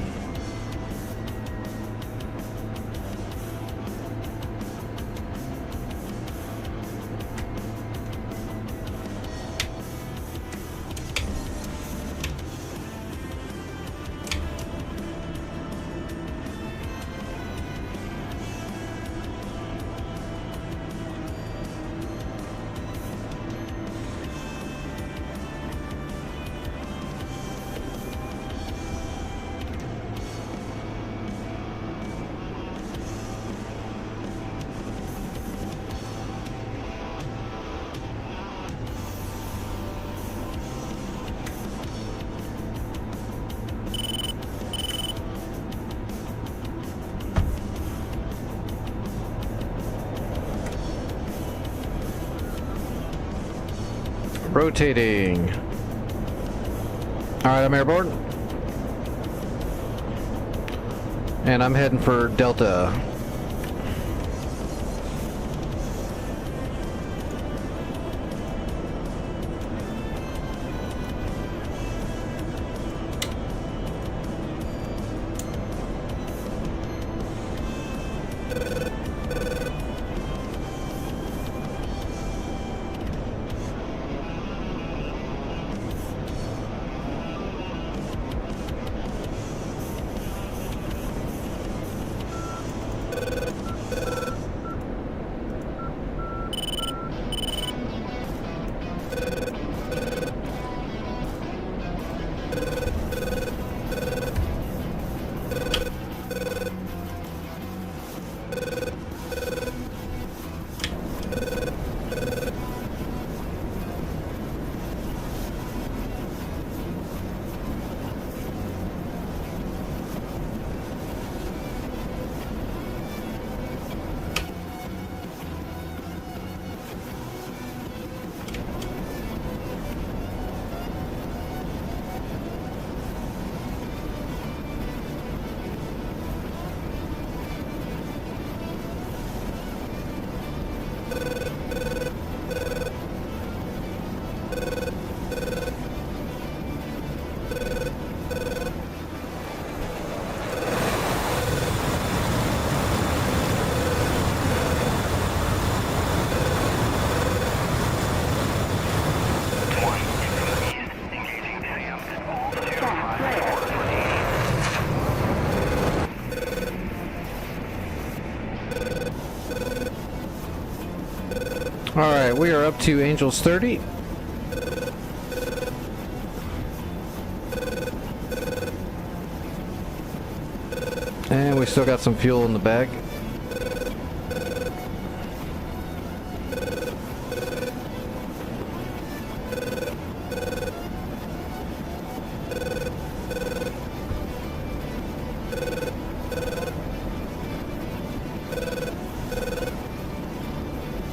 A: Rotating. Alright, I'm airborne. And I'm heading for Delta. Alright, we are up to Angels 30. And we still got some fuel in the bag.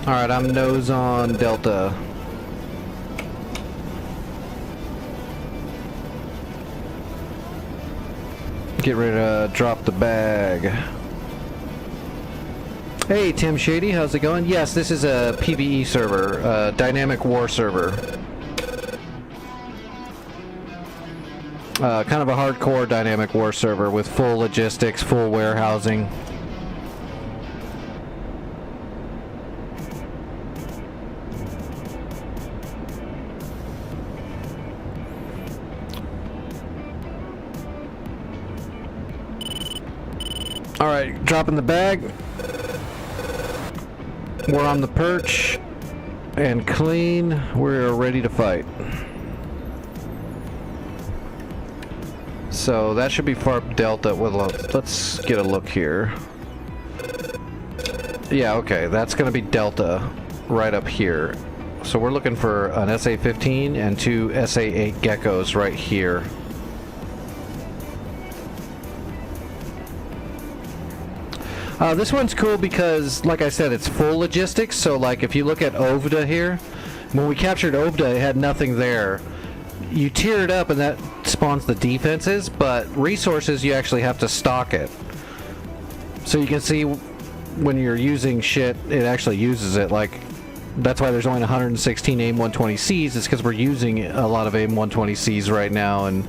A: Alright, I'm nose on Delta. Get ready to drop the bag. Hey, Tim Shady, how's it going? Yes, this is a PvE server, dynamic war server. Kind of a hardcore dynamic war server with full logistics, full warehousing. Alright, dropping the bag. We're on the perch and clean. We're ready to fight. So that should be FARP Delta. Well, let's get a look here. Yeah, okay, that's gonna be Delta right up here. So we're looking for an SA-15 and two SA-8 Geckos right here. This one's cool because, like I said, it's full logistics. So, like, if you look at Ovda here, when we captured Ovda, it had nothing there. You tier it up and that spawns the defenses, but resources, you actually have to stock it. So you can see when you're using shit, it actually uses it. Like, that's why there's only 116 AIM-120Cs. It's because we're using a lot of AIM-120Cs right now, and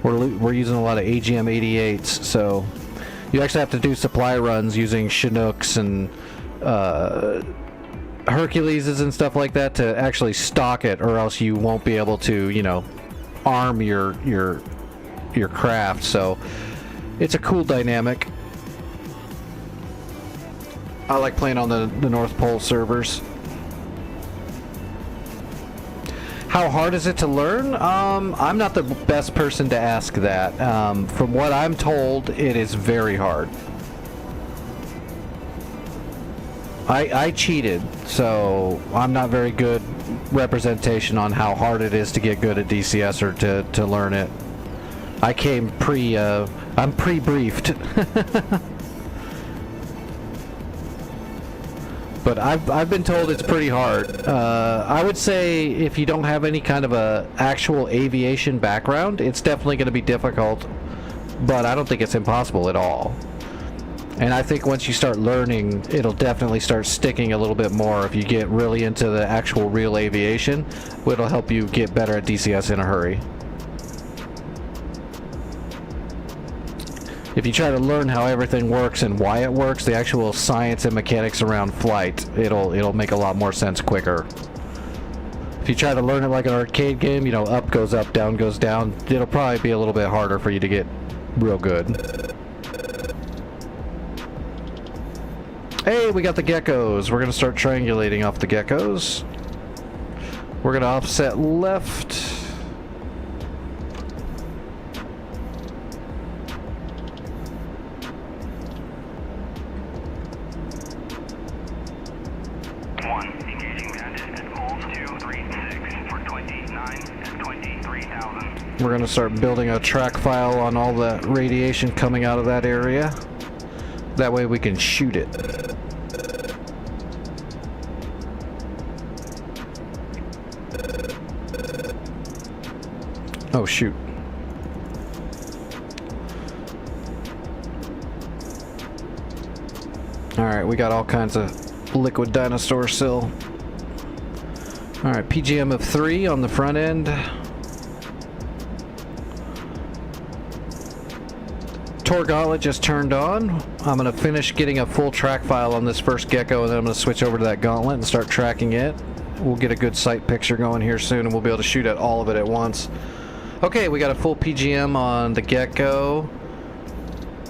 A: we're using a lot of AGM-88s, so... You actually have to do supply runs using Chinooks and Herculeses and stuff like that to actually stock it, or else you won't be able to, you know, arm your craft. So it's a cool dynamic. I like playing on the North Pole servers. How hard is it to learn? I'm not the best person to ask that. From what I'm told, it is very hard. I cheated, so I'm not very good representation on how hard it is to get good at DCS or to learn it. I came I'm pre-briefed. But I've been told it's pretty hard. I would say if you don't have any kind of a actual aviation background, it's definitely going to be difficult. But I don't think it's impossible at all. And I think once you start learning, it'll definitely start sticking a little bit more. If you get really into the actual real aviation, it'll help you get better at DCS in a hurry. If you try to learn how everything works and why it works, the actual science and mechanics around flight, it'll make a lot more sense quicker. If you try to learn it like an arcade game, you know, up goes up, down goes down, it'll probably be a little bit harder for you to get real good. Hey, we got the geckos. We're gonna start triangulating off the geckos. We're gonna offset left. We're going to start building a track file on all the radiation coming out of that area. That way we can shoot it. Oh, shoot. Alright, we got all kinds of liquid dinosaur sill. Alright, PGM of 3 on the front end. Tor Gauntlet just turned on. I'm going to finish getting a full track file on this first gecko, and then I'm going to switch over to that gauntlet and start tracking it. We'll get a good sight picture going here soon, and we'll be able to shoot at all of it at once. Okay, we got a full PGM on the gecko.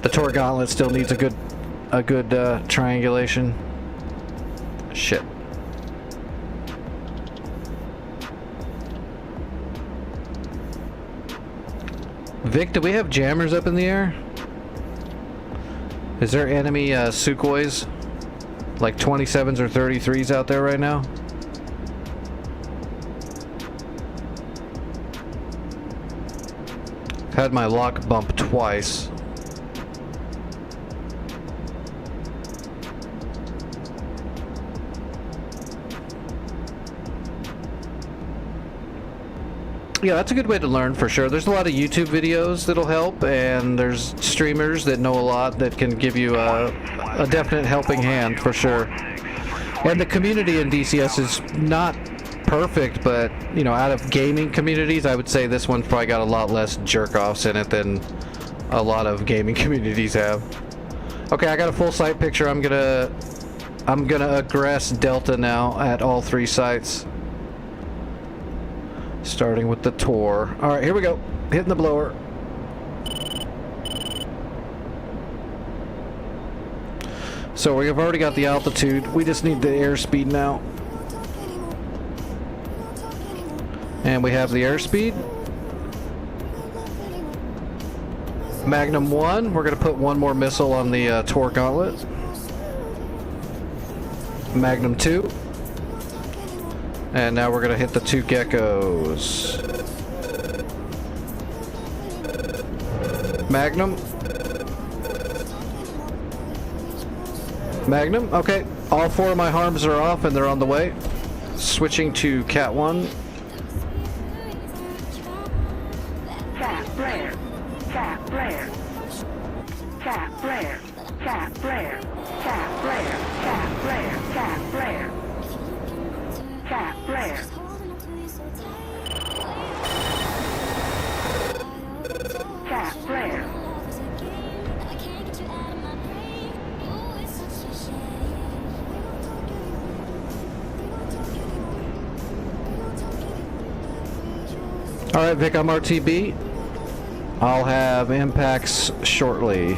A: The Tor Gauntlet still needs a good triangulation. Shit. Vic, do we have jammers up in the air? Is there enemy Sukhois? Like 27s or 33s out there right now? Had my lock bump twice. Yeah, that's a good way to learn for sure. There's a lot of YouTube videos that'll help, and there's streamers that know a lot that can give you a definite helping hand for sure. And the community in DCS is not perfect, but you know, out of gaming communities, I would say this one's probably got a lot less jerk-offs in it than a lot of gaming communities have. Okay, I got a full site picture. I'm gonna aggress Delta now at all 3 sites. Starting with the Tor. Alright, here we go. Hitting the blower. So we have already got the altitude. We just need the airspeed now. And we have the airspeed. Magnum 1. We're going to put one more missile on the Tor Gauntlet. Magnum 2. And now we're going to hit the 2 geckos. Magnum. Magnum. Okay. All 4 of my harms are off and they're on the way. Switching to Cat 1.
D: Cat flare. Cat flare. Cat flare. Cat flare. Cat flare. Cat flare. Cat flare. Cat flare. Cat flare.
A: Alright, Vic, I'm RTB. I'll have impacts shortly.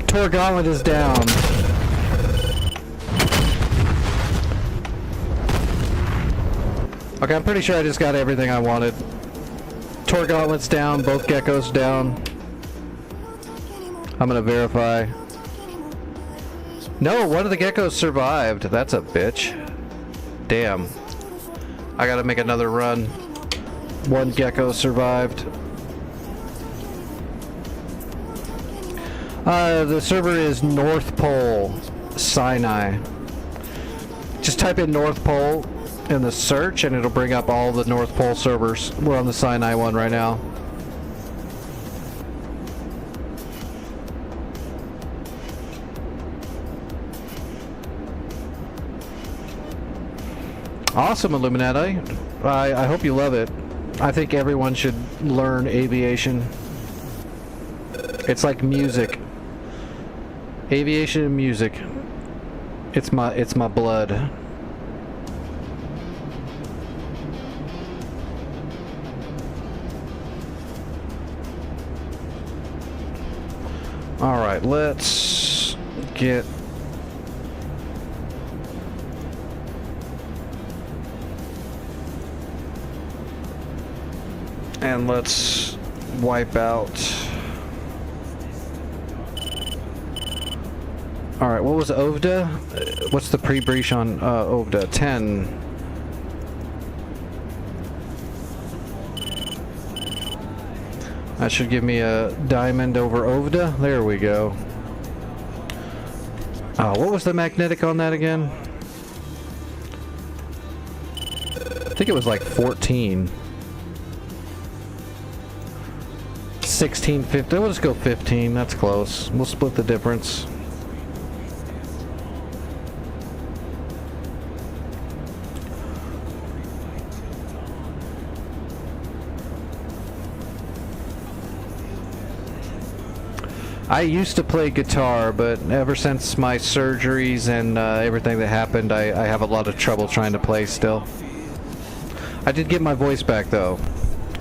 A: Tor Gauntlet is down. Okay, I'm pretty sure I just got everything I wanted. Tor Gauntlet's down, both geckos down. I'm gonna verify. No, one of the geckos survived. That's a bitch. Damn. I gotta make another run. One gecko survived. The server is North Pole, Sinai. Just type in North Pole in the search, and it'll bring up all the North Pole servers. We're on the Sinai one right now. Awesome, Illuminati. I hope you love it. I think everyone should learn aviation. It's like music. Aviation and music. It's my blood. All right, let's get and let's wipe out. All right, what was Ovda? What's the pre-breach on Ovda? 10. That should give me a diamond over Ovda. There we go. What was the magnetic on that again? I think it was like 14. 16, 15. We'll just go 15. That's close. We'll split the difference. I used to play guitar, but ever since my surgeries and everything that happened, I have a lot of trouble trying to play still. I did get my voice back though.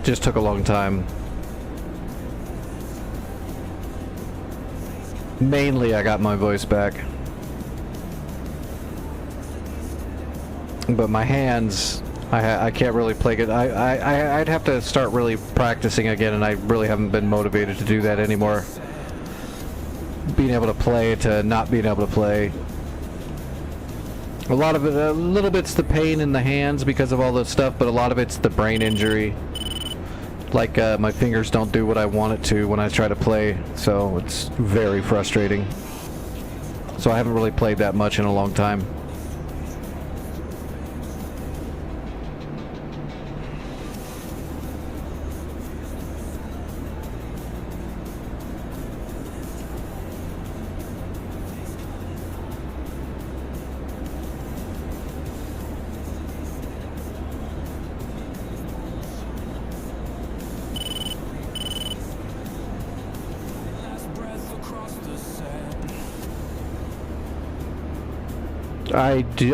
A: Just took a long time. Mainly I got my voice back. But my hands, I can't really play good. I'd have to start really practicing again, and I really haven't been motivated to do that anymore. Being able to play to not being able to play. A lot of it, a little bit's the pain in the hands because of all this stuff, but a lot of it's the brain injury. Like my fingers don't do what I want it to when I try to play, so it's very frustrating. So I haven't really played that much in a long time.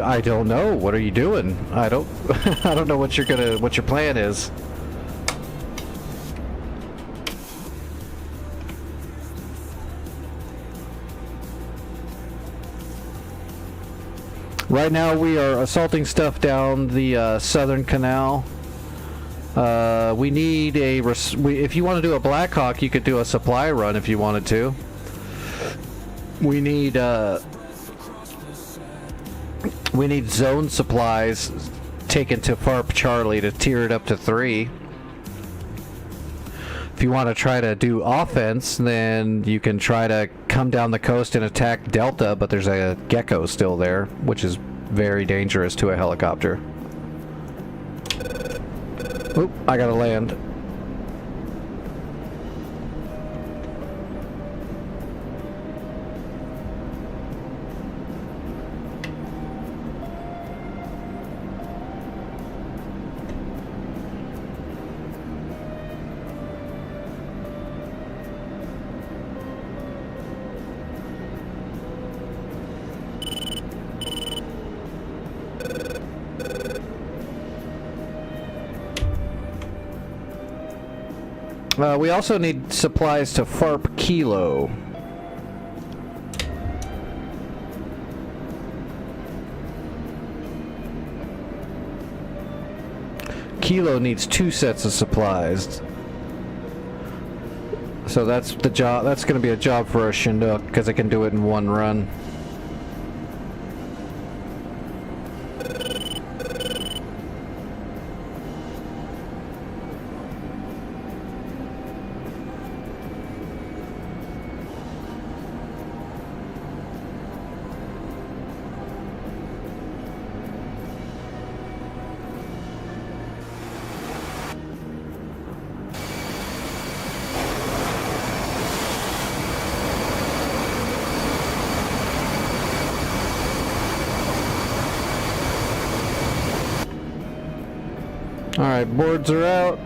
A: I don't know. What are you doing? I don't I don't know what your plan is. Right now we are assaulting stuff down the southern canal. We need if you want to do a Black Hawk, you could do a supply run if you wanted to. We need zone supplies taken to FARP Charlie to tier it up to 3. If you want to try to do offense, then you can try to come down the coast and attack Delta, but there's a Gecko still there, which is very dangerous to a helicopter. Oop, I gotta land. We also need supplies to FARP Kilo. Kilo needs 2 sets of supplies. So that's the job. That's going to be a job for a Chinook because it can do it in one run. Alright, boards are out.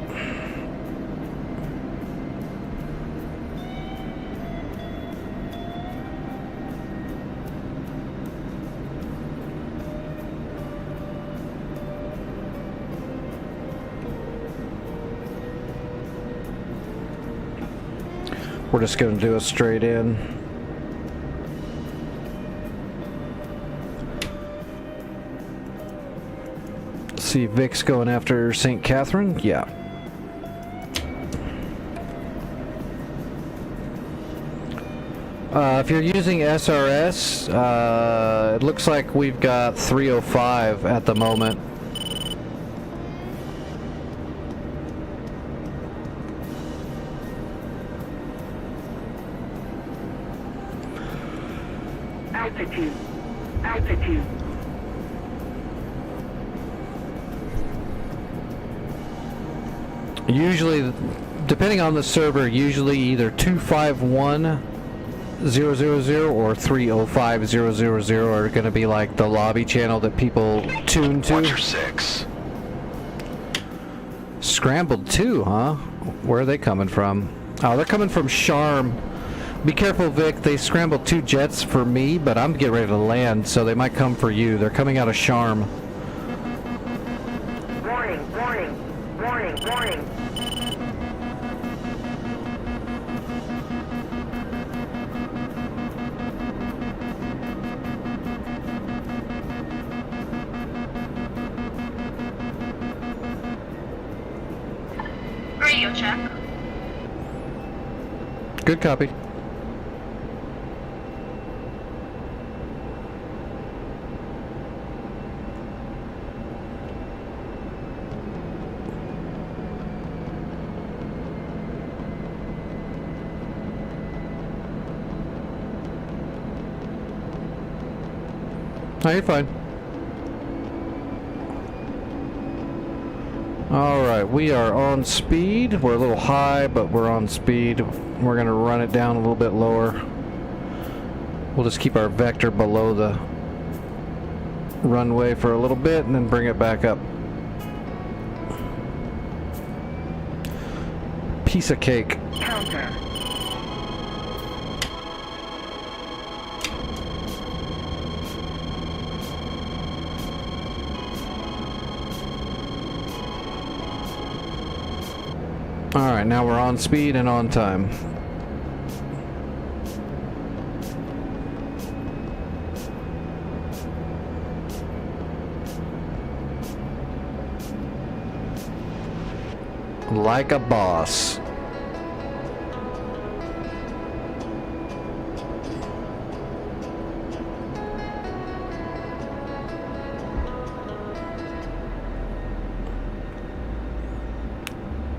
A: We're just gonna do a straight in. See Vic's going after St. Catherine? Yeah. If you're using SRS, it looks like we've got 305 at the moment.
D: Altitude. Altitude.
A: Usually, depending on the server, usually either 251,000 or 305,000 are going to be like the lobby channel that people tune to.
E: Watcher 6.
A: Scrambled 2, huh? Where are they coming from? Oh, they're coming from Charm. Be careful, Vic. They scrambled 2 jets for me, but I'm getting ready to land, so they might come for you. They're coming out of Charm.
D: Warning, warning, warning, warning. Radio check.
A: Good copy. No, you're fine. Alright, we are on speed. We're a little high, but we're on speed. We're going to run it down a little bit lower. We'll just keep our vector below the runway for a little bit and then bring it back up. Piece of cake.
D: Counter.
A: Alright, now we're on speed and on time. Like a boss.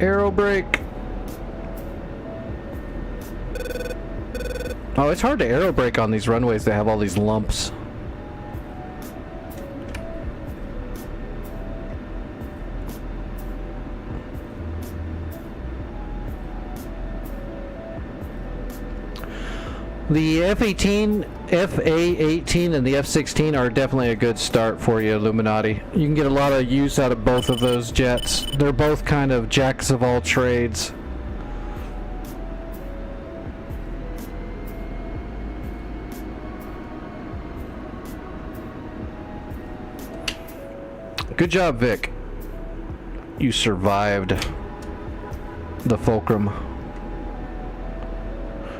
A: Aero brake. Oh, it's hard to aero brake on these runways that have all these lumps. The F-18, FA-18, and the F-16 are definitely a good start for you, Illuminati. You can get a lot of use out of both of those jets. They're both kind of jacks of all trades. Good job, Vic. You survived the fulcrum.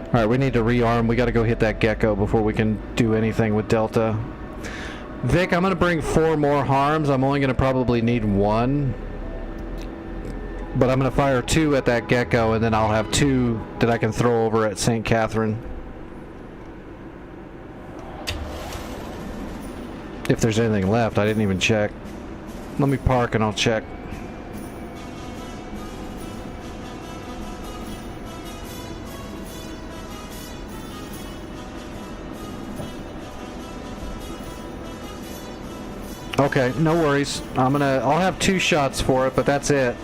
A: Alright, we need to rearm. We gotta go hit that gecko before we can do anything with Delta. Vic, I'm gonna bring 4 more harms. I'm only gonna probably need 1. But I'm gonna fire 2 at that gecko, and then I'll have 2 that I can throw over at St. Catherine. If there's anything left, I didn't even check. Let me park and I'll check. Okay, no worries. I'll have 2 shots for it, but that's it.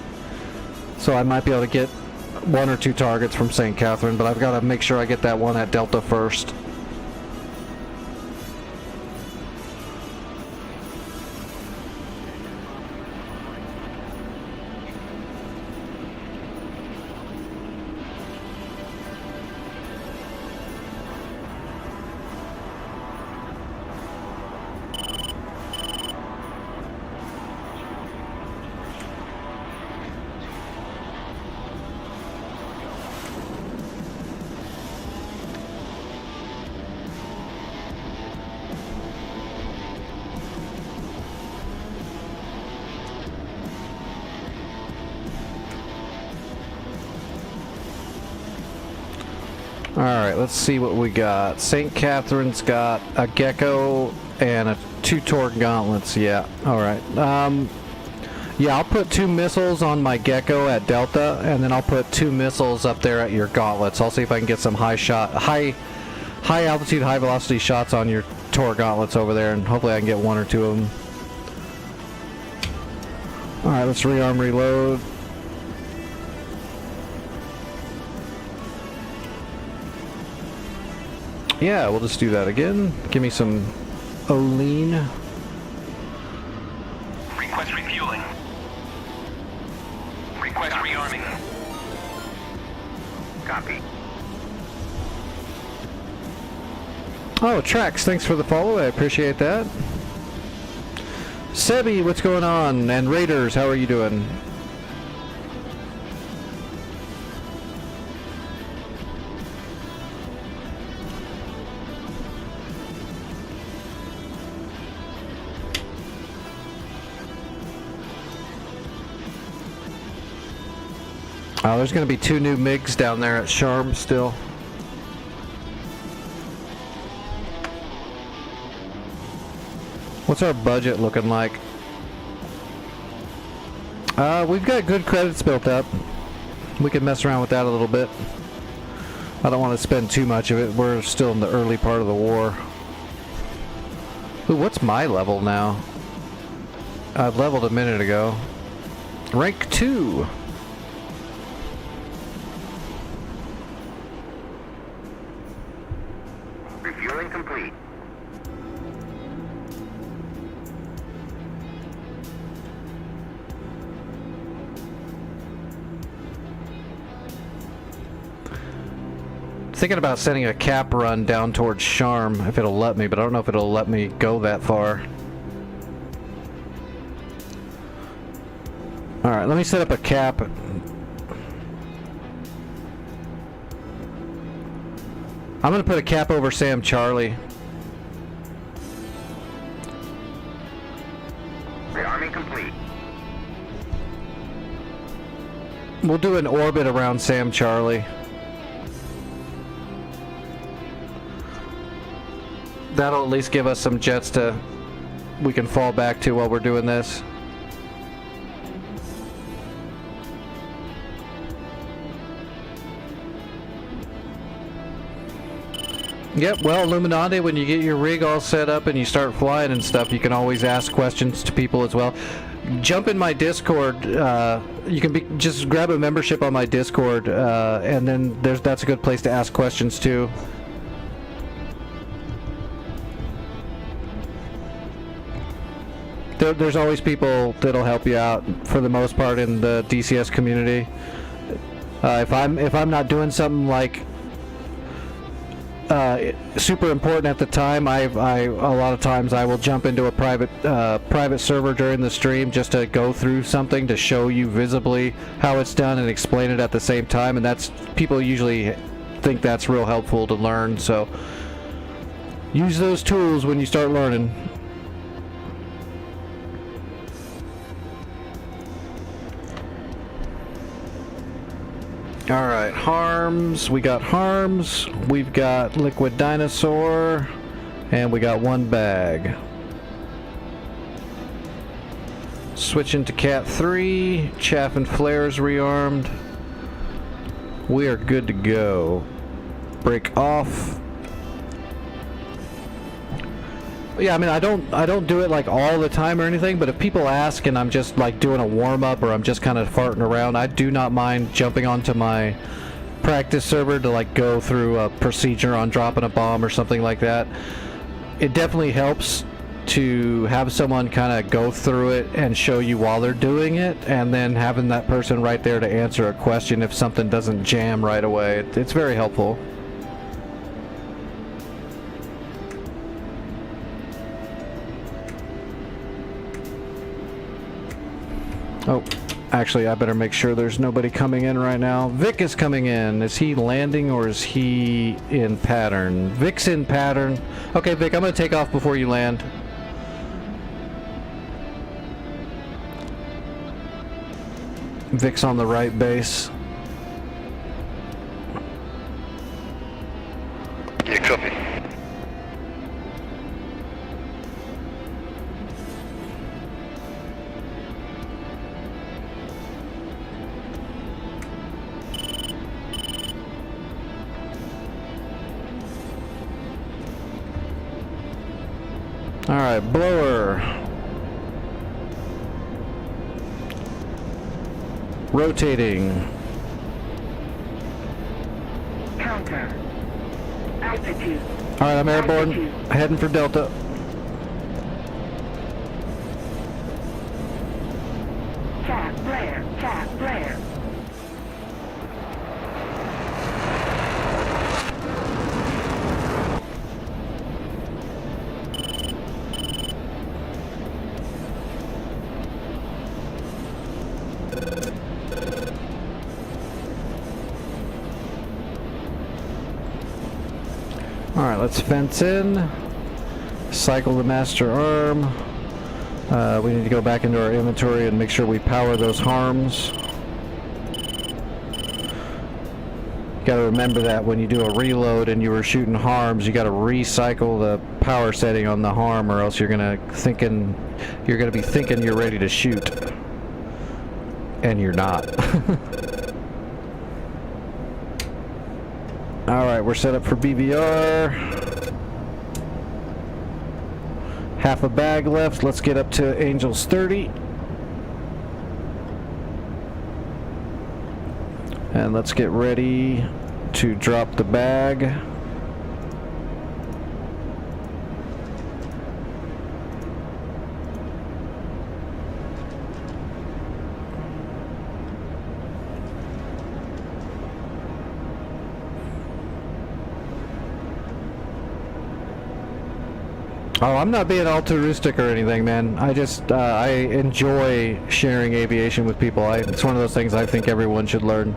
A: So I might be able to get 1 or 2 targets from St. Catherine, but I've got to make sure I get that one at Delta first. Alright, let's see what we got. St. Catherine's got a Gecko and 2 Torque Gauntlets. Yeah, alright. Yeah, I'll put 2 missiles on my Gecko at Delta, and then I'll put 2 missiles up there at your Gauntlets. I'll see if I can get some high altitude, high velocity shots on your Torque Gauntlets over there, and hopefully I can get 1 or 2 of them. Alright, let's rearm, reload. Yeah, we'll just do that again. Give me some Olean.
C: Request refueling. Request rearming. Copy.
A: Oh, Trax, thanks for the follow. I appreciate that. Sebi, what's going on? And Raiders, how are you doing? Oh, there's going to be 2 new MiGs down there at Sharm still. What's our budget looking like? We've got good credits built up. We can mess around with that a little bit. I don't want to spend too much of it. We're still in the early part of the war. Ooh, what's my level now? I leveled a minute ago. Rank 2.
C: Refueling complete.
A: Thinking about sending a cap run down towards Sharm if it'll let me, but I don't know if it'll let me go that far. Alright, let me set up a cap. I'm gonna put a cap over Sam Charlie.
C: Rearming complete.
A: We'll do an orbit around Sam Charlie. That'll at least give us some jets we can fall back to while we're doing this. Yep, well, Illuminati, when you get your rig all set up and you start flying and stuff, you can always ask questions to people as well. Jump in my Discord. You can just grab a membership on my Discord, and then that's a good place to ask questions too. There's always people that'll help you out for the most part in the DCS community. If I'm not doing something like super important at the time, I a lot of times I will jump into a private server during the stream just to go through something to show you visibly how it's done and explain it at the same time, and that's people usually think that's real helpful to learn. So use those tools when you start learning. Alright, Harms. We got Harms. We've got Liquid Dinosaur. And we got 1 bag. Switching to Cat 3. Chaff and Flares rearmed. We are good to go. Break off. Yeah, I mean, I don't do it like all the time or anything, but if people ask and I'm just like doing a warm-up or I'm just kind of farting around, I do not mind jumping onto my practice server to like go through a procedure on dropping a bomb or something like that. It definitely helps to have someone kind of go through it and show you while they're doing it, and then having that person right there to answer a question if something doesn't jam right away. It's very helpful. Oh, actually, I better make sure there's nobody coming in right now. Vic is coming in. Is he landing or is he in pattern? Vic's in pattern. Okay, Vic, I'm going to take off before you land. Vic's on the right base.
E: Copy.
A: All right, blower. Rotating.
D: Counter. Altitude.
A: All right, I'm airborne. Heading for Delta.
D: Tap flare. Tap flare.
A: All right, let's fence in. Cycle the master arm. We need to go back into our inventory and make sure we power those harms. You gotta remember that when you do a reload and you were shooting harms, you gotta recycle the power setting on the harm, or else you're gonna be thinking you're ready to shoot, and you're not. All right, we're set up for BVR. Half a bag left. Let's get up to Angels 30. And let's get ready to drop the bag. Oh, I'm not being altruistic or anything, man. I just, I enjoy sharing aviation with people. It's one of those things I think everyone should learn.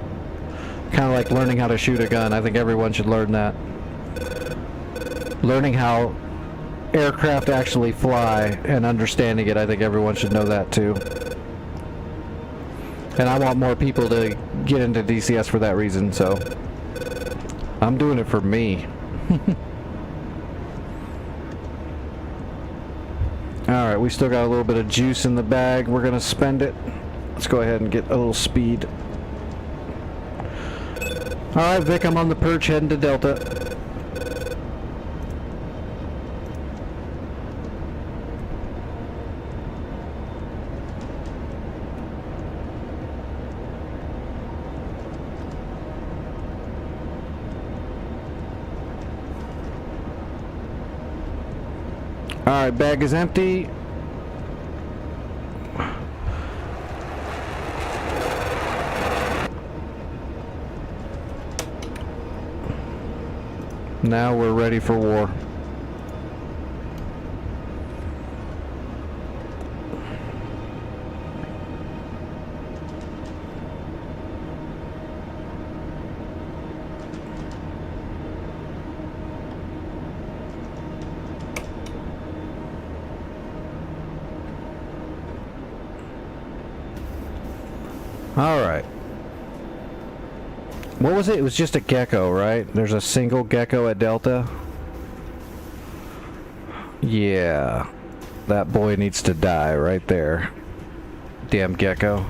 A: Kind of like learning how to shoot a gun. I think everyone should learn that. Learning how aircraft actually fly and understanding it, I think everyone should know that too. And I want more people to get into DCS for that reason, so I'm doing it for me. Alright, we still got a little bit of juice in the bag. We're gonna spend it. Let's go ahead and get a little speed. Alright, Vic, I'm on the perch heading to Delta. Alright, bag is empty. Now we're ready for war. Alright. What was it? It was just a gecko, right? There's a single gecko at Delta. Yeah. That boy needs to die right there. Damn gecko.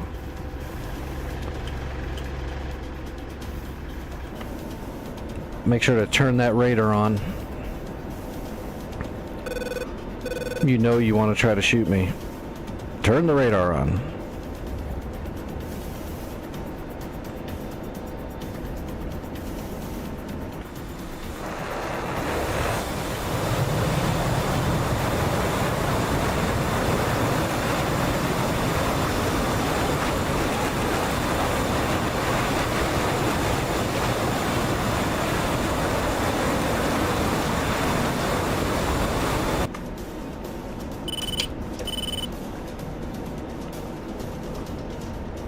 A: Make sure to turn that radar on. You know you want to try to shoot me. Turn the radar on.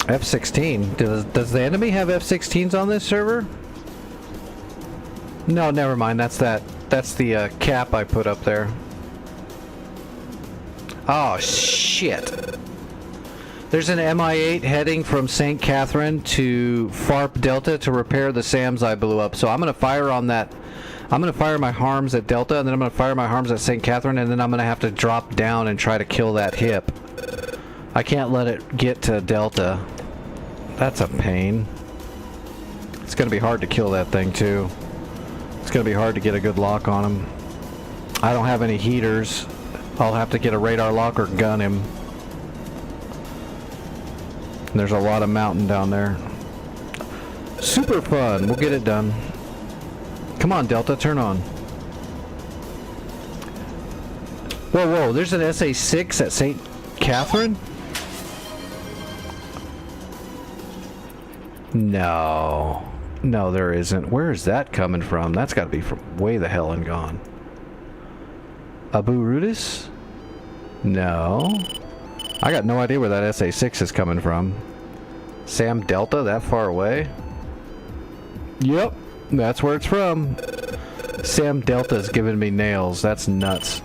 A: F-16? Does the enemy have F-16s on this server? No, never mind. That's the cap I put up there. Oh, shit. There's an Mi-8 heading from St. Catherine to FARP Delta to repair the SAMs I blew up. So I'm going to fire on that I'm gonna fire my harms at Delta, and then I'm gonna fire my harms at St. Catherine, and then I'm gonna have to drop down and try to kill that hip. I can't let it get to Delta. That's a pain. It's gonna be hard to kill that thing too. It's gonna be hard to get a good lock on him. I don't have any heaters. I'll have to get a radar lock or gun him. And there's a lot of mountain down there. Super fun. We'll get it done. Come on, Delta, turn on. Whoa, whoa, there's an SA-6 at St. Catherine? No. No, there isn't. Where is that coming from? That's got to be from way the hell and gone. Abu Rudis? No. I got no idea where that SA-6 is coming from. Sam Delta, that far away? Yep, that's where it's from. Sam Delta's giving me nails. That's nuts.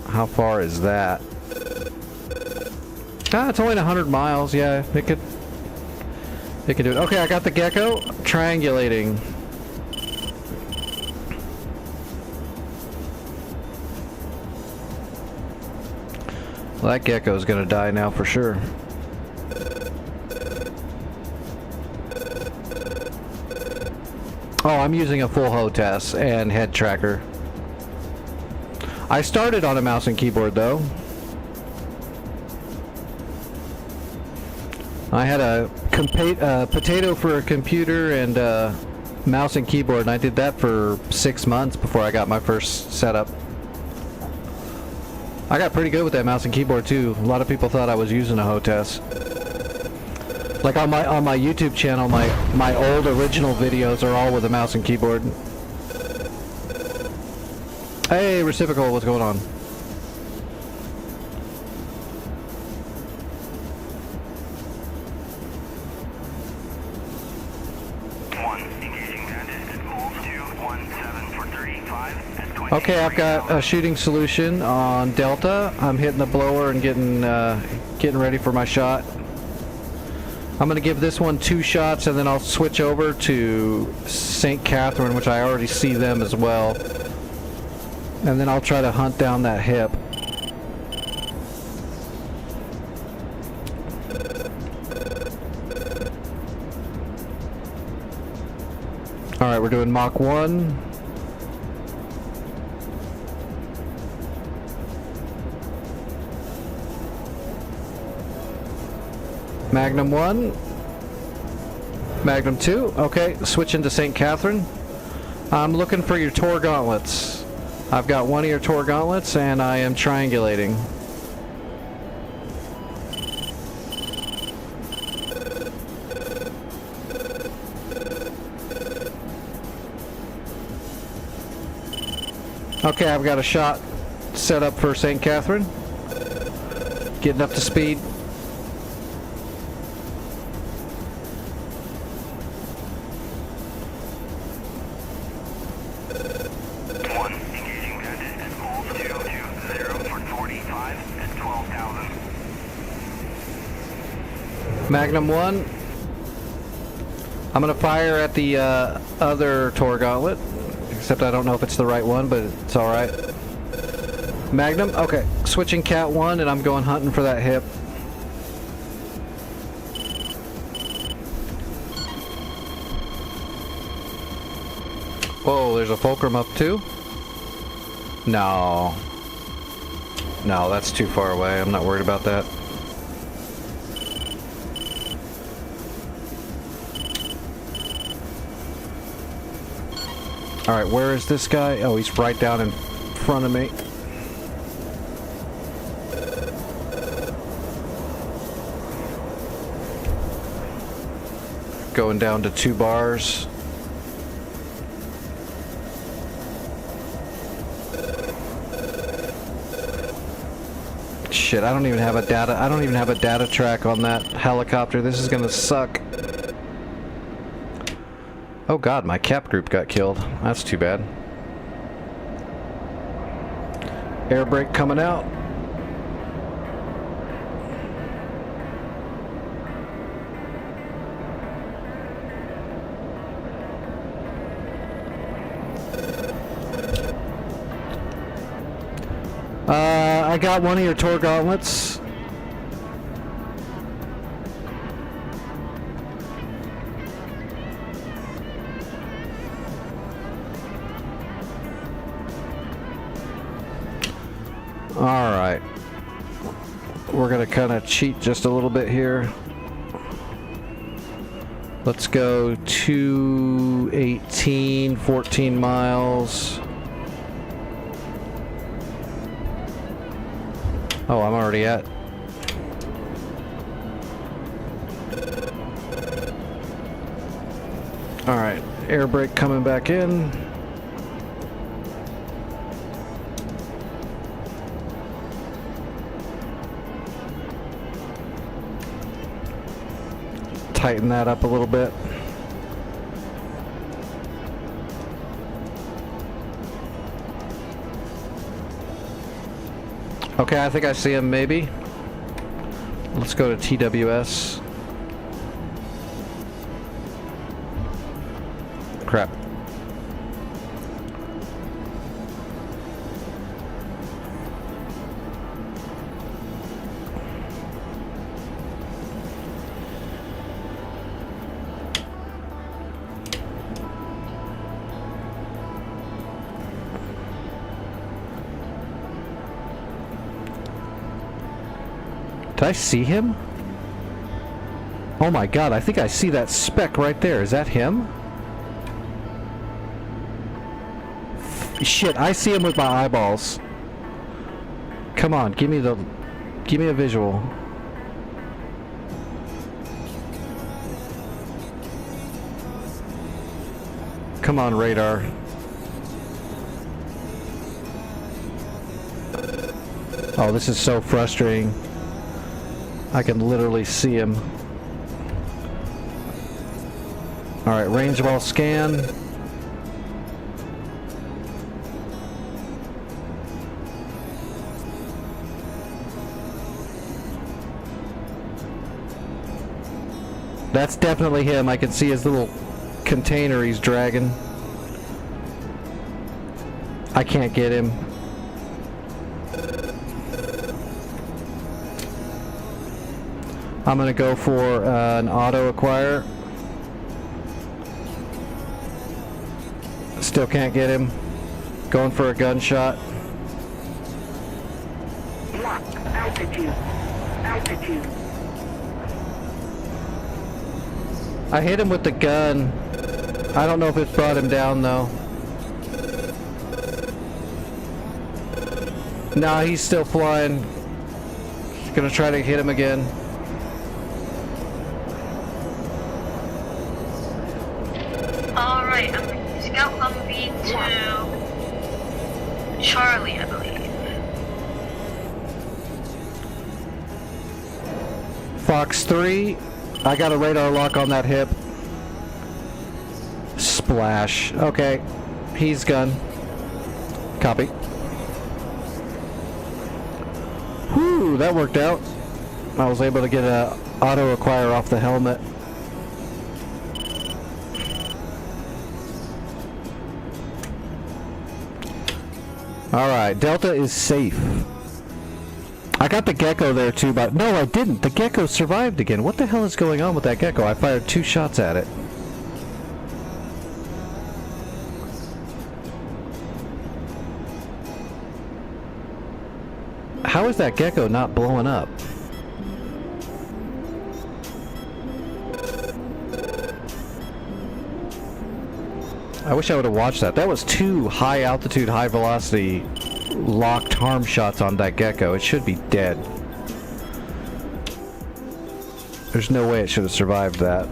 A: How far is that? Ah, it's only 100 miles. Yeah, it could do it. Okay, I got the Gecko. Triangulating. Well, that Gecko's gonna die now for sure. Oh, I'm using a full HOTAS and head tracker. I started on a mouse and keyboard though. I had a potato for a computer and a mouse and keyboard, and I did that for 6 months before I got my first setup. I got pretty good with that mouse and keyboard too. A lot of people thought I was using a HOTAS. Like on my YouTube channel, my old original videos are all with a mouse and keyboard. Hey, Reciprocal, what's going on? Okay, I've got a shooting solution on Delta. I'm hitting the blower and getting ready for my shot. I'm gonna give this one 2 shots, and then I'll switch over to St. Catherine, which I already see them as well. And then I'll try to hunt down that hip. Alright, we're doing Mach 1. Magnum 1. Magnum 2. Okay, switching to St. Catherine. I'm looking for your Tor gauntlets. I've got one of your Tor gauntlets and I am triangulating. Okay, I've got a shot set up for St. Catherine. Getting up to speed. Magnum 1. I'm gonna fire at the other Tor gauntlet, except I don't know if it's the right one, but it's alright. Magnum, okay, switching Cat 1 and I'm going hunting for that hip. Whoa, there's a Fulcrum up too? No. No, that's too far away. I'm not worried about that. Alright, where is this guy? Oh, he's right down in front of me. Going down to 2 bars. Shit, I don't even have a data track on that helicopter. This is gonna suck. Oh god, my cap group got killed. That's too bad. Air brake coming out. I got one of your Tor gauntlets. Alright. We're gonna kind of cheat just a little bit here. Let's go 218, 14 miles. Oh, I'm already at. Alright, air brake coming back in. Tighten that up a little bit. Okay, I think I see him maybe. Let's go to TWS. Crap. Did I see him? Oh my god, I think I see that speck right there. Is that him? Shit, I see him with my eyeballs. Come on, give me a visual. Come on, radar. Oh, this is so frustrating. I can literally see him. Alright, range of all scan. That's definitely him. I can see his little container he's dragging. I can't get him. I'm gonna go for an auto acquire. Still can't get him. Going for a gunshot.
D: Lock. Altitude. Altitude.
A: I hit him with the gun. I don't know if it brought him down though. Nah, he's still flying. Gonna try to hit him again.
F: Alright, I'm Scout Humvee to Charlie, I believe.
A: Fox 3, I got a radar lock on that hip. Splash. Okay, he's gone. Copy. Whew, that worked out. I was able to get a auto acquire off the helmet. Alright, Delta is safe. I got the gecko there too, but no, I didn't. The gecko survived again. What the hell is going on with that gecko? I fired 2 shots at it. How is that gecko not blowing up? I wish I would have watched that. That was 2 high altitude, high velocity locked harm shots on that gecko. It should be dead. There's no way it should have survived that.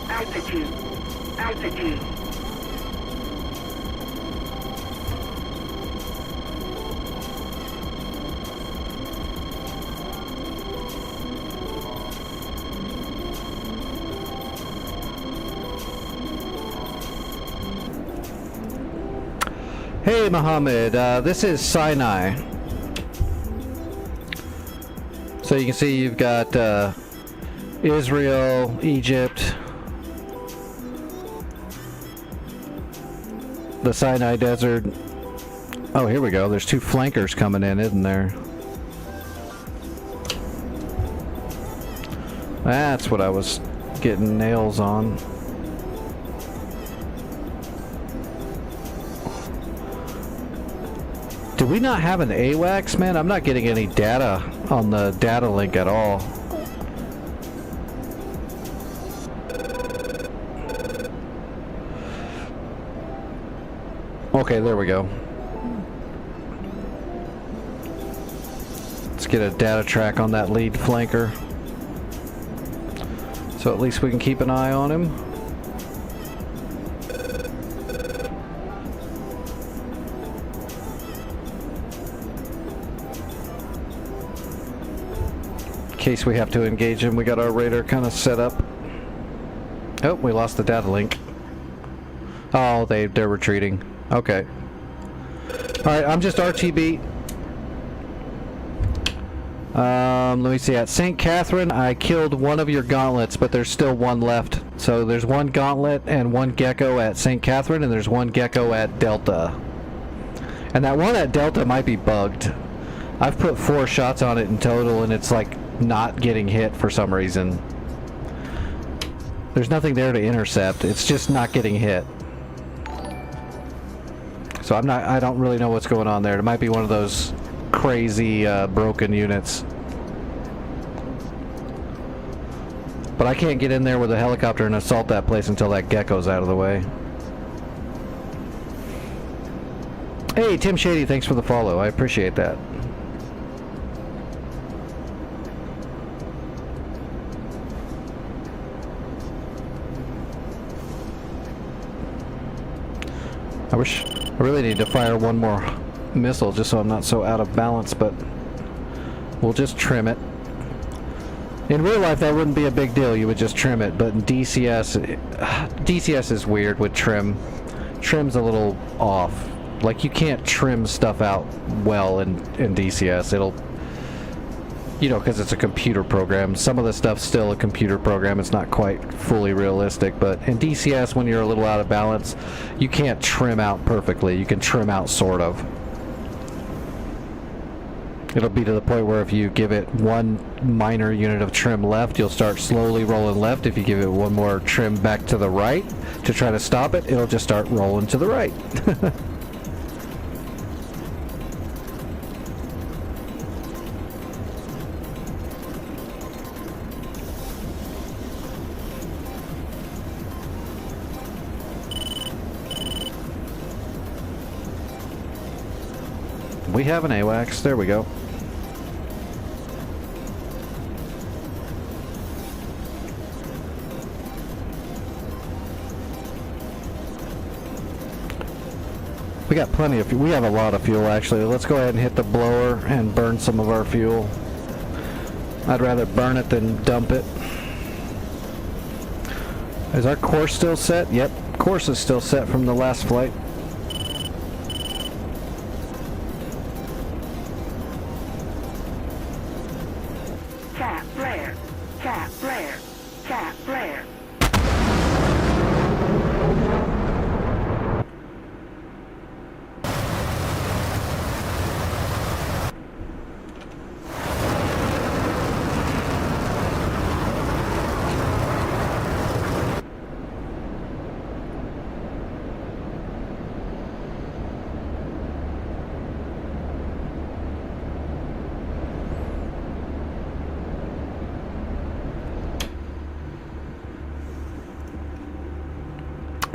D: Altitude. Altitude.
A: Hey Mohammed, this is Sinai. So you can see you've got Israel, Egypt, the Sinai Desert. Oh, here we go. There's 2 flankers coming in, isn't there? That's what I was getting nails on. Do we not have an AWACS, man? I'm not getting any data on the data link at all. Okay, there we go. Let's get a data track on that lead flanker. So at least we can keep an eye on him. In case we have to engage him, we got our radar kind of set up. Oh, we lost the data link. Oh, they're retreating. Okay. Alright, I'm just RTB. Let me see. At St. Catherine, I killed one of your gauntlets, but there's still one left. So there's one gauntlet and one gecko at St. Catherine, and there's one gecko at Delta. And that one at Delta might be bugged. I've put 4 shots on it in total, and it's like not getting hit for some reason. There's nothing there to intercept. It's just not getting hit. So I don't really know what's going on there. It might be one of those crazy broken units. But I can't get in there with a helicopter and assault that place until that gecko's out of the way. Hey, Tim Shady, thanks for the follow. I appreciate that. I really need to fire one more missile just so I'm not so out of balance, but we'll just trim it. In real life that wouldn't be a big deal, you would just trim it, but in DCS is weird with trim. Trim's a little off. Like, you can't trim stuff out well in DCS. It'll, you know, because it's a computer program. Some of the stuff's still a computer program. It's not quite fully realistic, but in DCS, when you're a little out of balance, you can't trim out perfectly. You can trim out sort of. It'll be to the point where if you give it one minor unit of trim left, you'll start slowly rolling left. If you give it one more trim back to the right to try to stop it, it'll just start rolling to the right. We have an AWACS. There we go. We got plenty of fuel. We have a lot of fuel, actually. Let's go ahead and hit the blower and burn some of our fuel. I'd rather burn it than dump it. Is our course still set? Yep, course is still set from the last flight.
D: Cap flare. Cap flare. Cap flare.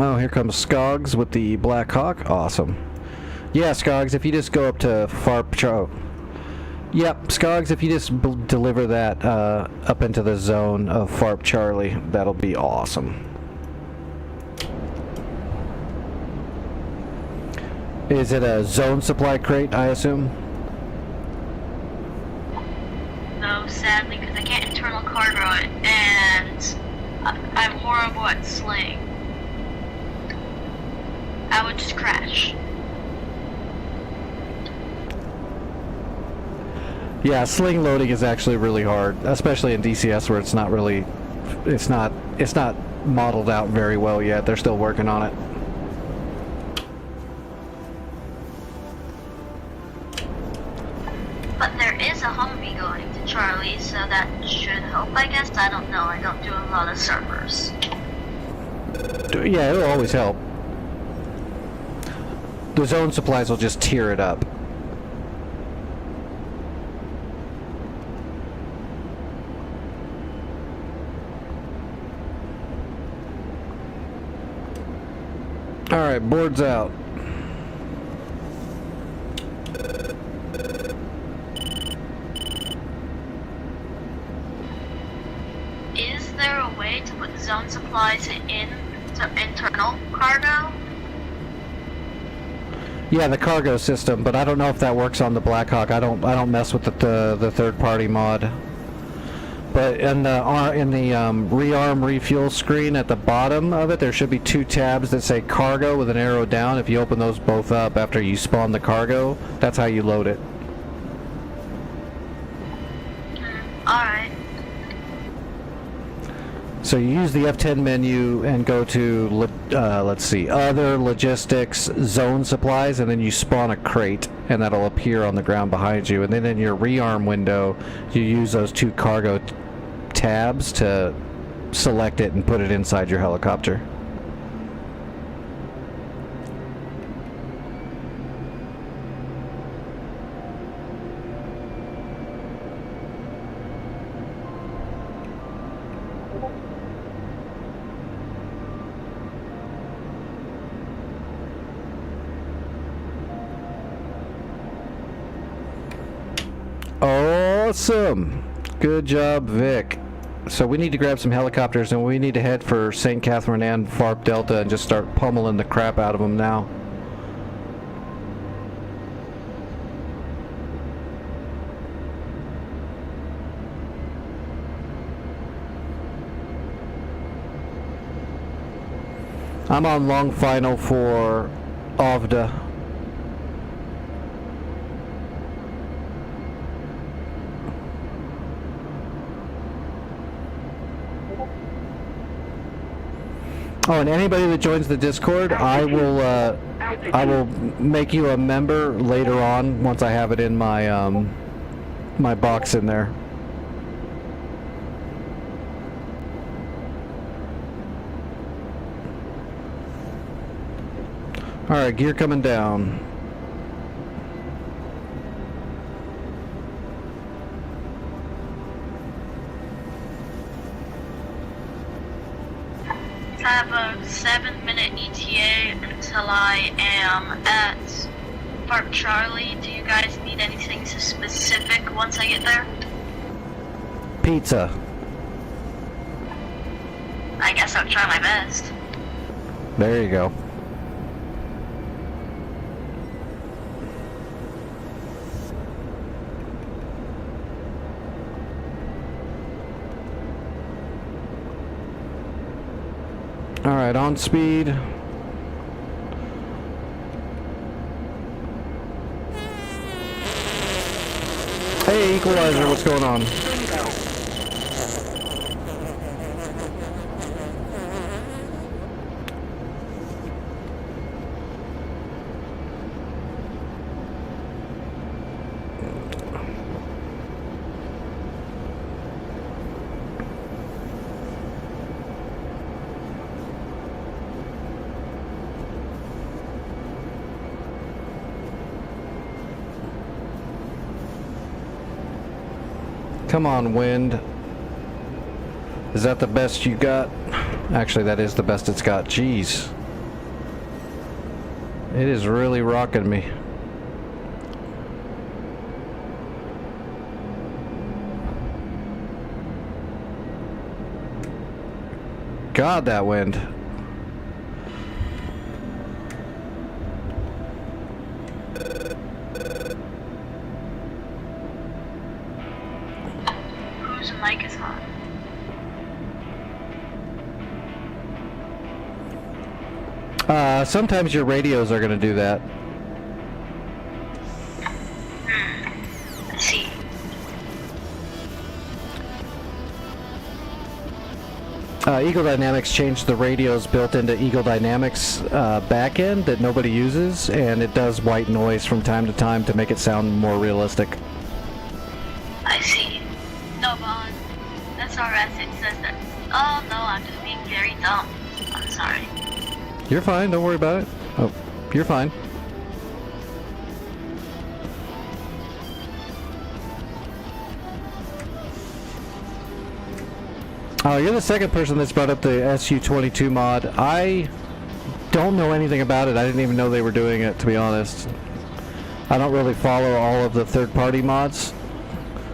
A: Oh, here comes Skogs with the Black Hawk. Awesome. Yeah, Skogs, if you just go up to FARP... Yep, Skogs, if you just deliver that up into the zone of FARP Charlie, that'll be awesome. Is it a zone supply crate, I assume?
F: No, sadly, because I can't internal cargo it, and I'm horrible at slaying. I would just crash.
A: Yeah, sling loading is actually really hard, especially in DCS where it's not really, it's not modeled out very well yet. They're still working on it.
F: is a Humvee going to Charlie, so that should help, I guess. I don't know. I don't do a lot of servers.
A: Yeah, it'll always help. The zone supplies will just tear it up. Alright, board's out.
F: Is there a way to put zone supplies in to internal cargo?
A: Yeah, the cargo system, but I don't know if that works on the Blackhawk. I don't mess with the third-party mod. But in the rearm refuel screen at the bottom of it, there should be 2 tabs that say cargo with an arrow down. If you open those both up after you spawn the cargo, that's how you load it.
F: Alright.
A: So you use the F10 menu and go to, let's see, other logistics, zone supplies, and then you spawn a crate, and that'll appear on the ground behind you. And then in your rearm window, you use those 2 cargo tabs to select it and put it inside your helicopter. Awesome! Good job, Vic. So we need to grab some helicopters and we need to head for St. Catherine and Farp Delta and just start pummeling the crap out of them now. I'm on long final for Avda. Oh, and anybody that joins the Discord, I will make you a member later on once I have it in my my box in there. All right, gear coming down.
F: I have a 7-minute ETA until I am at Park Charlie. Do you guys need anything specific once I get there?
A: Pizza.
F: I guess I'll try my best.
A: There you go. Alright, on speed. Hey, Equalizer, what's going on? Come on, wind. Is that the best you got? Actually, that is the best it's got. Jeez. It is really rocking me. God, that wind.
F: Whose mic is on?
A: Sometimes your radios are going to do that.
F: I see.
A: Eagle Dynamics changed the radios built into Eagle Dynamics backend that nobody uses, and it does white noise from time to time to make it sound more realistic.
F: I see. No, but on SRS it says that. Oh no, I'm just being very dumb. I'm sorry.
A: You're fine. Don't worry about it. Oh, you're fine. Oh, you're the second person that's brought up the SU-22 mod. I don't know anything about it. I didn't even know they were doing it, to be honest. I don't really follow all of the third-party mods.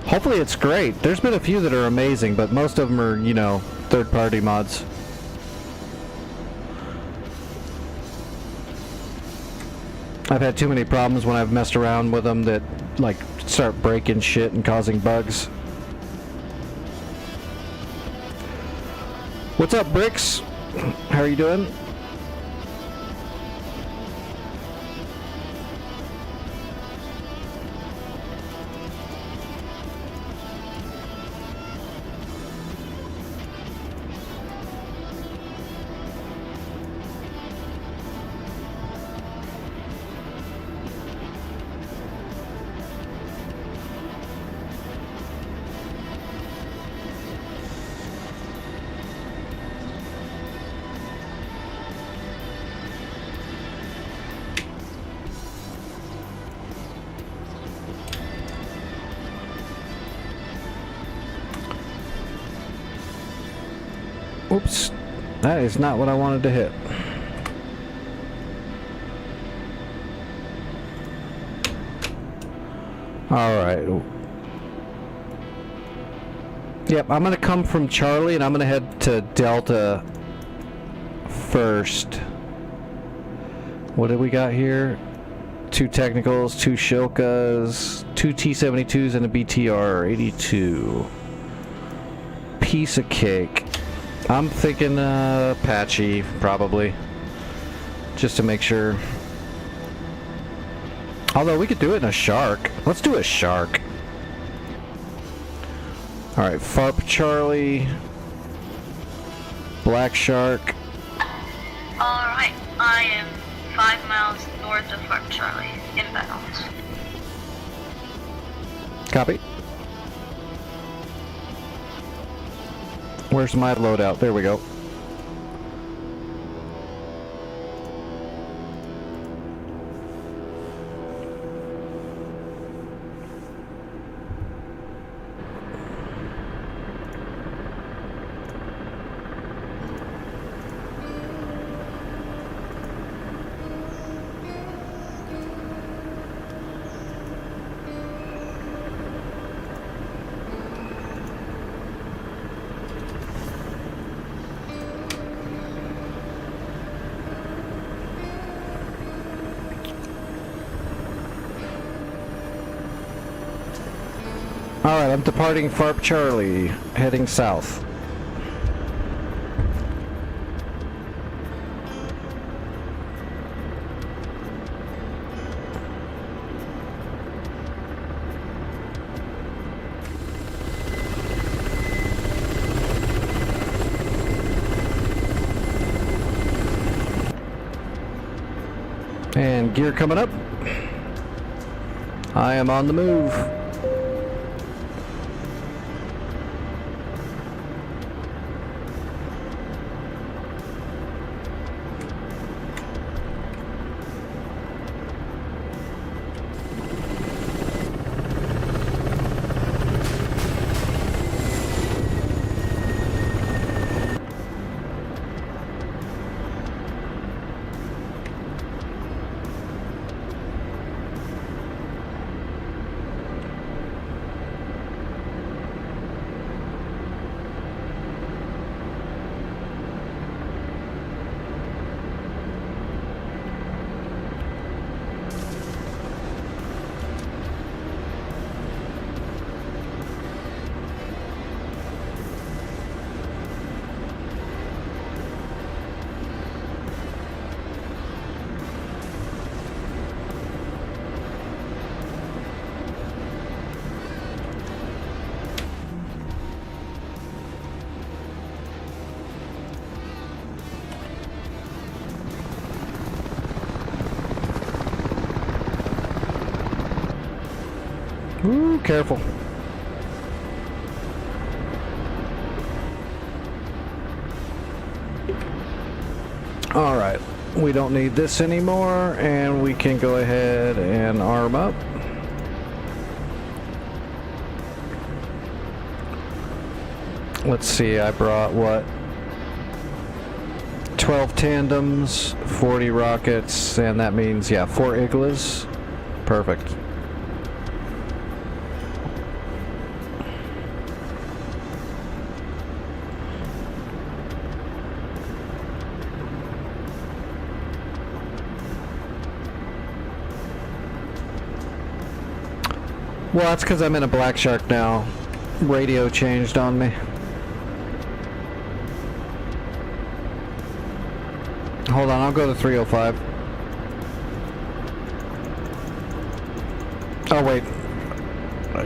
A: Hopefully it's great. There's been a few that are amazing, but most of them are, you know, third-party mods. I've had too many problems when I've messed around with them that, like, start breaking shit and causing bugs. What's up, Bricks? How are you doing? Oops, that is not what I wanted to hit. Alright. Yep, I'm gonna come from Charlie and I'm gonna head to Delta first. What do we got here? 2 technicals, 2 Shilkas, 2 T-72s, and a BTR-82. Piece of cake. I'm thinking Apache, probably. Just to make sure. Although we could do it in a Shark. Let's do a Shark. Alright, FARP Charlie. Black Shark.
F: Alright, I am 5 miles north of Fort Charlie, inbound.
A: Copy. Where's my loadout? There we go. Alright, I'm departing FARP Charlie, heading south. And gear coming up. I am on the move. Ooh, careful. Alright, we don't need this anymore, and we can go ahead and arm up. Let's see, I brought what? 12 tandems, 40 rockets, and that means, yeah, 4 iglas. Perfect. Well, that's because I'm in a Black Shark now. Radio changed on me. Hold on, I'll go to 305. Oh, wait.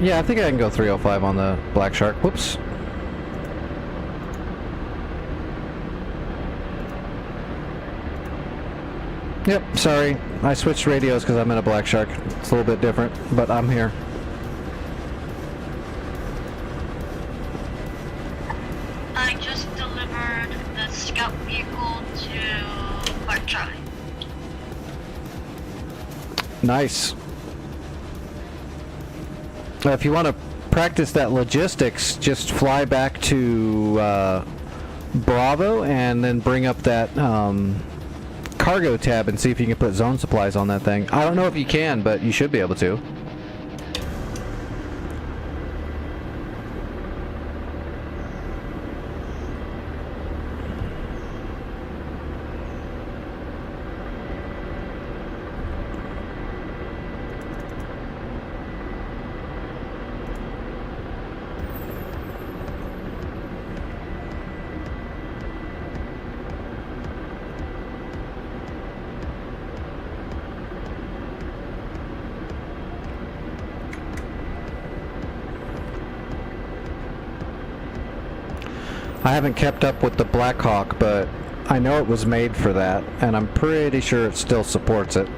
A: Yeah, I think I can go 305 on the Black Shark. Whoops. Yep, sorry. I switched radios because I'm in a Black Shark. It's a little bit different, but I'm here.
F: I just delivered the scout vehicle to Park Charlie.
A: Nice. If you want to practice that logistics, just fly back to Bravo and then bring up that cargo tab and see if you can put zone supplies on that thing. I don't know if you can, but you should be able to. I haven't kept up with the Black Hawk, but I know it was made for that, and I'm pretty sure it still supports it.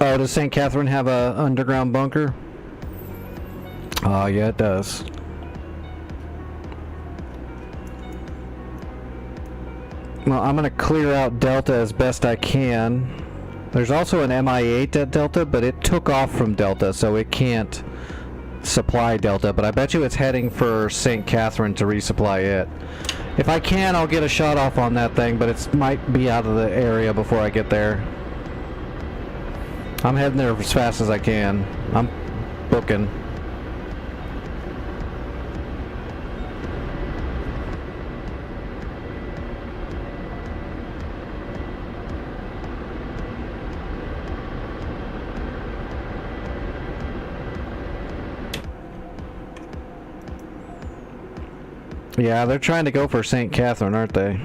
A: Oh, does St. Catherine have a underground bunker? Oh, yeah, it does. Well, I'm gonna clear out Delta as best I can. There's also an MI8 at Delta, but it took off from Delta, so it can't supply Delta. But I bet you it's heading for St. Catherine to resupply it. If I can, I'll get a shot off on that thing, but it might be out of the area before I get there. I'm heading there as fast as I can. I'm booking. Yeah, they're trying to go for St. Catherine, aren't they?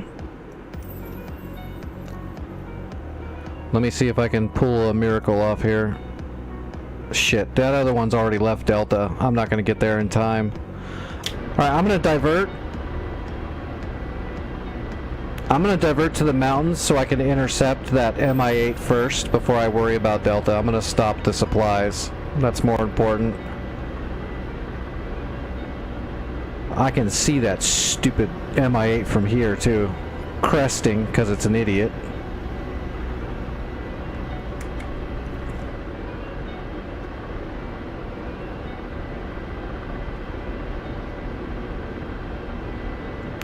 A: Let me see if I can pull a miracle off here. Shit, that other one's already left Delta. I'm not going to get there in time. Alright, I'm going to divert. I'm going to divert to the mountains so I can intercept that MI8 first before I worry about Delta. I'm going to stop the supplies. That's more important. I can see that stupid MI8 from here too. Cresting because it's an idiot.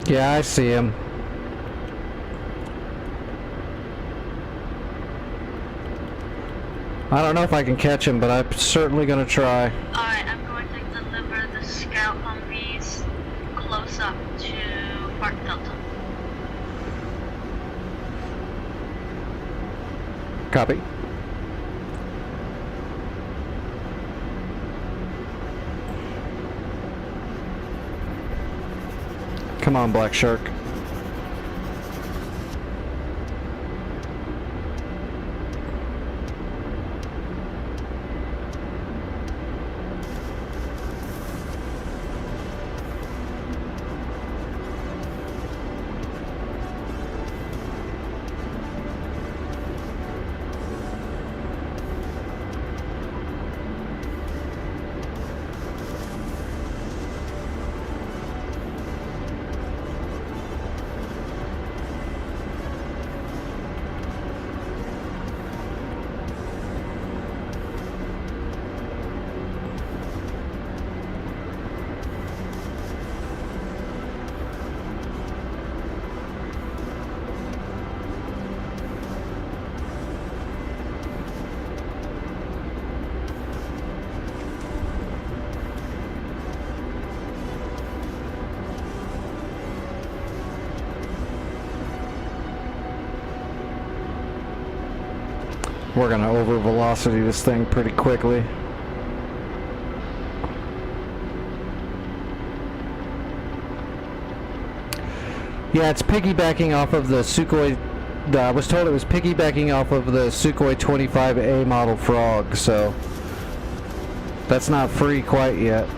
A: Yeah, I see him. I don't know if I can catch him, but I'm certainly going to try.
F: Alright, I'm going to deliver the scout Humvees close up to Park Delta.
A: Copy. Come on, Black Shark. We're gonna over velocity this thing pretty quickly. Yeah, it's piggybacking off of the Sukhoi. I was told it was piggybacking off of the Sukhoi 25A model Frog, so that's not free quite yet.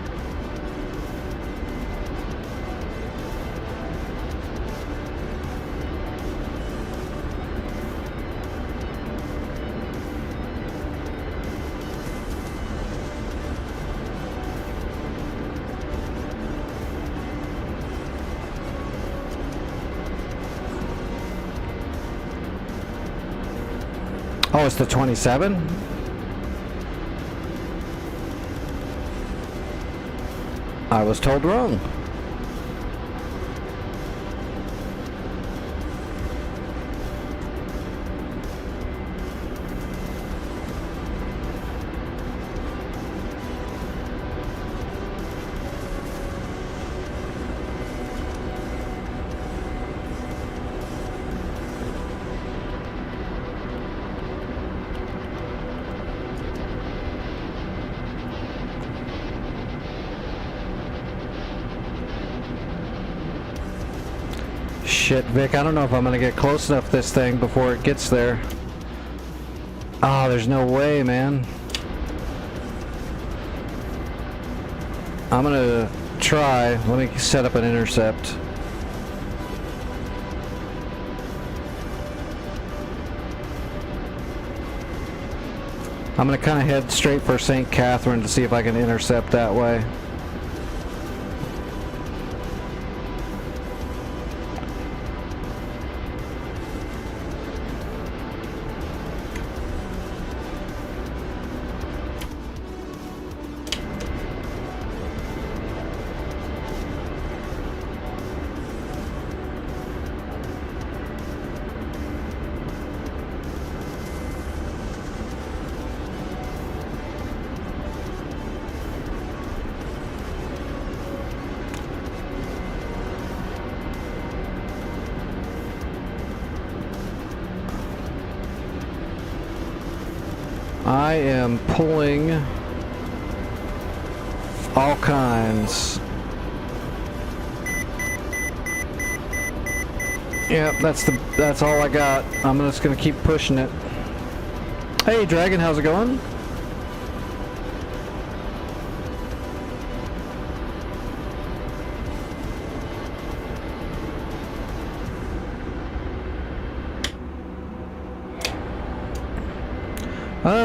A: Oh, it's the 27? I was told wrong. Shit, Vic, I don't know if I'm gonna get close enough to this thing before it gets there. Oh, there's no way, man. I'm gonna try. Let me set up an intercept. I'm gonna kind of head straight for St. Catherine to see if I can intercept that way. I am pulling all kinds. Yep, that's all I got. I'm just gonna keep pushing it. Hey Dragon, how's it going?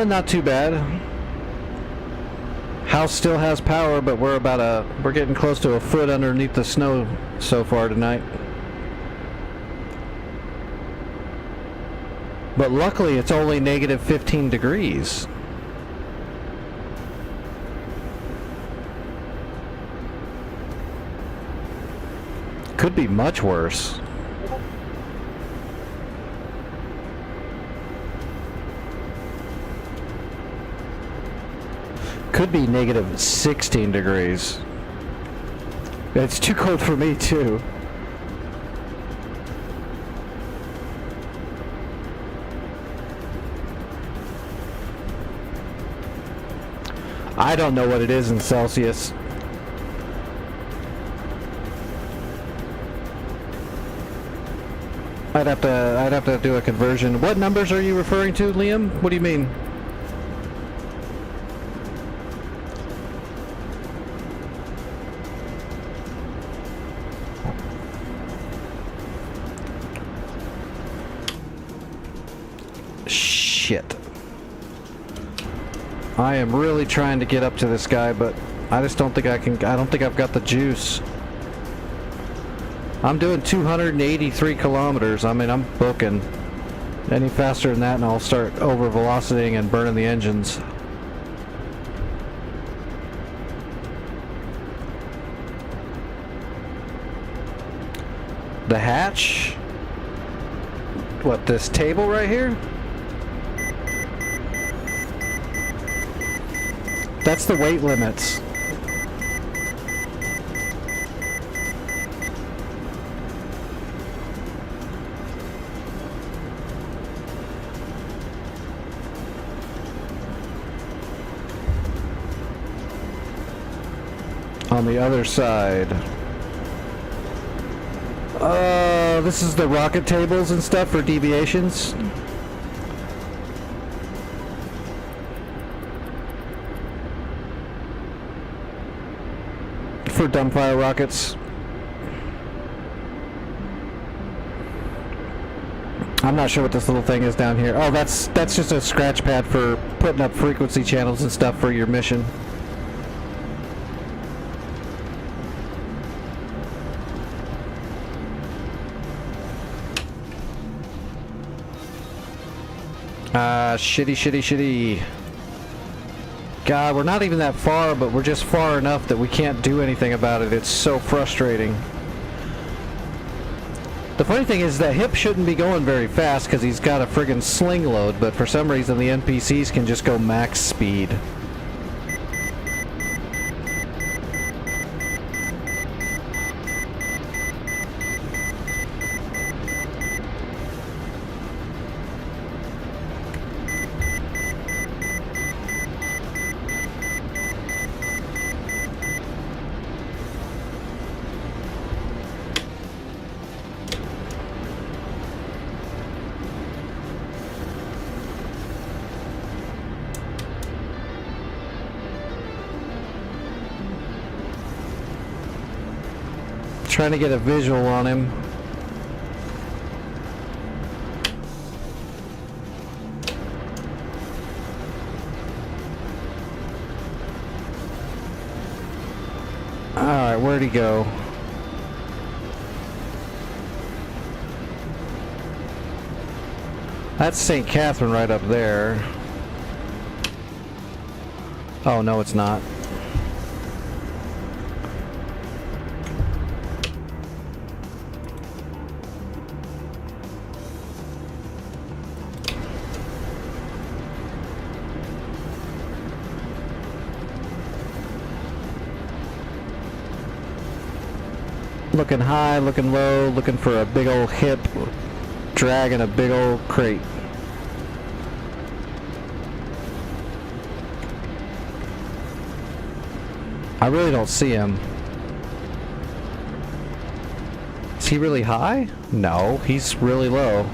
A: Not too bad. House still has power, but we're getting close to a foot underneath the snow so far tonight. But luckily it's only negative 15 degrees. Could be much worse. Could be negative 16 degrees. It's too cold for me too. I don't know what it is in Celsius. I'd have to do a conversion. What numbers are you referring to, Liam? What do you mean? Shit. I am really trying to get up to this guy, but I just don't think I can. I don't think I've got the juice. I'm doing 283 kilometers. I mean, I'm booking. Any faster than that and I'll start over velocitying and burning the engines. The hatch? What, this table right here? That's the weight limits. on the other side. This is the rocket tables and stuff for deviations. For dumbfire rockets. I'm not sure what this little thing is down here. Oh, that's just a scratch pad for putting up frequency channels and stuff for your mission. Shitty. God, we're not even that far, but we're just far enough that we can't do anything about it. It's so frustrating. The funny thing is that Hip shouldn't be going very fast because he's got a friggin' sling load, but for some reason the NPCs can just go max speed. Trying to get a visual on him. Alright, where'd he go? That's St. Catherine right up there. Oh, no, it's not. Looking high, looking low, looking for a big old hip, dragging a big old crate. I really don't see him. Is he really high? No, he's really low.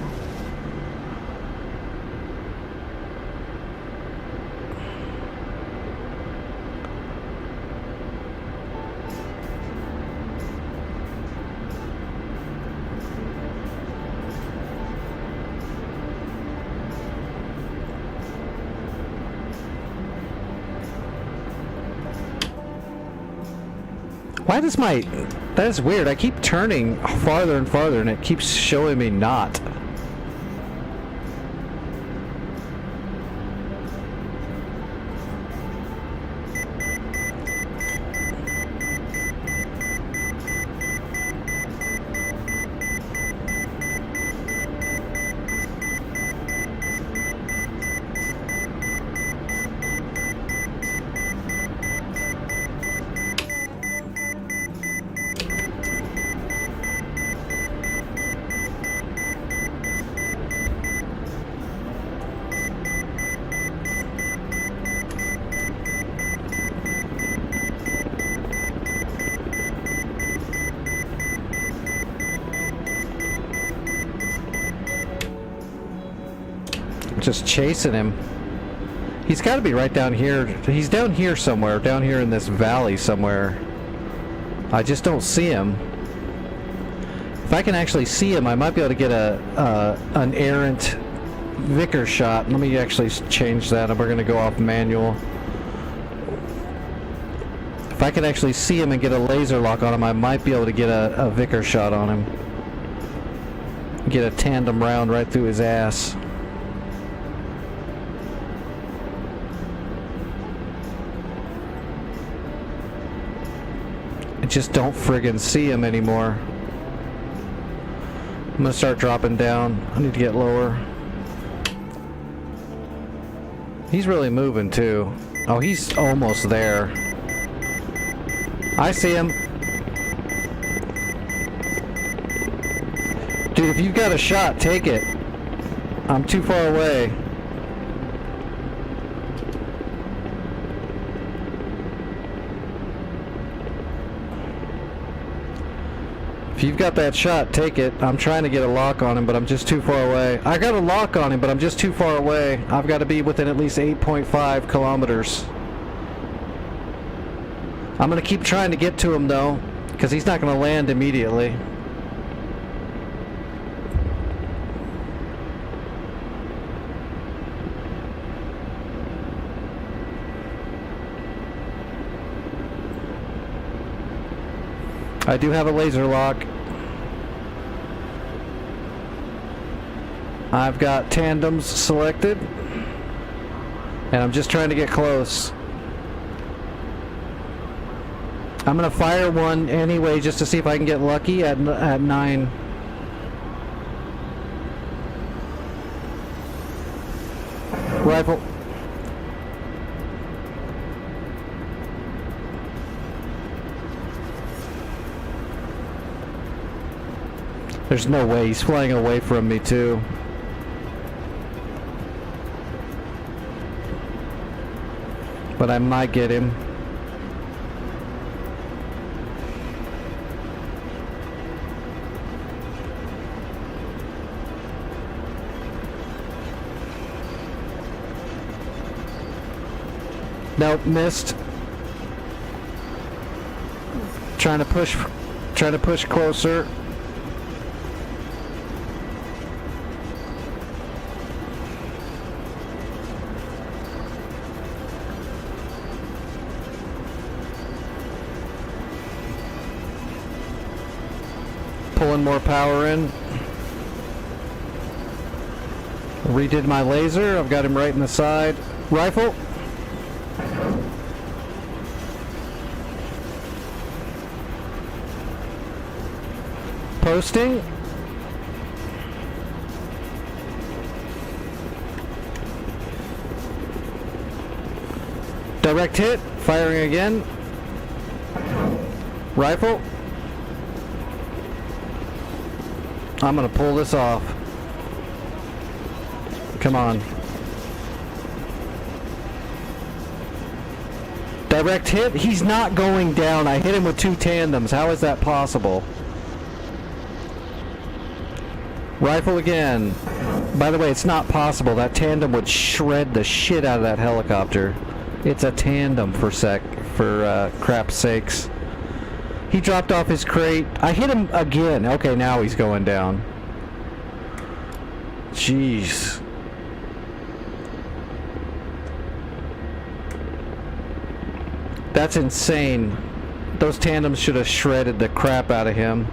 A: Why does my... That is weird. I keep turning farther and farther and it keeps showing me not. Just chasing him. He's got to be right down here. He's down here somewhere, down here in this valley somewhere. I just don't see him. If I can actually see him, I might be able to get an errant Vicker shot. Let me actually change that, and we're going to go off manual. If I can actually see him and get a laser lock on him, I might be able to get a Vicker shot on him. Get a tandem round right through his ass. I just don't friggin' see him anymore. I'm gonna start dropping down. I need to get lower. He's really moving too. Oh, he's almost there. I see him. Dude, if you've got a shot, take it. I'm too far away. If you've got that shot, take it. I'm trying to get a lock on him, but I'm just too far away. I got a lock on him, but I'm just too far away. I've got to be within at least 8.5 kilometers. I'm going to keep trying to get to him, though, because he's not going to land immediately. I do have a laser lock. I've got tandems selected, and I'm just trying to get close. I'm gonna fire one anyway just to see if I can get lucky at 9. Rifle. There's no way he's flying away from me too. But I might get him. Nope, missed. Trying to push closer. Pulling more power in. Redid my laser. I've got him right in the side. Rifle. Posting. Direct hit. Firing again. Rifle. I'm gonna pull this off. Come on. Direct hit? He's not going down. I hit him with 2 tandems. How is that possible? Rifle again. By the way, it's not possible. That tandem would shred the shit out of that helicopter. It's a tandem for crap's sakes. He dropped off his crate. I hit him again. Okay, now he's going down. Jeez. That's insane. Those tandems should have shredded the crap out of him.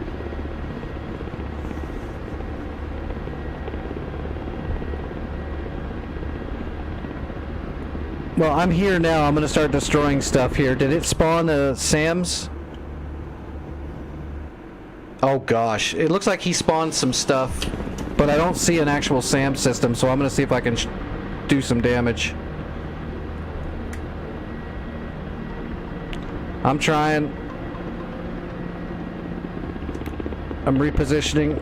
A: Well, I'm here now. I'm gonna start destroying stuff here. Did it spawn the SAMs? Oh gosh, it looks like he spawned some stuff, but I don't see an actual SAM system, so I'm gonna see if I can do some damage. I'm trying. I'm repositioning.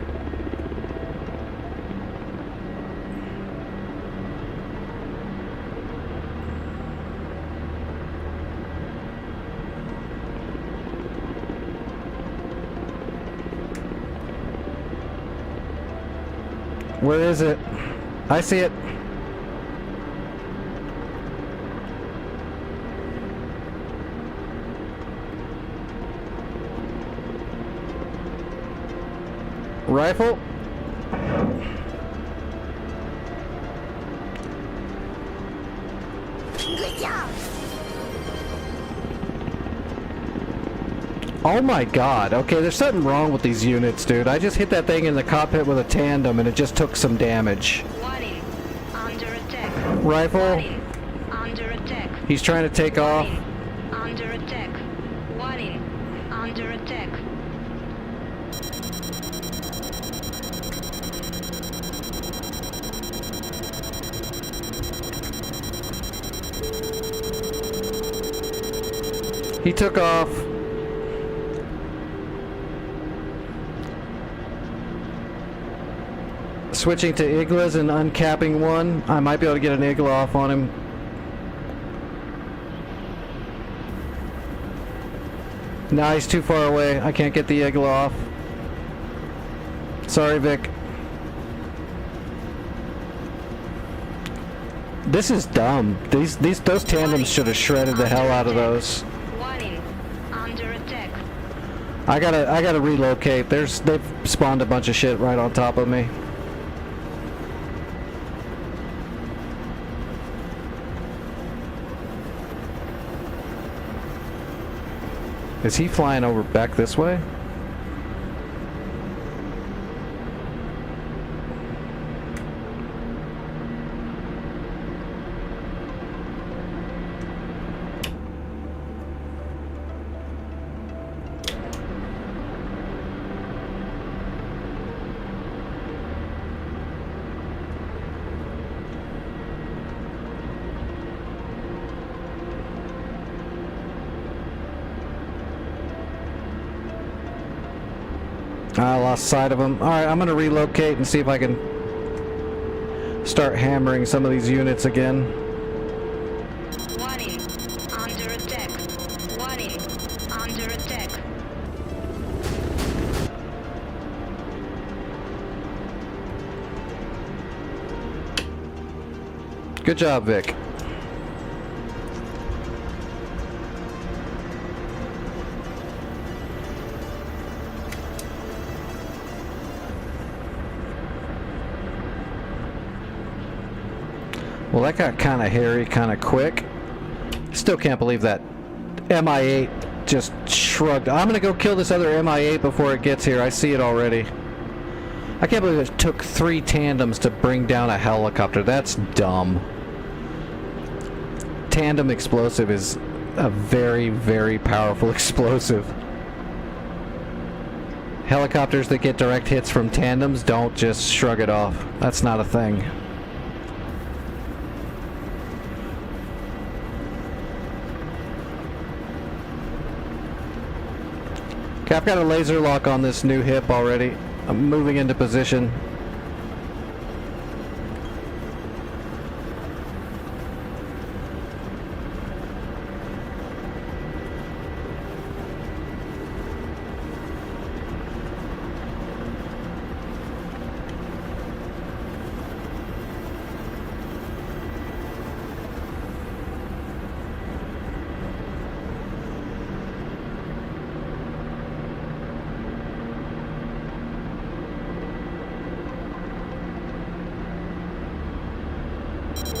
A: Where is it? I see it. Rifle.
G: Good job.
A: Oh my god. Okay, there's something wrong with these units, dude. I just hit that thing in the cockpit with a tandem and it just took some damage.
D: Warning. Under attack.
A: Rifle.
D: Warning. Under attack.
A: He's trying to take off.
D: Warning. Under attack. Warning. Under attack.
A: He took off. Switching to Iglas and uncapping one. I might be able to get an Igla off on him. Nah, he's too far away. I can't get the Igla off. Sorry, Vic. This is dumb. Those tandems should have shredded the hell out of those.
D: Warning. Under attack.
A: I gotta relocate. They've spawned a bunch of shit right on top of me. Is he flying over back this way? I lost sight of him. Alright, I'm gonna relocate and see if I can start hammering some of these units again.
D: Warning. Under attack. Warning. Under attack.
A: Good job, Vic. Well, that got kind of hairy, kind of quick. Still can't believe that MI8 just shrugged. I'm gonna go kill this other MI8 before it gets here. I see it already. I can't believe it took 3 tandems to bring down a helicopter. That's dumb. Tandem explosive is a very, very powerful explosive. Helicopters that get direct hits from tandems don't just shrug it off. That's not a thing. Okay, I've got a laser lock on this new hip already. I'm moving into position.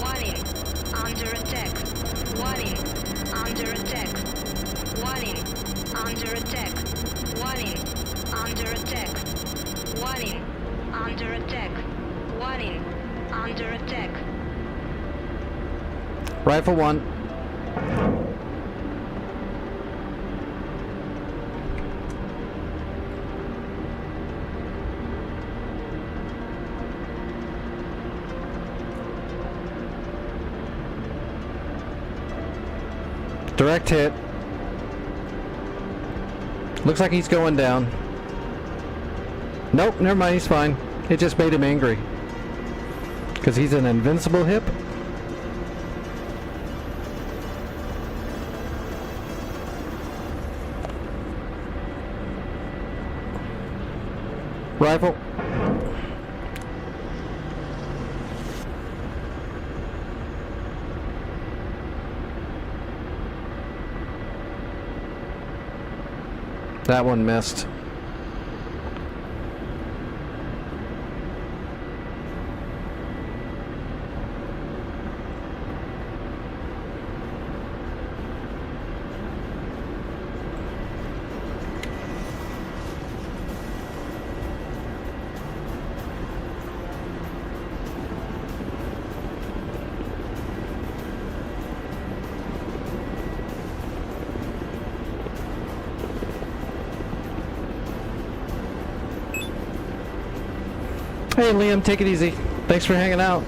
D: Warning. Under attack. Warning. Under attack. Warning. Under attack. Warning. Under attack. Warning. Under attack. Warning. Under attack.
A: Rifle 1. Direct hit. Looks like he's going down. Nope, never mind, he's fine. It just made him angry. Because he's an invincible hip? Rifle. That one missed. Hey Liam, take it easy. Thanks for hanging out.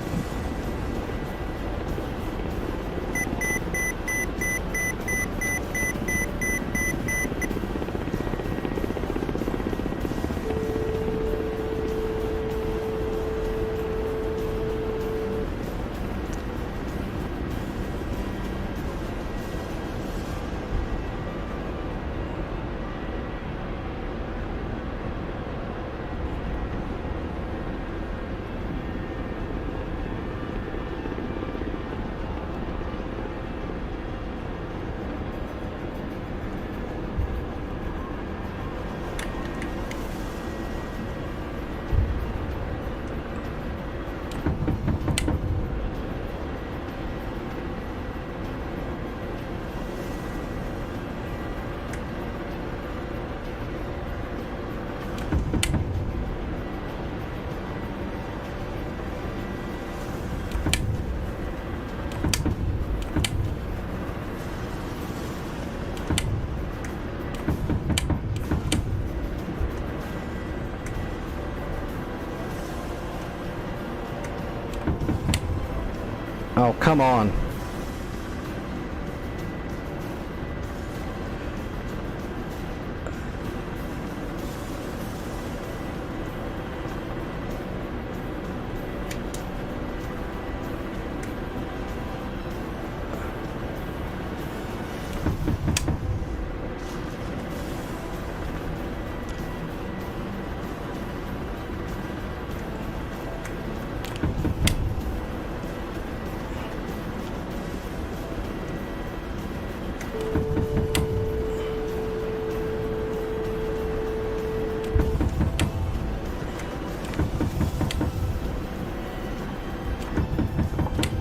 A: Oh, come on.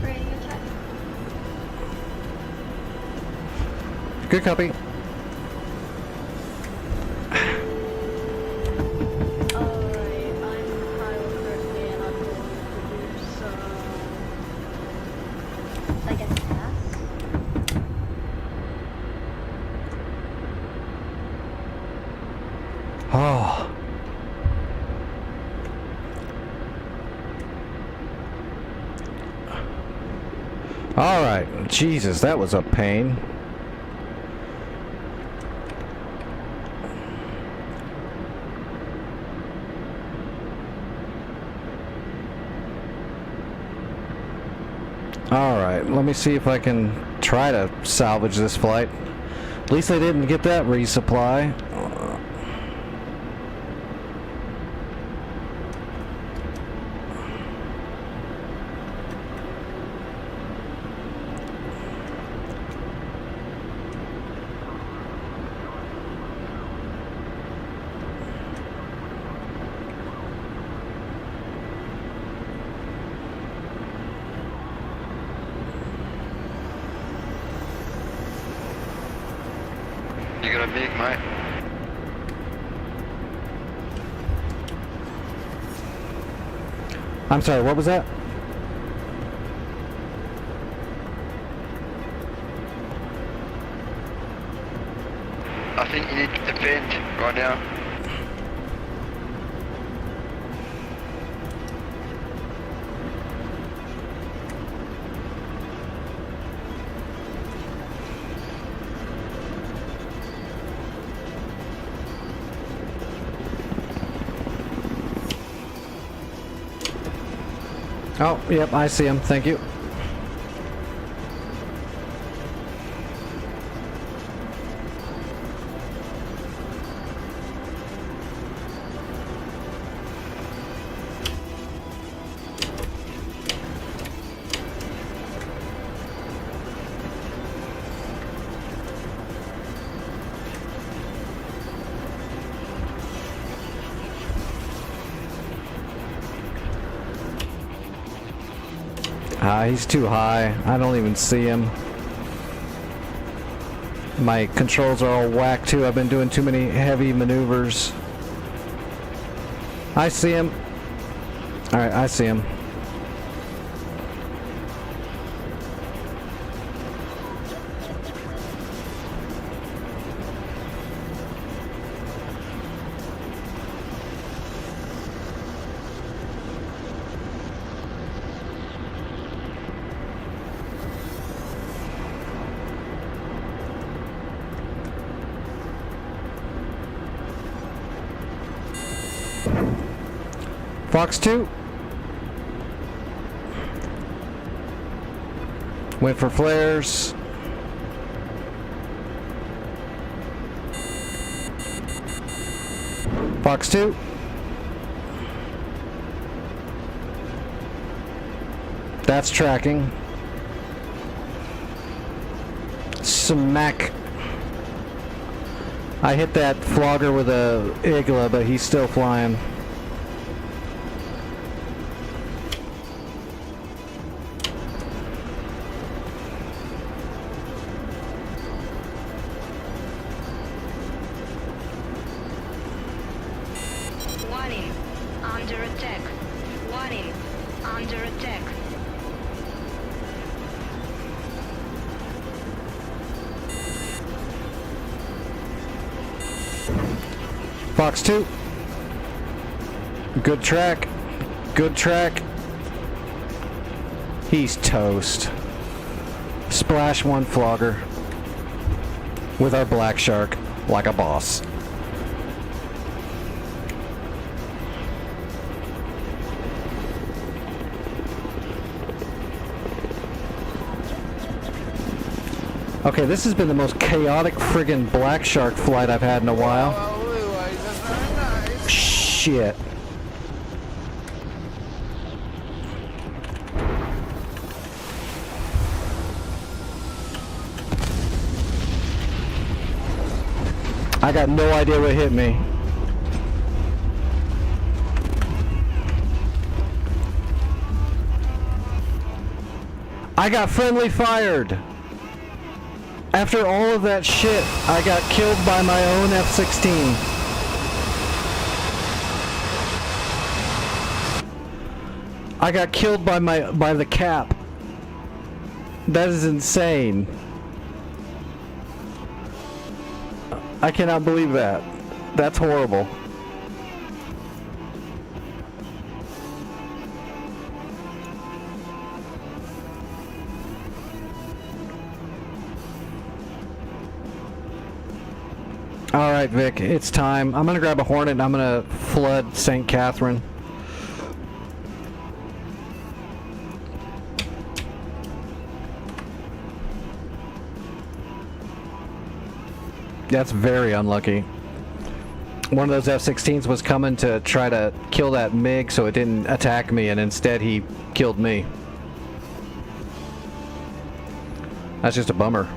F: Radio check.
A: Good copy.
G: Alright, I'm Kyle currently and I'm going to produce,
F: I guess pass.
A: Oh. All right. Jesus, that was a pain. All right, let me see if I can try to salvage this flight. At least I didn't get that resupply.
E: You got a big, mate?
A: I'm sorry, what was that?
E: I think you need to defend right now.
A: Oh, yep, I see him. Thank you. He's too high. I don't even see him. My controls are all whacked too. I've been doing too many heavy maneuvers. I see him. Alright, I see him. Fox 2. Went for flares. Fox 2. That's tracking. Smack. I hit that flogger with a Igla, but he's still flying.
D: Warning. Under attack. Warning. Under attack.
A: Fox 2. Good track. Good track. He's toast. Splash one flogger with our black shark like a boss. Okay, this has been the most chaotic friggin' black shark flight I've had in a while. Shit. I got no idea what hit me. I got friendly fired. After all of that shit, I got killed by my own F-16. I got killed by the cap. That is insane. I cannot believe that. That's horrible. Alright, Vic, it's time. I'm gonna grab a Hornet and I'm gonna flood St. Catherine. That's very unlucky. One of those F-16s was coming to try to kill that MiG so it didn't attack me, and instead he killed me. That's just a bummer.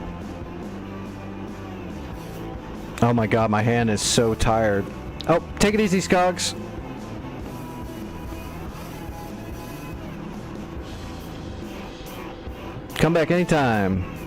A: Oh my god, my hand is so tired. Oh, take it easy, Skogs. Come back anytime.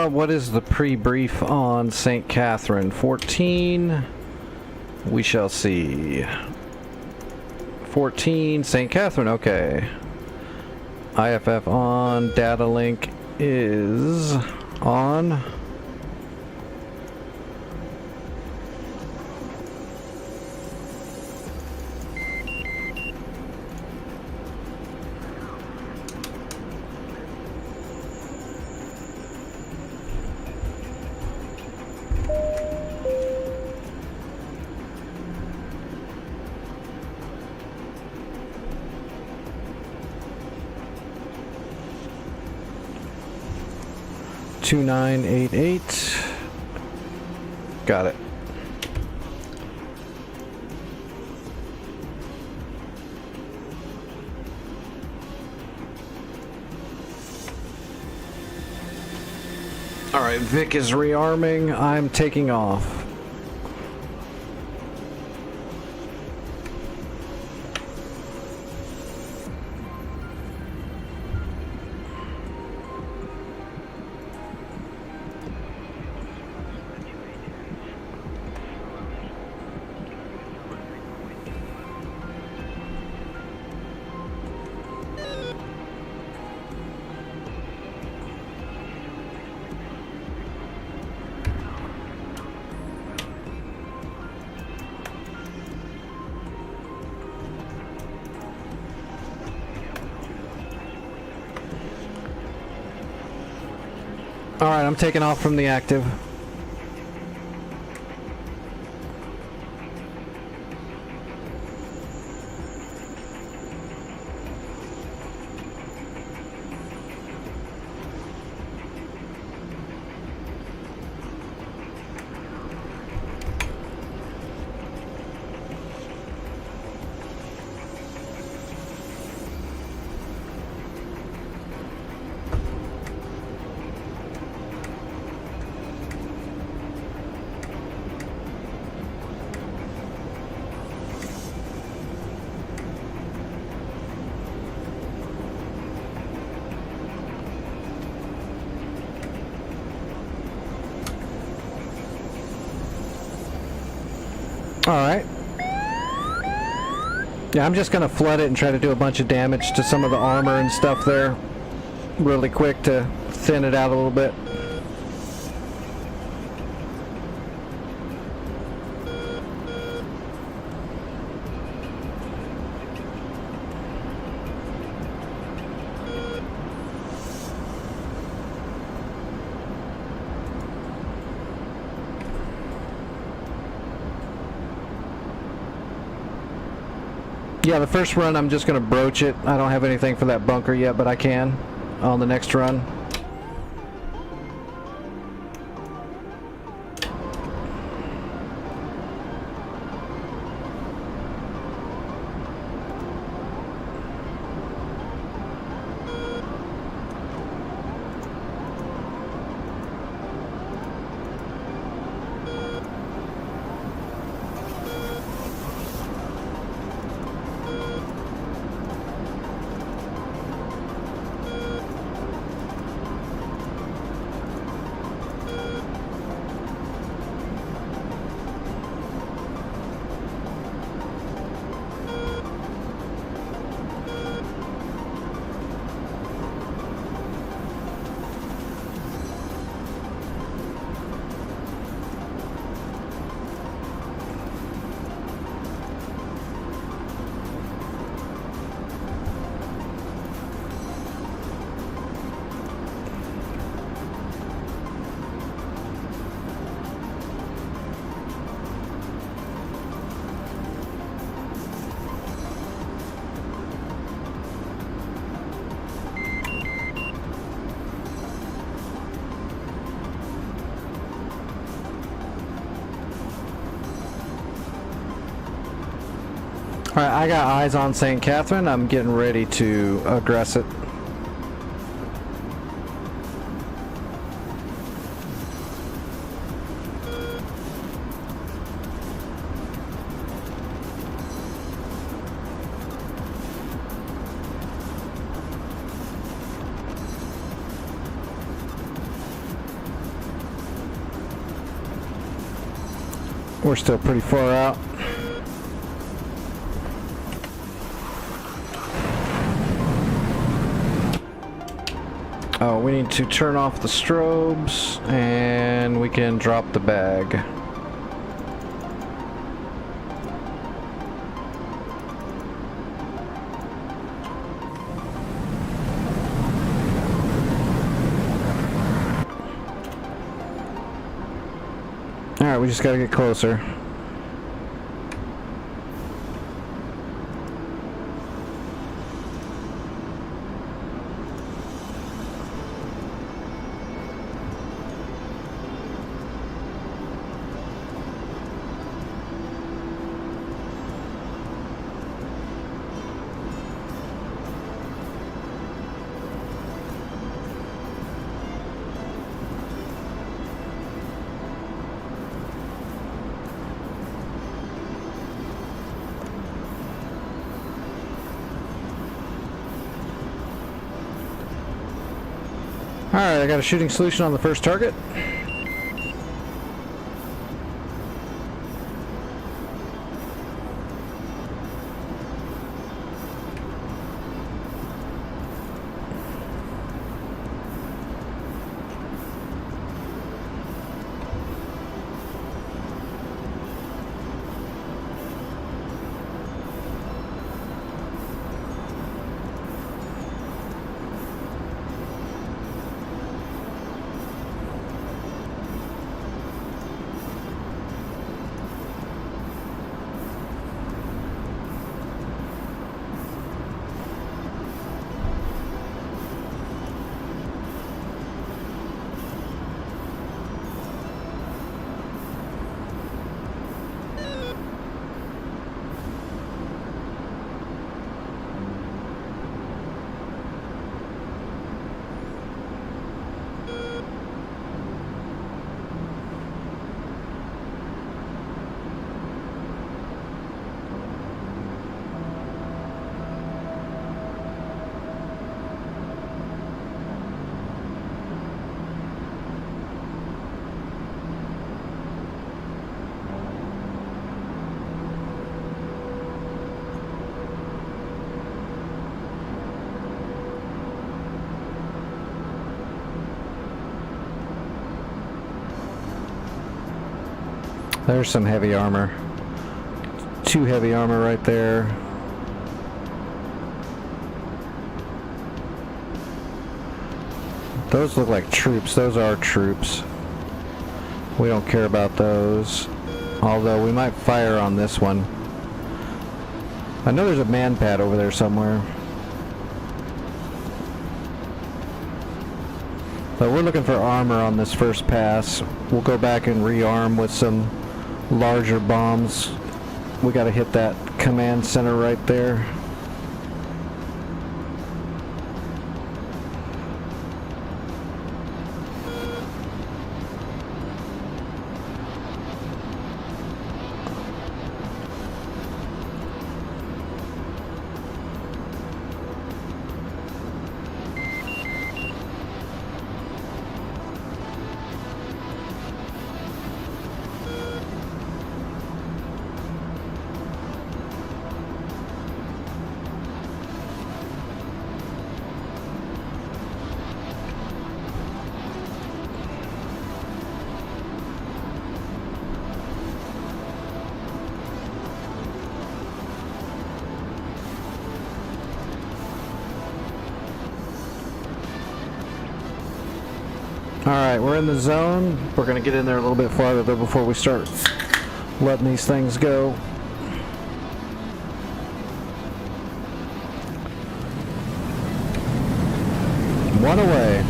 A: What is the pre-brief on St. Catherine? 14. We shall see. 14, St. Catherine, okay. IFF on, data link is on. $2988. Got it. All right, Vic is rearming. I'm taking off. Alright, I'm taking off from the active. Alright. Yeah, I'm just gonna flood it and try to do a bunch of damage to some of the armor and stuff there really quick to thin it out a little bit. Yeah, the first run I'm just going to broach it. I don't have anything for that bunker yet, but I can on the next run. Alright, I got eyes on St. Catherine. I'm getting ready to aggress it. We're still pretty far out. Oh, we need to turn off the strobes, and we can drop the bag. Alright, we just gotta get closer. Alright, I got a shooting solution on the first target. There's some heavy armor. 2 heavy armor right there. Those look like troops. Those are troops. We don't care about those. Although we might fire on this one. I know there's a man pad over there somewhere. But we're looking for armor on this first pass. We'll go back and rearm with some larger bombs. We gotta hit that command center right there. Alright, we're in the zone. We're going to get in there a little bit farther though before we start letting these things go. One away.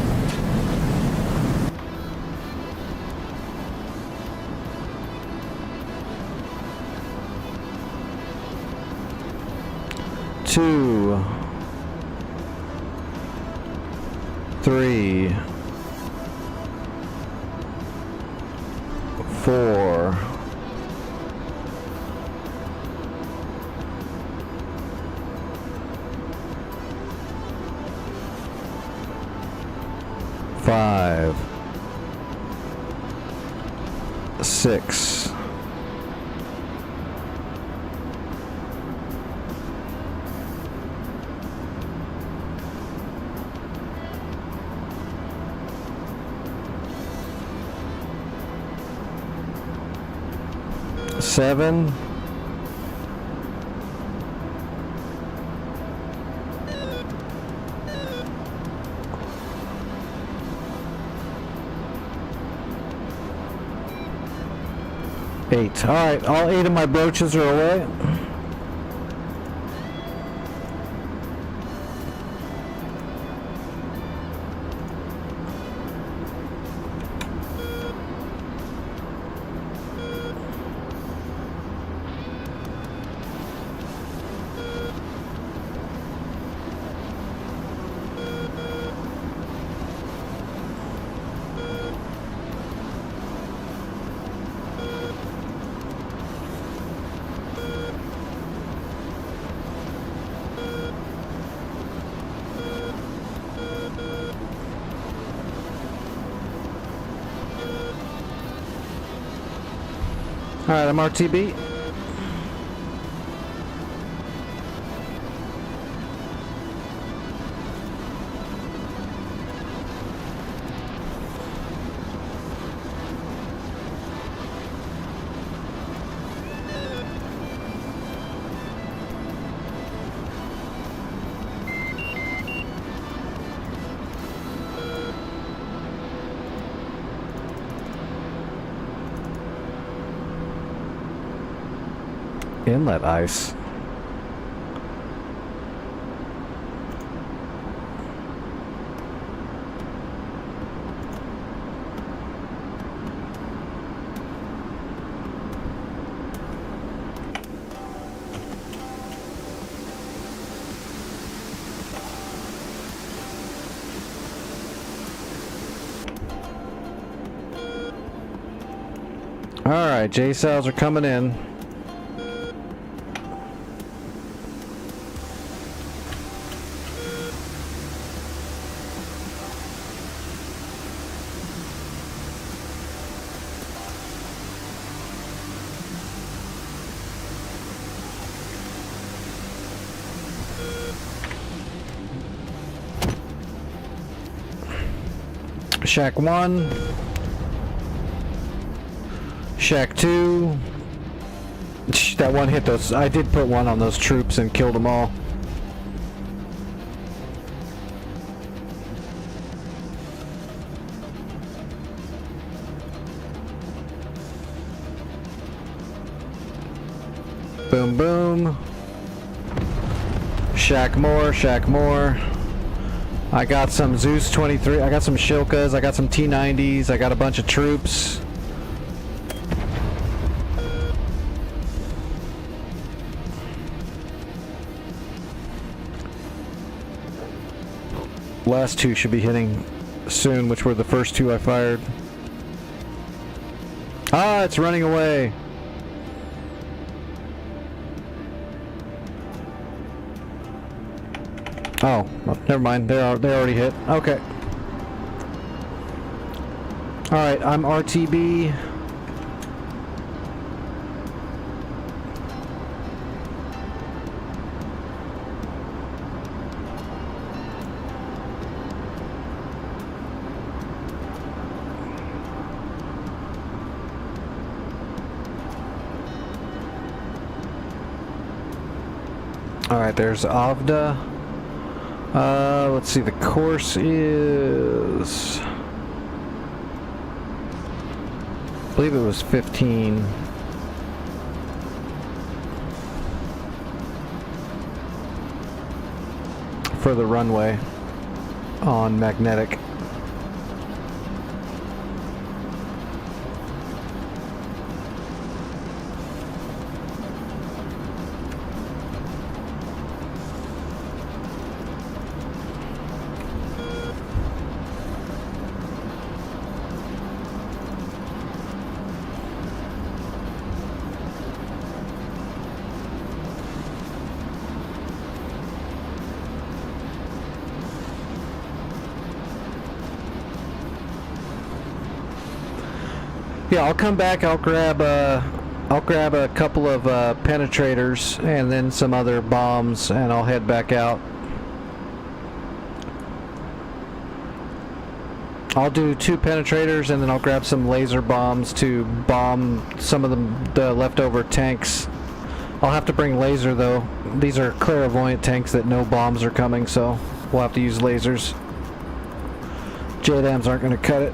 A: Two. 3. 4. 5. 6. 7. 8. Alright, all 8 of my brooches are away. Alright, I'm RTB. Inlet ice. All right, J cells are coming in. Shack 1. Shack 2. That one hit those. I did put one on those troops and killed them all. Boom, boom. Shack more, shack more. I got some Zeus 23. I got some Shilkas. I got some T-90s. I got a bunch of troops. Last two should be hitting soon, which were the first two I fired. Ah, it's running away. Oh, well, never mind. They already hit. Okay. All right, I'm RTB. All right, there's Avda. Let's see, the course is... I believe it was 15. For the runway on magnetic. Yeah, I'll come back. I'll grab a couple of penetrators and then some other bombs, and I'll head back out. I'll do 2 penetrators, and then I'll grab some laser bombs to bomb some of the leftover tanks. I'll have to bring laser though. These are clairvoyant tanks that no bombs are coming, so we'll have to use lasers. JDAMs aren't going to cut it.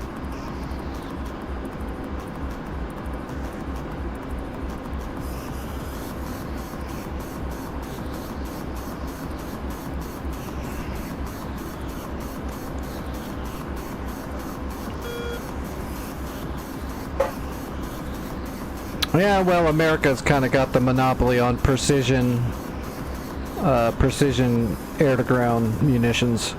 A: Yeah, well, America's kind of got the monopoly on precision air-to-ground munitions.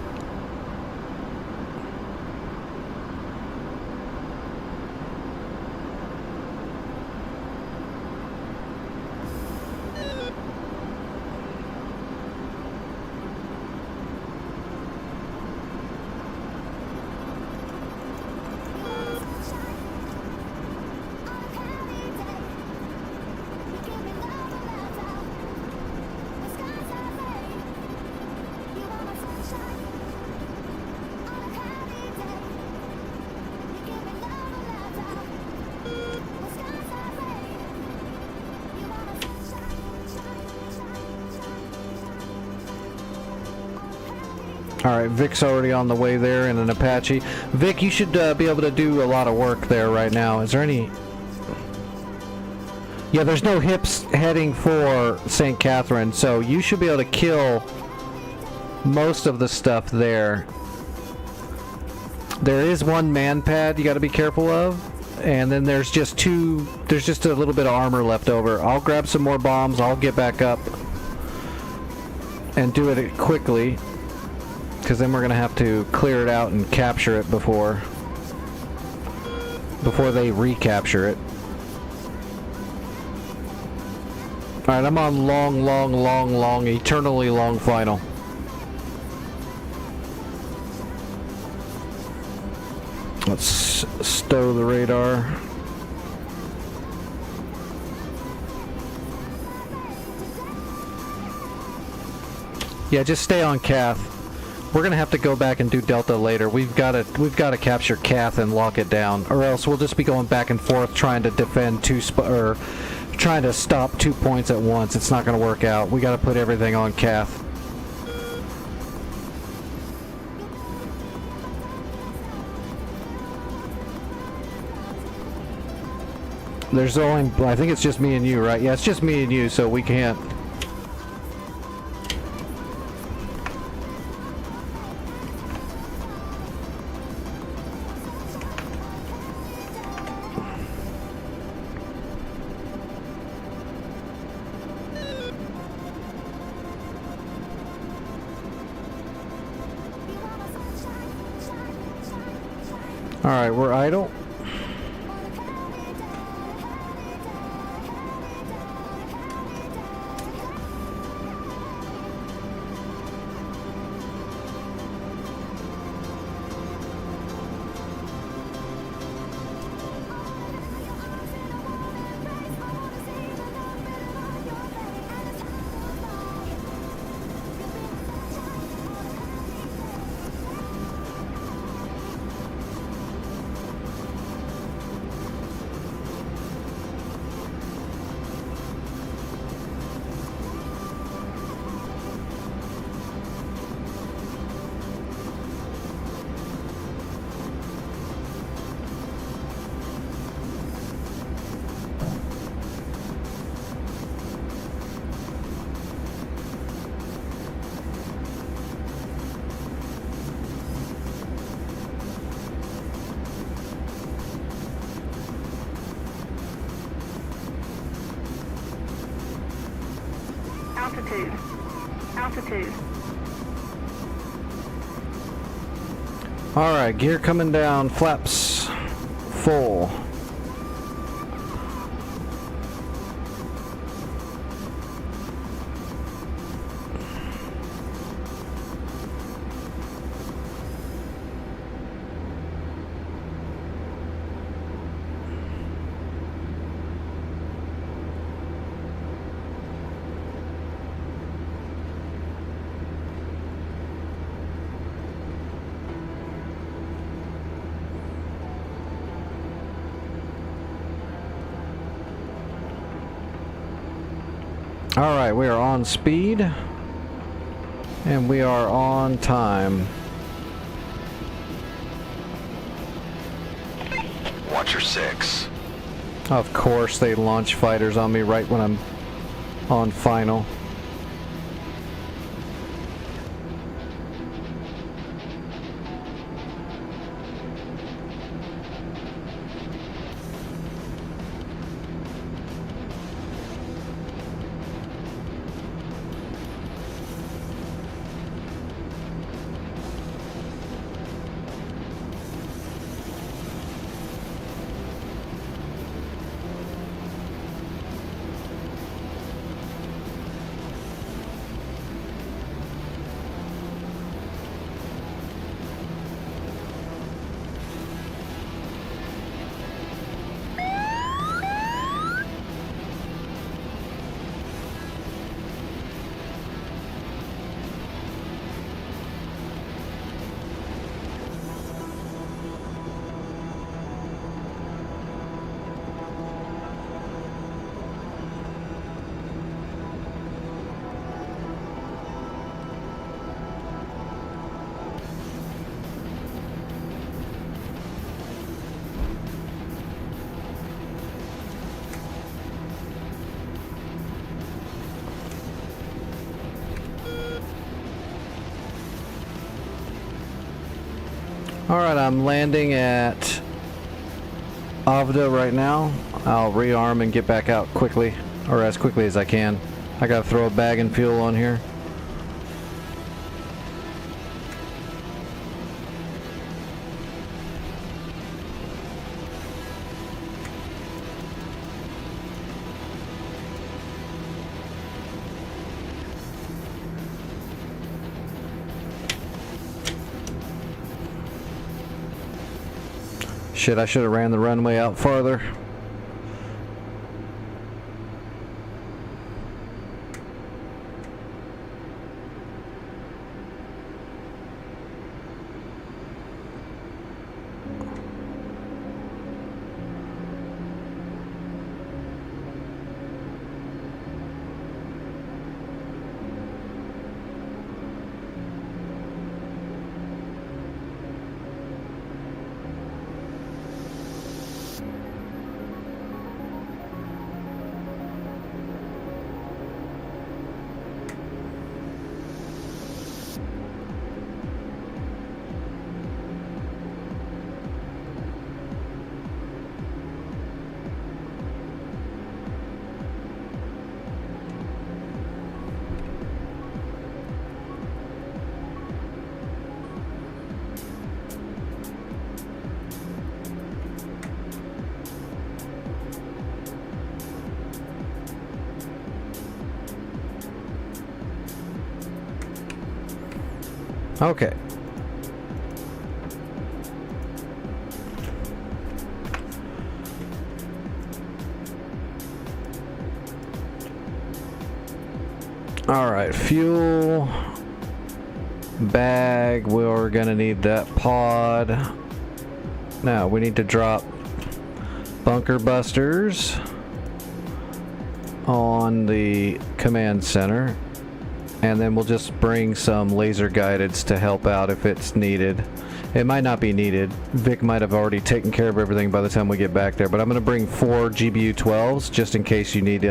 A: Alright, Vic's already on the way there in an Apache. Vic, you should be able to do a lot of work there right now. Is there any... Yeah, there's no hips heading for St. Catherine, so you should be able to kill most of the stuff there. There is one man pad you gotta be careful of, and then there's just a little bit of armor left over. I'll grab some more bombs, I'll get back up and do it quickly, because then we're gonna have to clear it out and capture it before they recapture it. Alright, I'm on long, eternally long final. Let's stow the radar. Yeah, just stay on Cath. We're gonna have to go back and do Delta later. We've gotta capture Kath and lock it down, or else we'll just be going back and forth trying to defend or trying to stop 2 points at once. It's not gonna work out. We gotta put everything on Kath. There's only, I think it's just me and you, right? Yeah, it's just me and you, so we can't. Alright, we're idle.
D: Altitude. Altitude.
A: Alright, gear coming down, flaps full. Alright, we are on speed. And we are on time.
E: Watch your 6.
A: Of course they launch fighters on me right when I'm on final. Alright, I'm landing at Avda right now. I'll rearm and get back out quickly, or as quickly as I can. I gotta throw a bag and fuel on here. Shit, I should have ran the runway out farther. Okay. Alright, fuel. Bag, we're gonna need that pod. Now, we need to drop bunker busters on the command center. And then we'll just bring some laser guideds to help out if it's needed. It might not be needed. Vic might have already taken care of everything by the time we get back there, but I'm gonna bring 4 GBU-12s just in case you need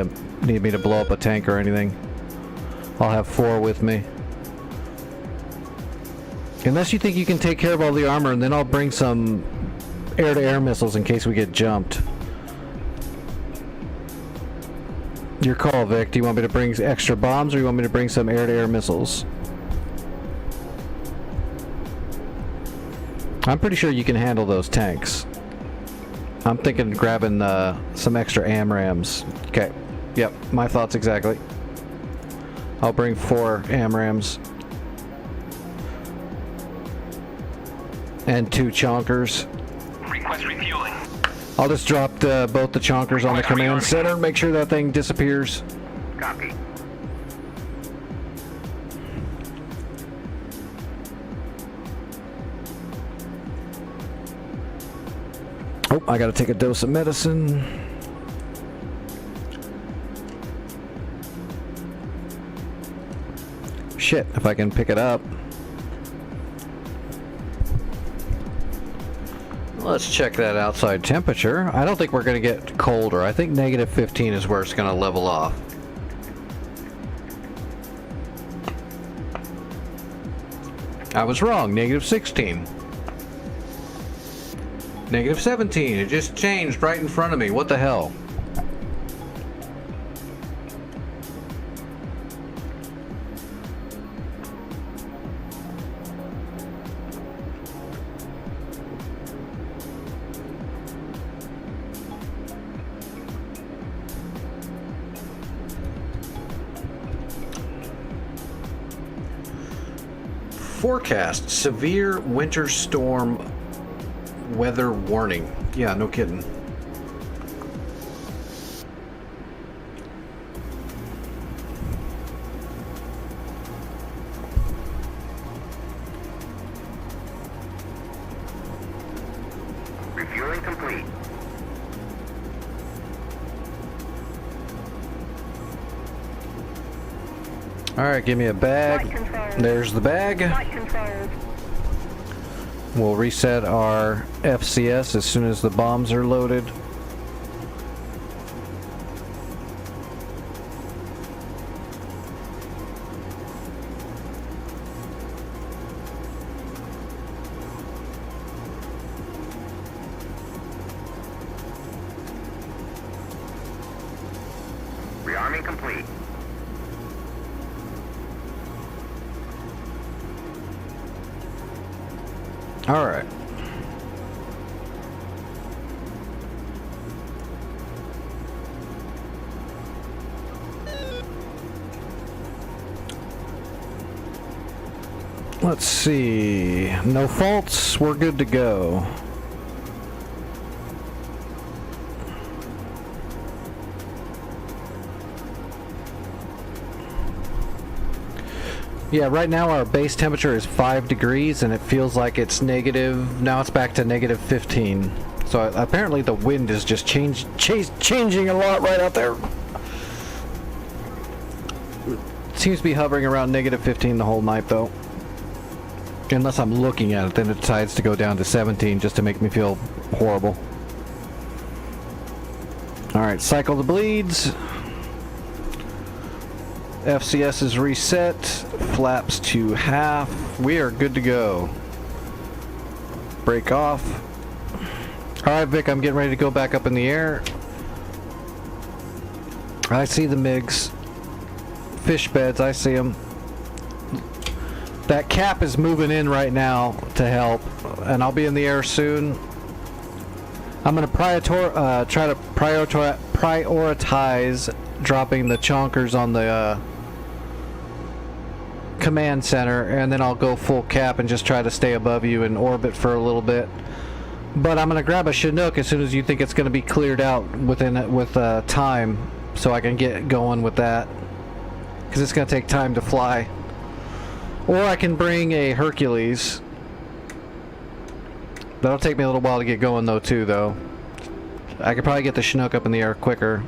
A: me to blow up a tank or anything. I'll have 4 with me. Unless you think you can take care of all the armor, and then I'll bring some air-to-air missiles in case we get jumped. Your call, Vic. Do you want me to bring extra bombs, or you want me to bring some air-to-air missiles? I'm pretty sure you can handle those tanks. I'm thinking grabbing some extra AMRAAMs. Okay. Yep, my thoughts exactly. I'll bring 4 AMRAAMs. And 2 chonkers.
C: Request refueling.
A: I'll just drop both the chonkers on the command center, make sure that thing disappears.
C: Copy.
A: Oh, I gotta take a dose of medicine. Shit, if I can pick it up. Let's check that outside temperature. I don't think we're going to get colder. I think negative 15 is where it's going to level off. I was wrong. Negative 16. Negative 17. It just changed right in front of me. What the hell? Forecast, severe winter storm weather warning. Yeah, no kidding.
C: Refueling complete.
A: Alright, give me a bag. There's the bag.
G: Flight controls.
A: We'll reset our FCS as soon as the bombs are loaded.
C: Rearming complete.
A: All right. Let's see. No faults. We're good to go. Yeah, right now our base temperature is 5 degrees and it feels like it's negative. Now it's back to negative 15. So apparently the wind is just changing a lot right out there. It seems to be hovering around negative 15 the whole night though. Unless I'm looking at it, then it decides to go down to 17 just to make me feel horrible. Alright, cycle the bleeds. FCS is reset, flaps to half. We are good to go. Break off. Alright, Vic, I'm getting ready to go back up in the air. I see the MiGs. Fish beds, I see them. That cap is moving in right now to help, and I'll be in the air soon. I'm going to try to prioritize dropping the chonkers on the command center, and then I'll go full cap and just try to stay above you in orbit for a little bit. But I'm gonna grab a Chinook as soon as you think it's gonna be cleared out with time, so I can get going with that. Because it's gonna take time to fly. Or I can bring a Hercules. That'll take me a little while to get going though too though. I could probably get the Chinook up in the air quicker.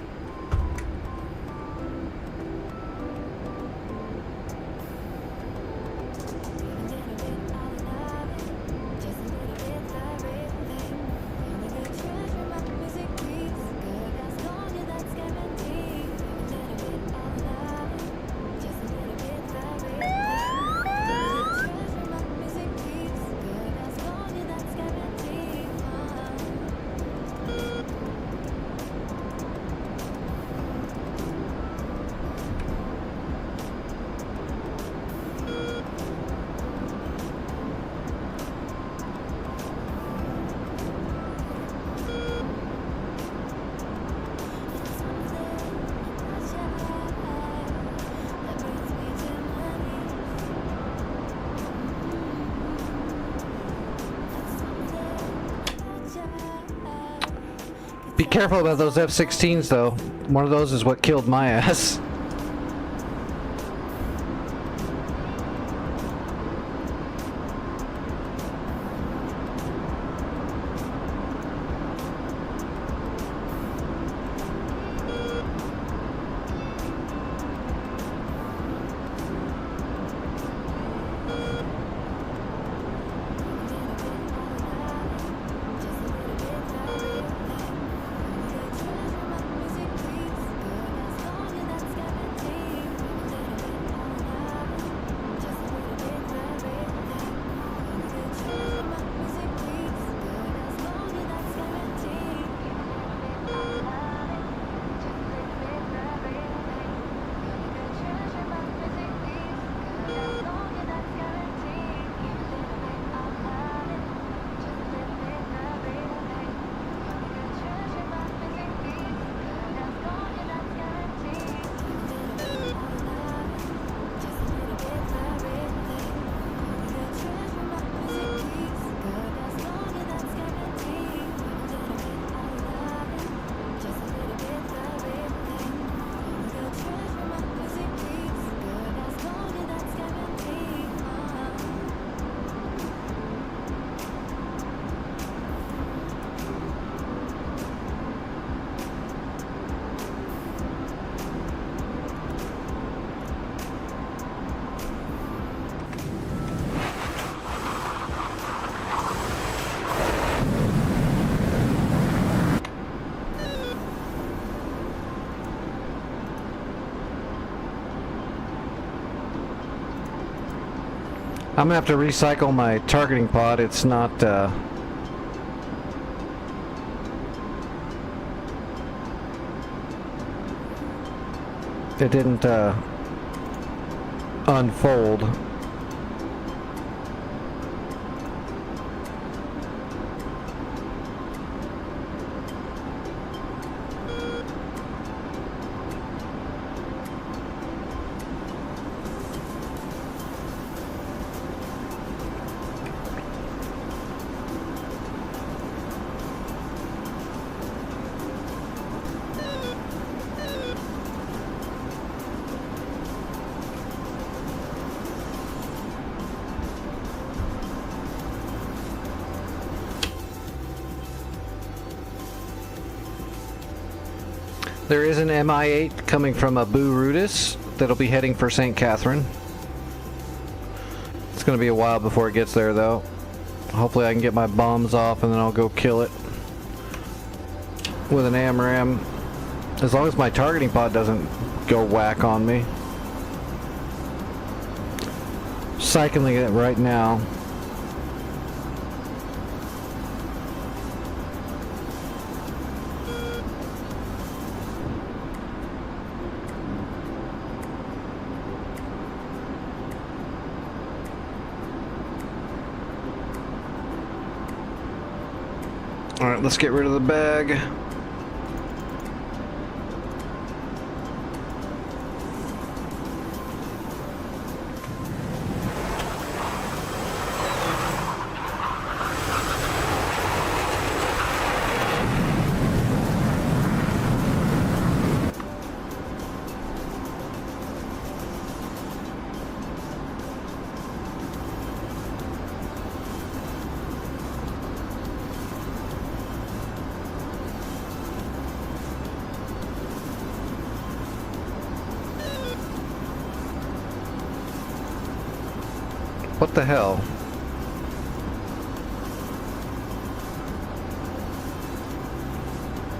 A: Be careful about those F-16s though. One of those is what killed my ass. I'm gonna have to recycle my targeting pod. It's not, it didn't, unfold. There is an MI-8 coming from Abu Rudis that'll be heading for St. Catherine. It's going to be a while before it gets there though. Hopefully I can get my bombs off and then I'll go kill it with an AMRAAM. As long as my targeting pod doesn't go whack on me. Cycling it right now. Alright, let's get rid of the bag. What the hell?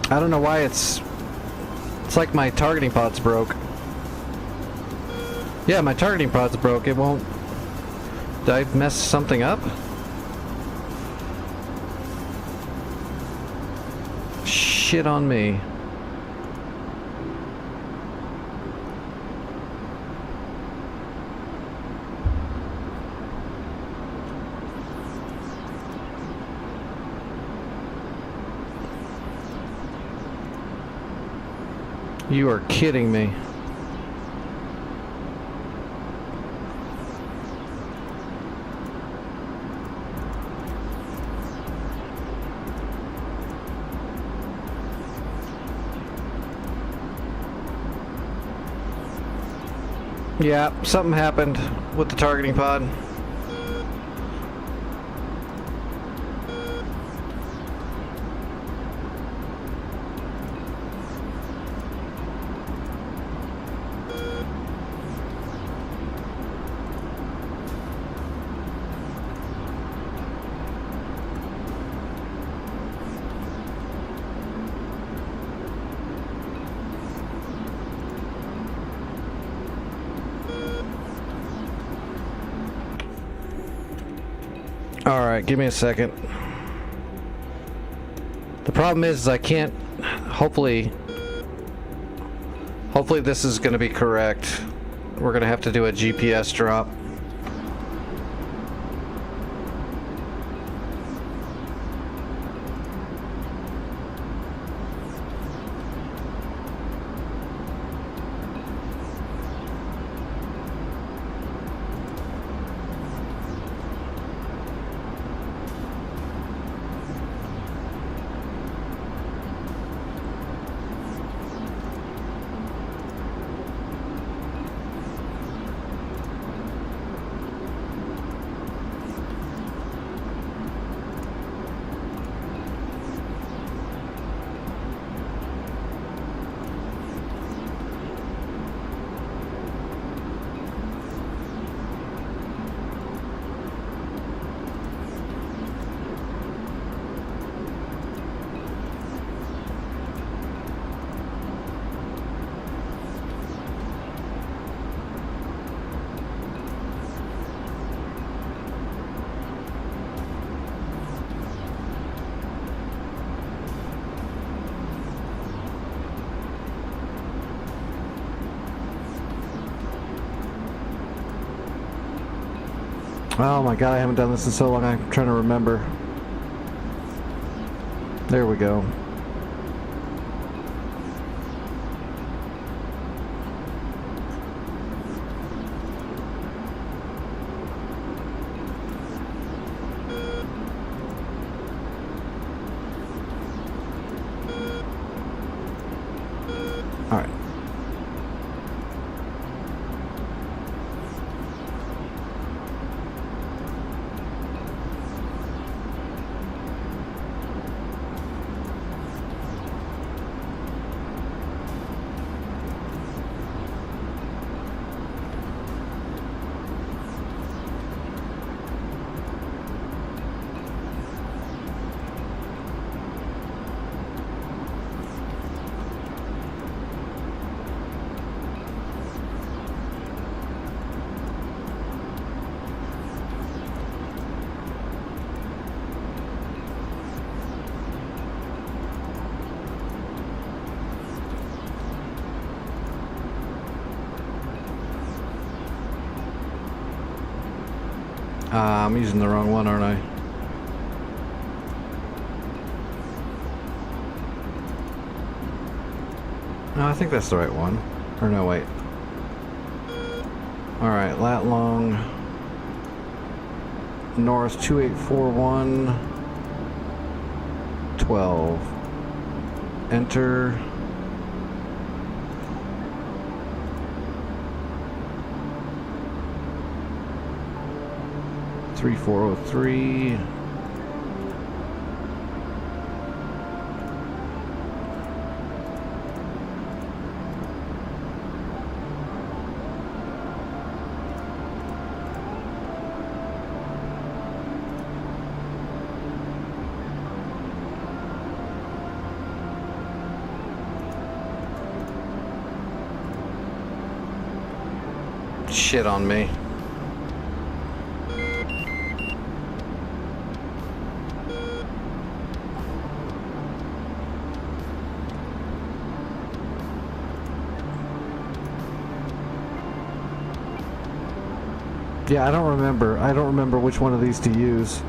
A: I don't know why it's like my targeting pod's broke. Yeah, my targeting pod's broke. It won't... Did I mess something up? Shit on me. You are kidding me. Yeah, something happened with the targeting pod. Alright, give me a second. The problem is I can't... Hopefully this is going to be correct. We're going to have to do a GPS drop. Oh my god, I haven't done this in so long, I'm trying to remember. There we go. Alright. I'm using the wrong one, aren't I? No, I think that's the right one. Or no, wait. Alright, lat long. North 2841. 12. Enter. Three 403. shit on me. Yeah, I don't remember. I don't remember which one of these to use.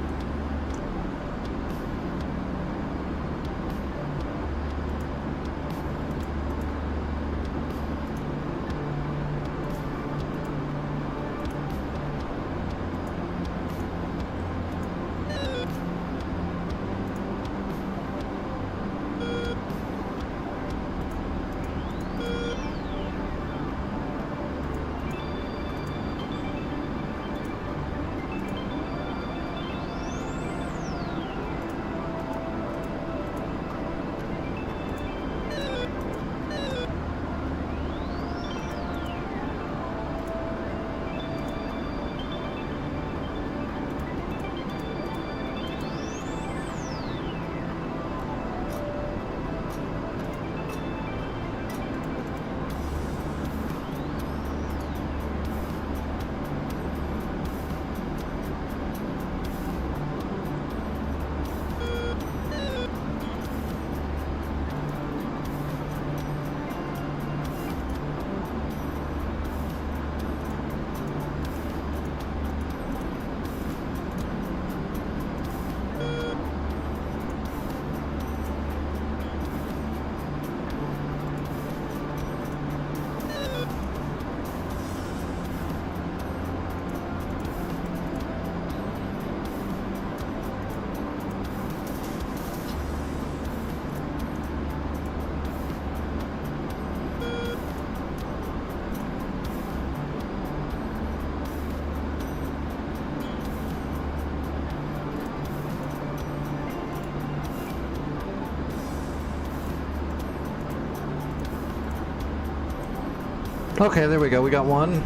A: Okay, there we go. We got one.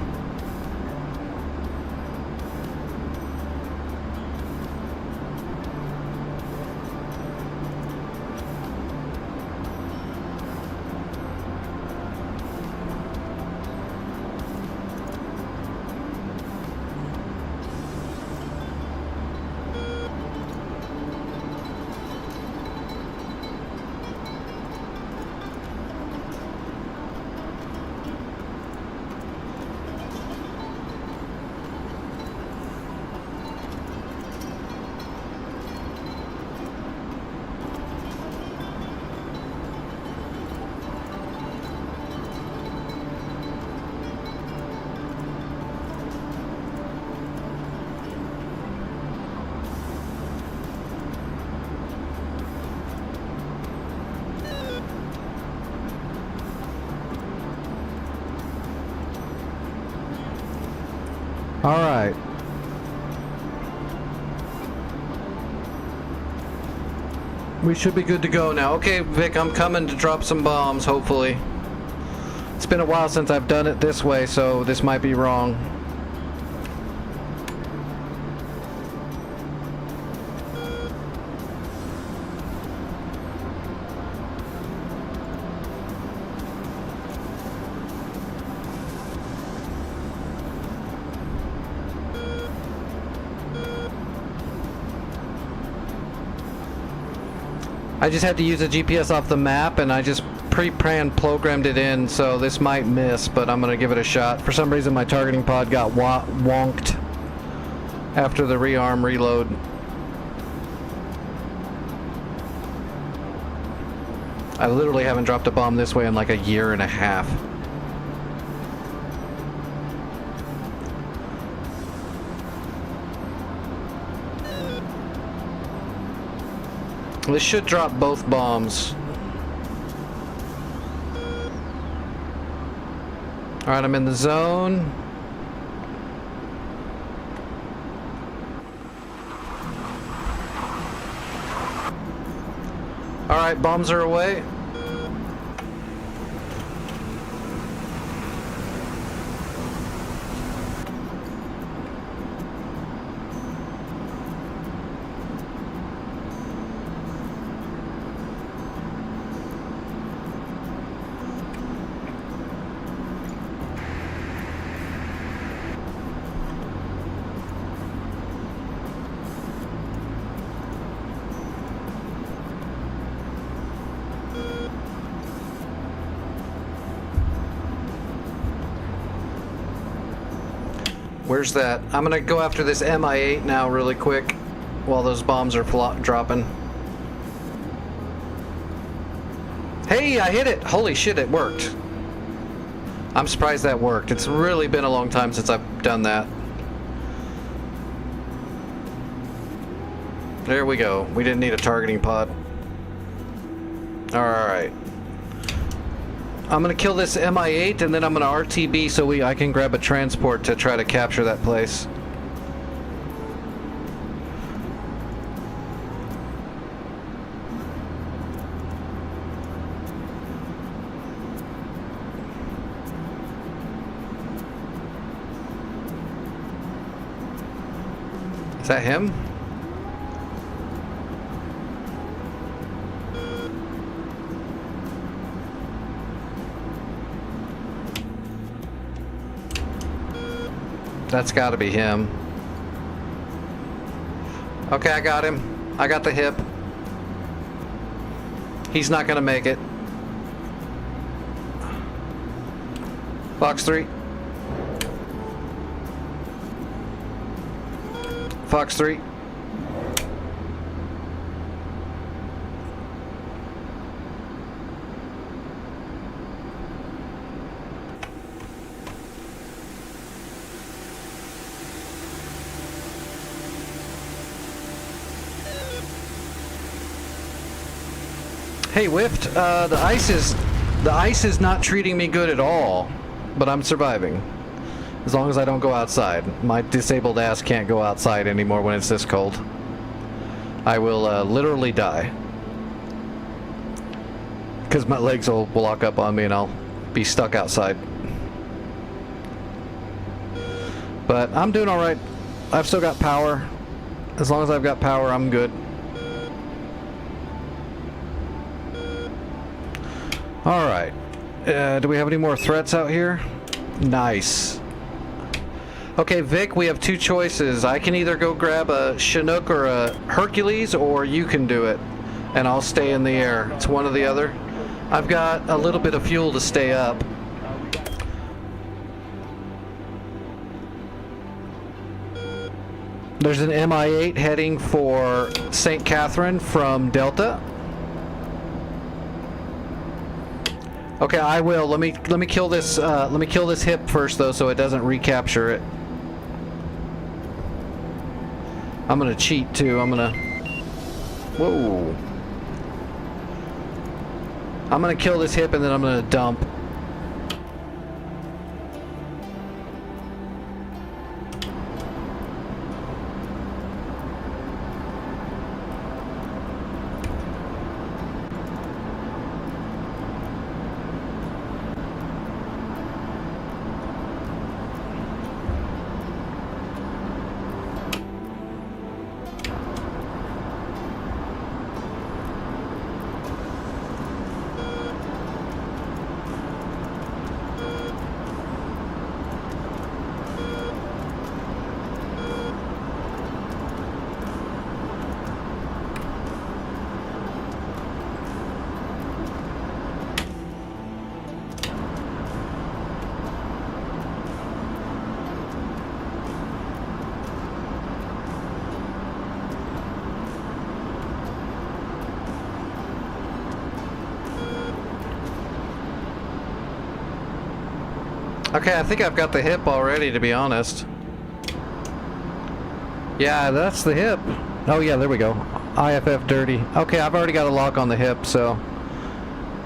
A: All right. We should be good to go now. Okay, Vic, I'm coming to drop some bombs, hopefully. It's been a while since I've done it this way, so this might be wrong. I just had to use a GPS off the map, and I just pre-planned programmed it in, so this might miss, but I'm gonna give it a shot. For some reason, my targeting pod got wonked after the rearm reload. I literally haven't dropped a bomb this way in like a year and a half. This should drop both bombs. Alright, I'm in the zone. Alright, bombs are away. Where's that? I'm gonna go after this MI8 now really quick while those bombs are dropping. Hey, I hit it! Holy shit, it worked. I'm surprised that worked. It's really been a long time since I've done that. There we go. We didn't need a targeting pod. Alright. I'm gonna kill this MI8 and then I'm gonna RTB so I can grab a transport to try to capture that place. Is that him? That's got to be him. Okay, I got him. I got the hip. He's not gonna make it. Fox 3. Fox 3. Hey, Whiffed, the ice is not treating me good at all, but I'm surviving. As long as I don't go outside. My disabled ass can't go outside anymore when it's this cold. I will literally die. Because my legs will lock up on me and I'll be stuck outside. But I'm doing alright. I've still got power. As long as I've got power, I'm good. Alright. Do we have any more threats out here? Nice. Okay, Vic, we have two choices. I can either go grab a Chinook or a Hercules, or you can do it. And I'll stay in the air. It's one or the other. I've got a little bit of fuel to stay up. There's an MI8 heading for St. Catherine from Delta. Okay, I will. Let me kill this. Let me kill this hip first, though, so it doesn't recapture it. I'm gonna cheat too. I'm gonna. Whoa. I'm gonna kill this hip and then I'm gonna dump. Okay, I think I've got the hip already, to be honest. Yeah, that's the hip. Oh yeah, there we go. IFF dirty. Okay, I've already got a lock on the hip, so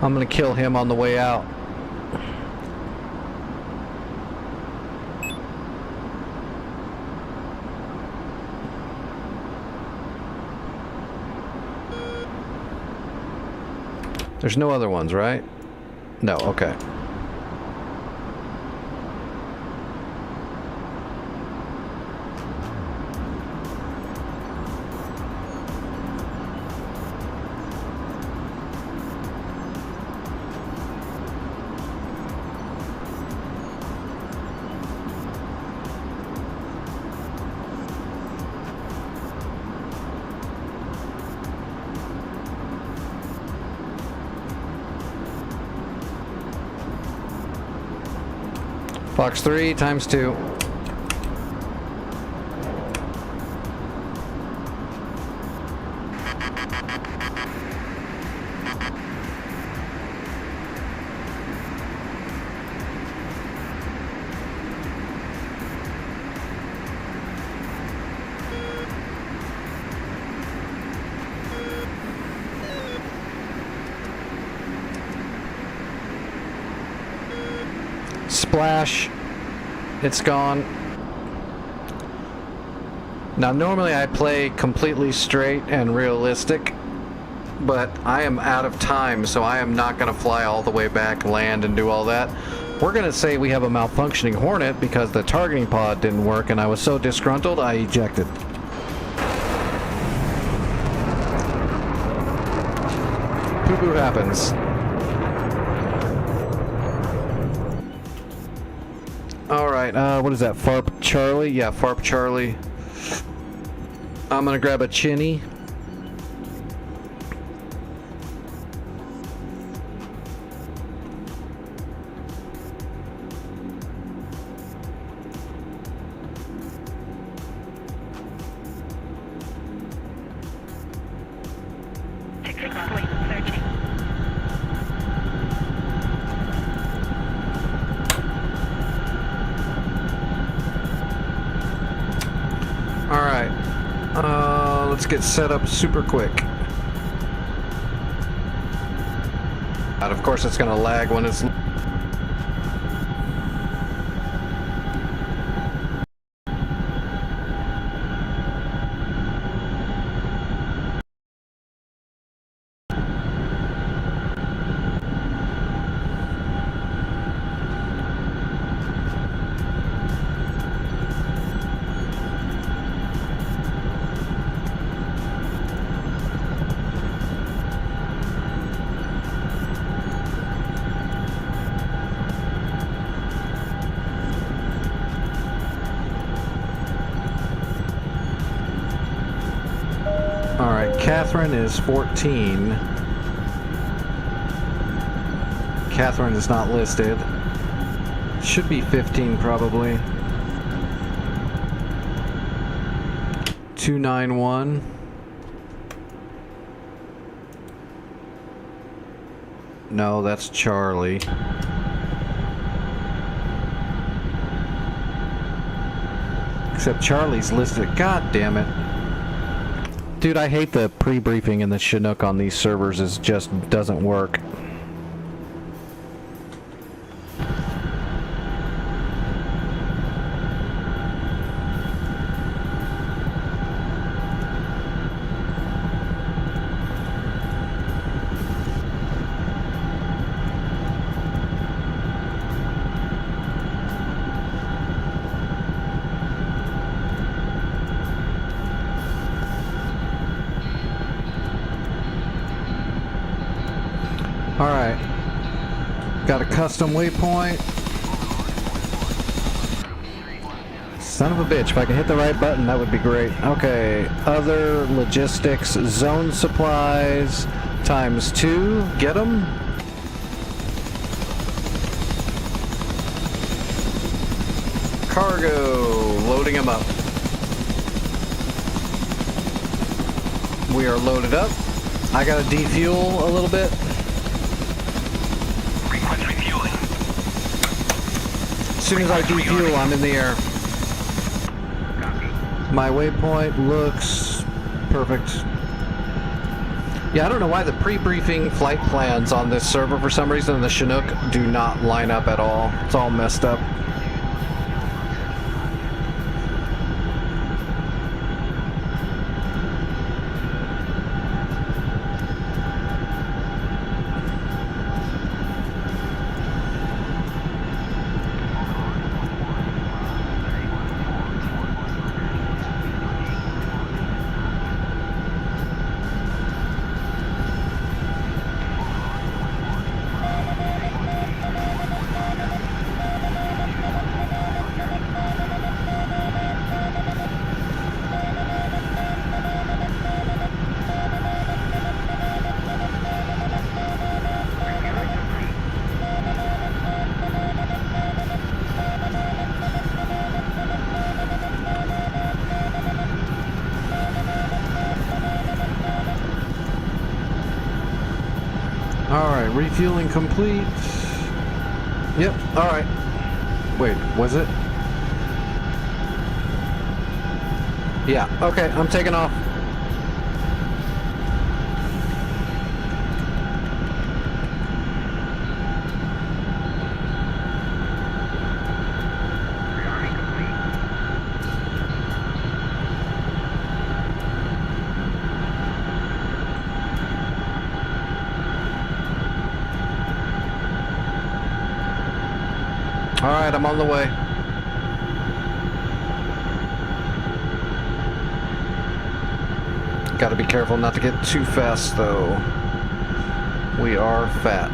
A: I'm gonna kill him on the way out. There's no other ones, right? No, okay. Fox 3 times 2. Splash. It's gone. Now, normally I play completely straight and realistic, but I am out of time, so I am not going to fly all the way back, land, and do all that. We're going to say we have a malfunctioning Hornet because the targeting pod didn't work, and I was so disgruntled, I ejected. Poo-poo happens. Alright, what is that? Farp Charlie? Yeah, Farp Charlie. I'm gonna grab a chinny.
D: Fixed wing, searching.
A: Alright. Let's get set up super quick. And of course it's gonna lag when it's... Alright, Catherine is 14. Catherine is not listed. Should be 15 probably. 291. No, that's Charlie. Except Charlie's listed. God damn it. Dude, I hate the pre-briefing in the Chinook on these servers. It just doesn't work. Alright. Got a custom waypoint. Son of a bitch, if I can hit the right button, that would be great. Okay, other logistics, zone supplies, ×2, get them. Cargo, loading them up. We are loaded up. I gotta defuel a little bit.
C: Request refueling.
A: As soon as I defuel, I'm in the air. My waypoint looks perfect. Yeah, I don't know why the pre-briefing flight plans on this server, for some reason, the Chinook do not line up at all. It's all messed up. Alright, refueling complete. Yep, alright. Wait, was it? Yeah, okay, I'm taking off. Alright, I'm on the way. Gotta be careful not to get too fast, though. We are fat.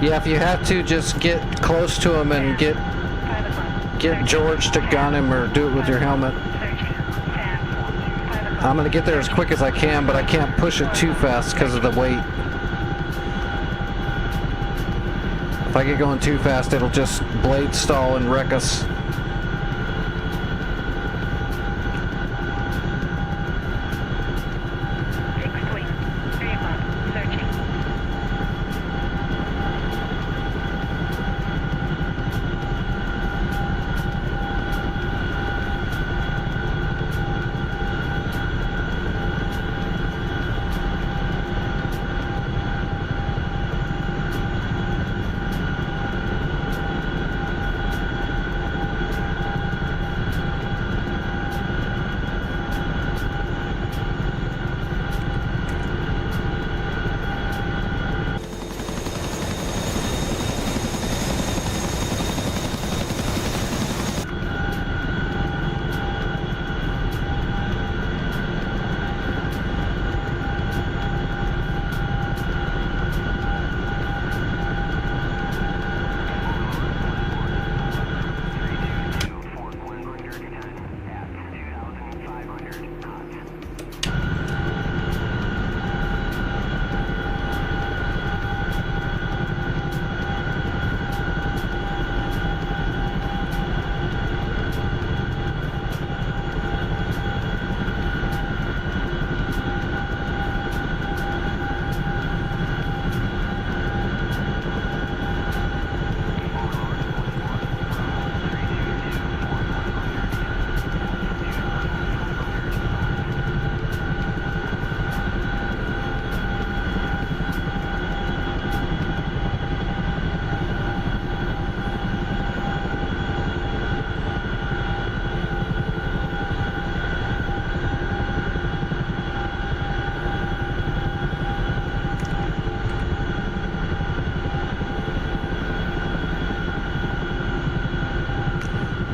A: Yeah, if you have to, just get close to him and get
D: 5 o'clock.
A: get George to gun him or do it with your helmet.
D: Searching. 10. 5 o'clock.
A: I'm gonna get there as quick as I can, but I can't push it too fast because of the weight. If I get going too fast, it'll just blade stall and wreck us.
D: Fixed wing. 3 o'clock. Searching.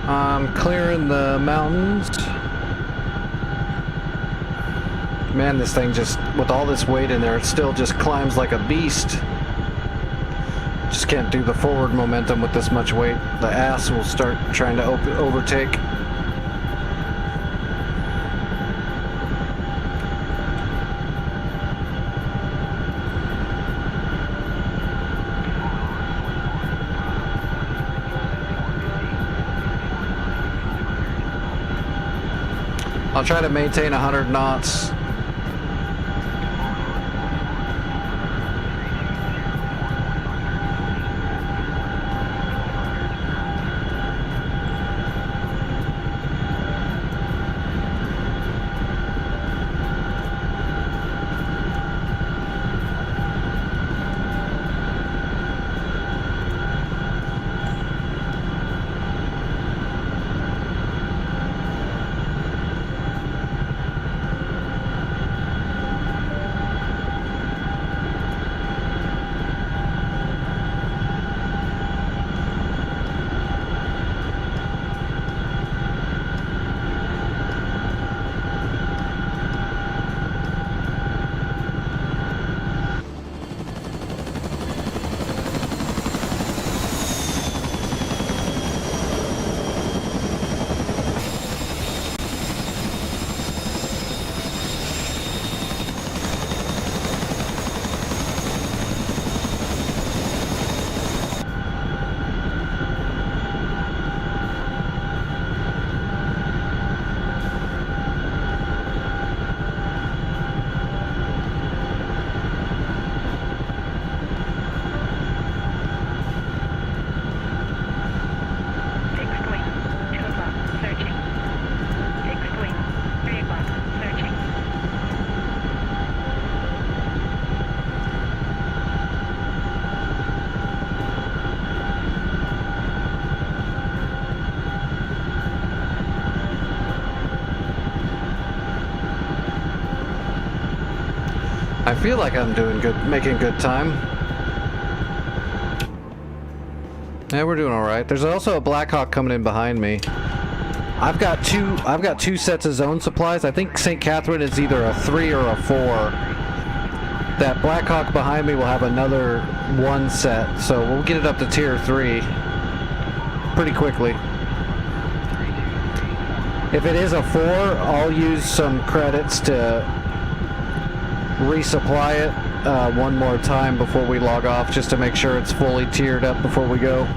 A: I'm clearing the mountains. Man, this thing just, with all this weight in there, it still just climbs like a beast. Just can't do the forward momentum with this much weight. The ass will start trying to overtake. I'll try to maintain 100 knots. I feel like I'm doing good, making good time. Yeah, we're doing all right. There's also a Blackhawk coming in behind me. I've got two sets of zone supplies. I think St. Catherine is either a 3 or a 4. That Blackhawk behind me will have another 1 set, so we'll get it up to tier 3 pretty quickly. If it is a 4, I'll use some credits to resupply it one more time before we log off, just to make sure it's fully tiered up before we go.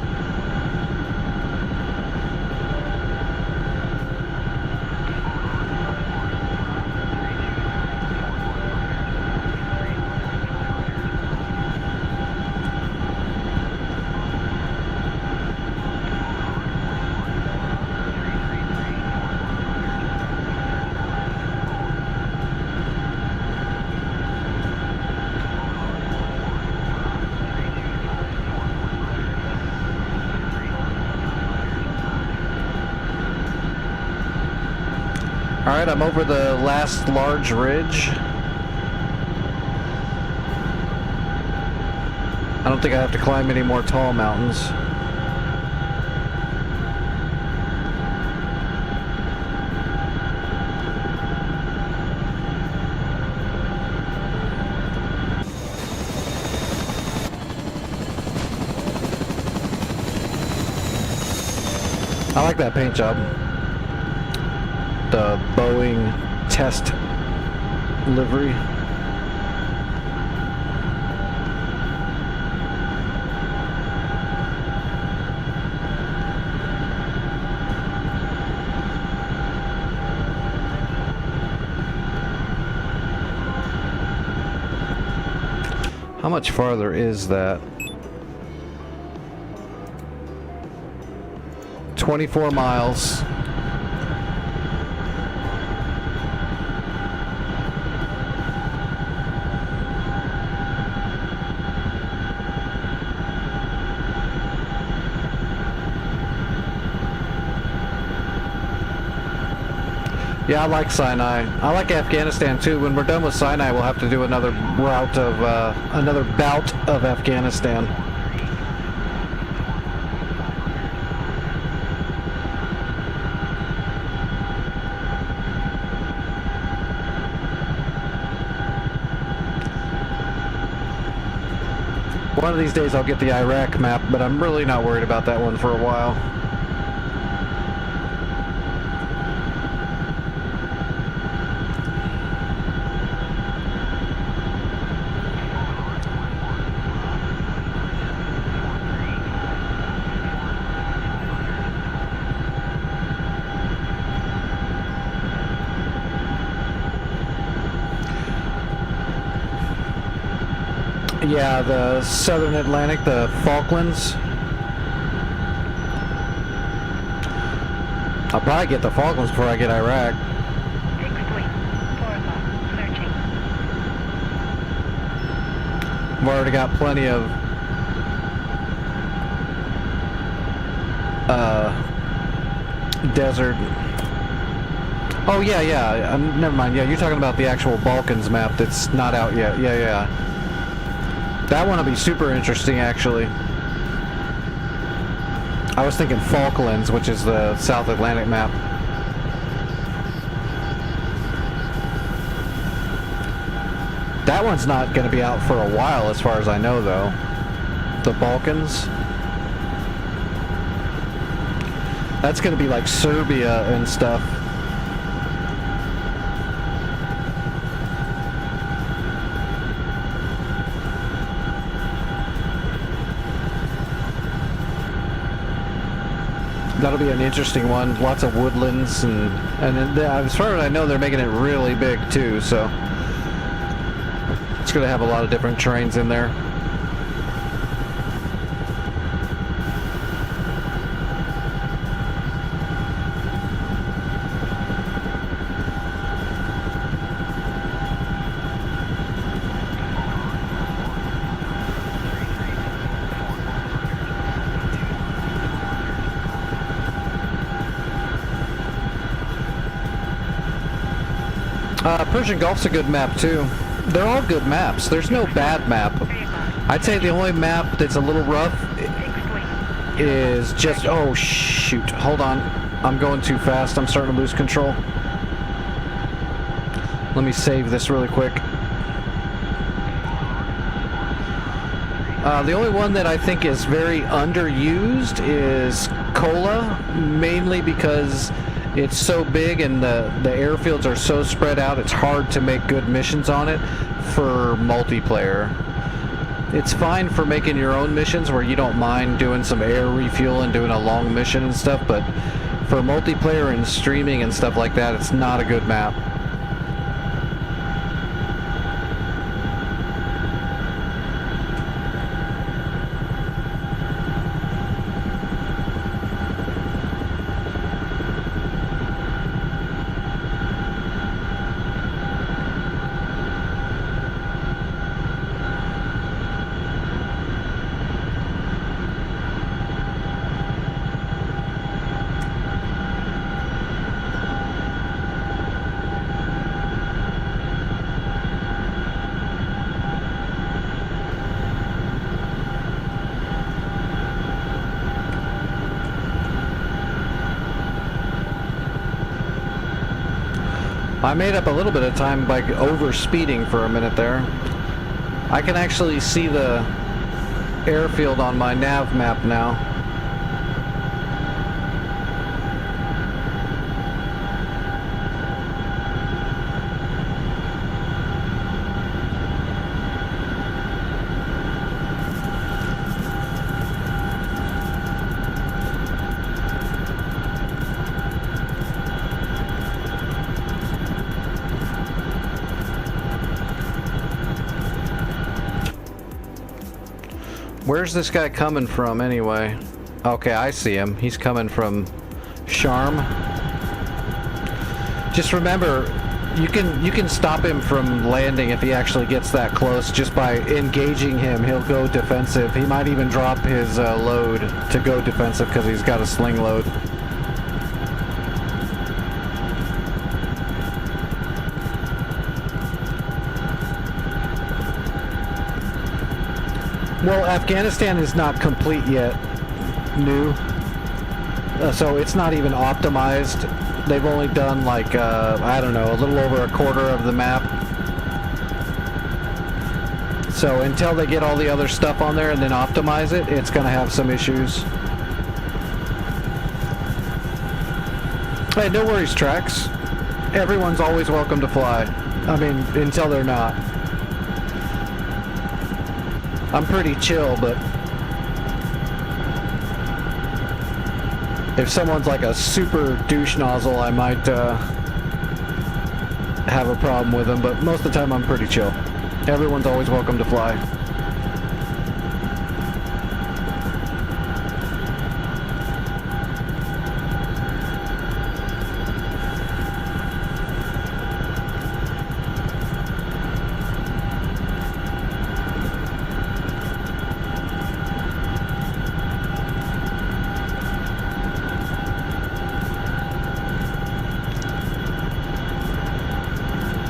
A: Alright, I'm over the last large ridge. I don't think I have to climb any more tall mountains. I like that paint job. The Boeing test livery. How much farther is that? 24 miles. Yeah, I like Sinai. I like Afghanistan too. When we're done with Sinai, we'll have to do another bout of Afghanistan. One of these days I'll get the Iraq map, but I'm really not worried about that one for a while. Yeah, the Southern Atlantic, the Falklands. I'll probably get the Falklands before I get Iraq.
D: Fixed wing. 4 o'clock. Searching.
A: I've already got plenty of desert. Oh yeah. Never mind. Yeah, you're talking about the actual Balkans map that's not out yet. Yeah. That one will be super interesting, actually. I was thinking Falklands, which is the South Atlantic map. That one's not going to be out for a while, as far as I know, though. The Balkans. That's going to be like Serbia and stuff. That'll be an interesting one. Lots of woodlands and as far as I know, they're making it really big too. So it's going to have a lot of different terrains in there. Persian Gulf's a good map too. they're all good maps. There's no bad map.
D: 3 o'clock.
A: I'd say the only map that's a little rough
D: Fixed wing.
A: is just... Oh, shoot. Hold on. I'm going too fast. I'm starting to lose control. Let me save this really quick. The only one that I think is very underused is Cola, mainly because it's so big and the airfields are so spread out, it's hard to make good missions on it for multiplayer. It's fine for making your own missions where you don't mind doing some air refuel and doing a long mission and stuff, but for multiplayer and streaming and stuff like that, it's not a good map. I made up a little bit of time by over speeding for a minute there. I can actually see the airfield on my nav map now. Where's this guy coming from anyway? Okay, I see him. He's coming from Charm. Just remember, you can stop him from landing if he actually gets that close just by engaging him. He'll go defensive. He might even drop his load to go defensive because he's got a sling load. Well, Afghanistan is not complete yet, new, so it's not even optimized. They've only done like, I don't know, a little over a quarter of the map. So until they get all the other stuff on there and then optimize it, it's going to have some issues. Hey, no worries, Trax. Everyone's always welcome to fly. I mean, until they're not. I'm pretty chill, but if someone's like a super douche nozzle, I might have a problem with them, but most of the time I'm pretty chill. Everyone's always welcome to fly.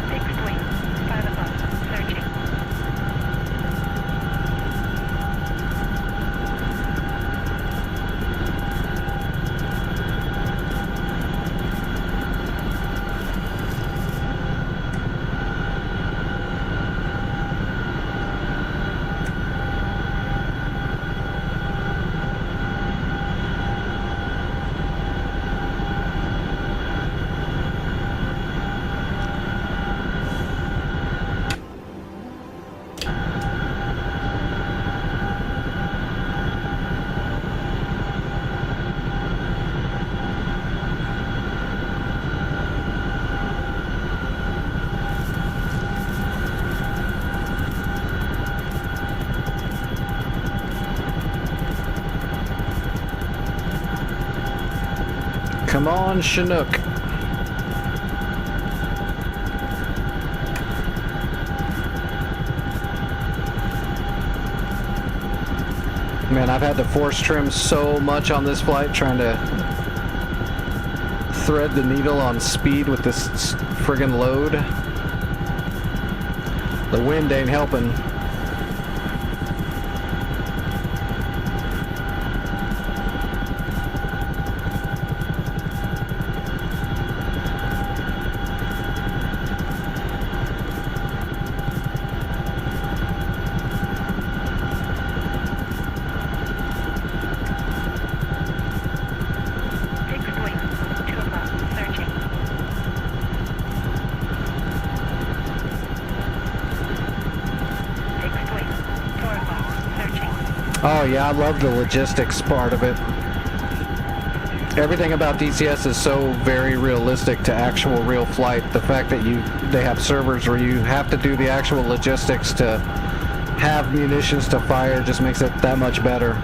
D: Fixed wing. 5 o'clock. Searching.
A: Come on, Chinook. Man, I've had to force trim so much on this flight trying to thread the needle on speed with this friggin' load. The wind ain't helping.
D: Fixed wing, 2 o'clock, searching. Fixed wing, 4 o'clock, searching.
A: Oh yeah, I love the logistics part of it. Everything about DCS is so very realistic to actual real flight. The fact that they have servers where you have to do the actual logistics to have munitions to fire just makes it that much better.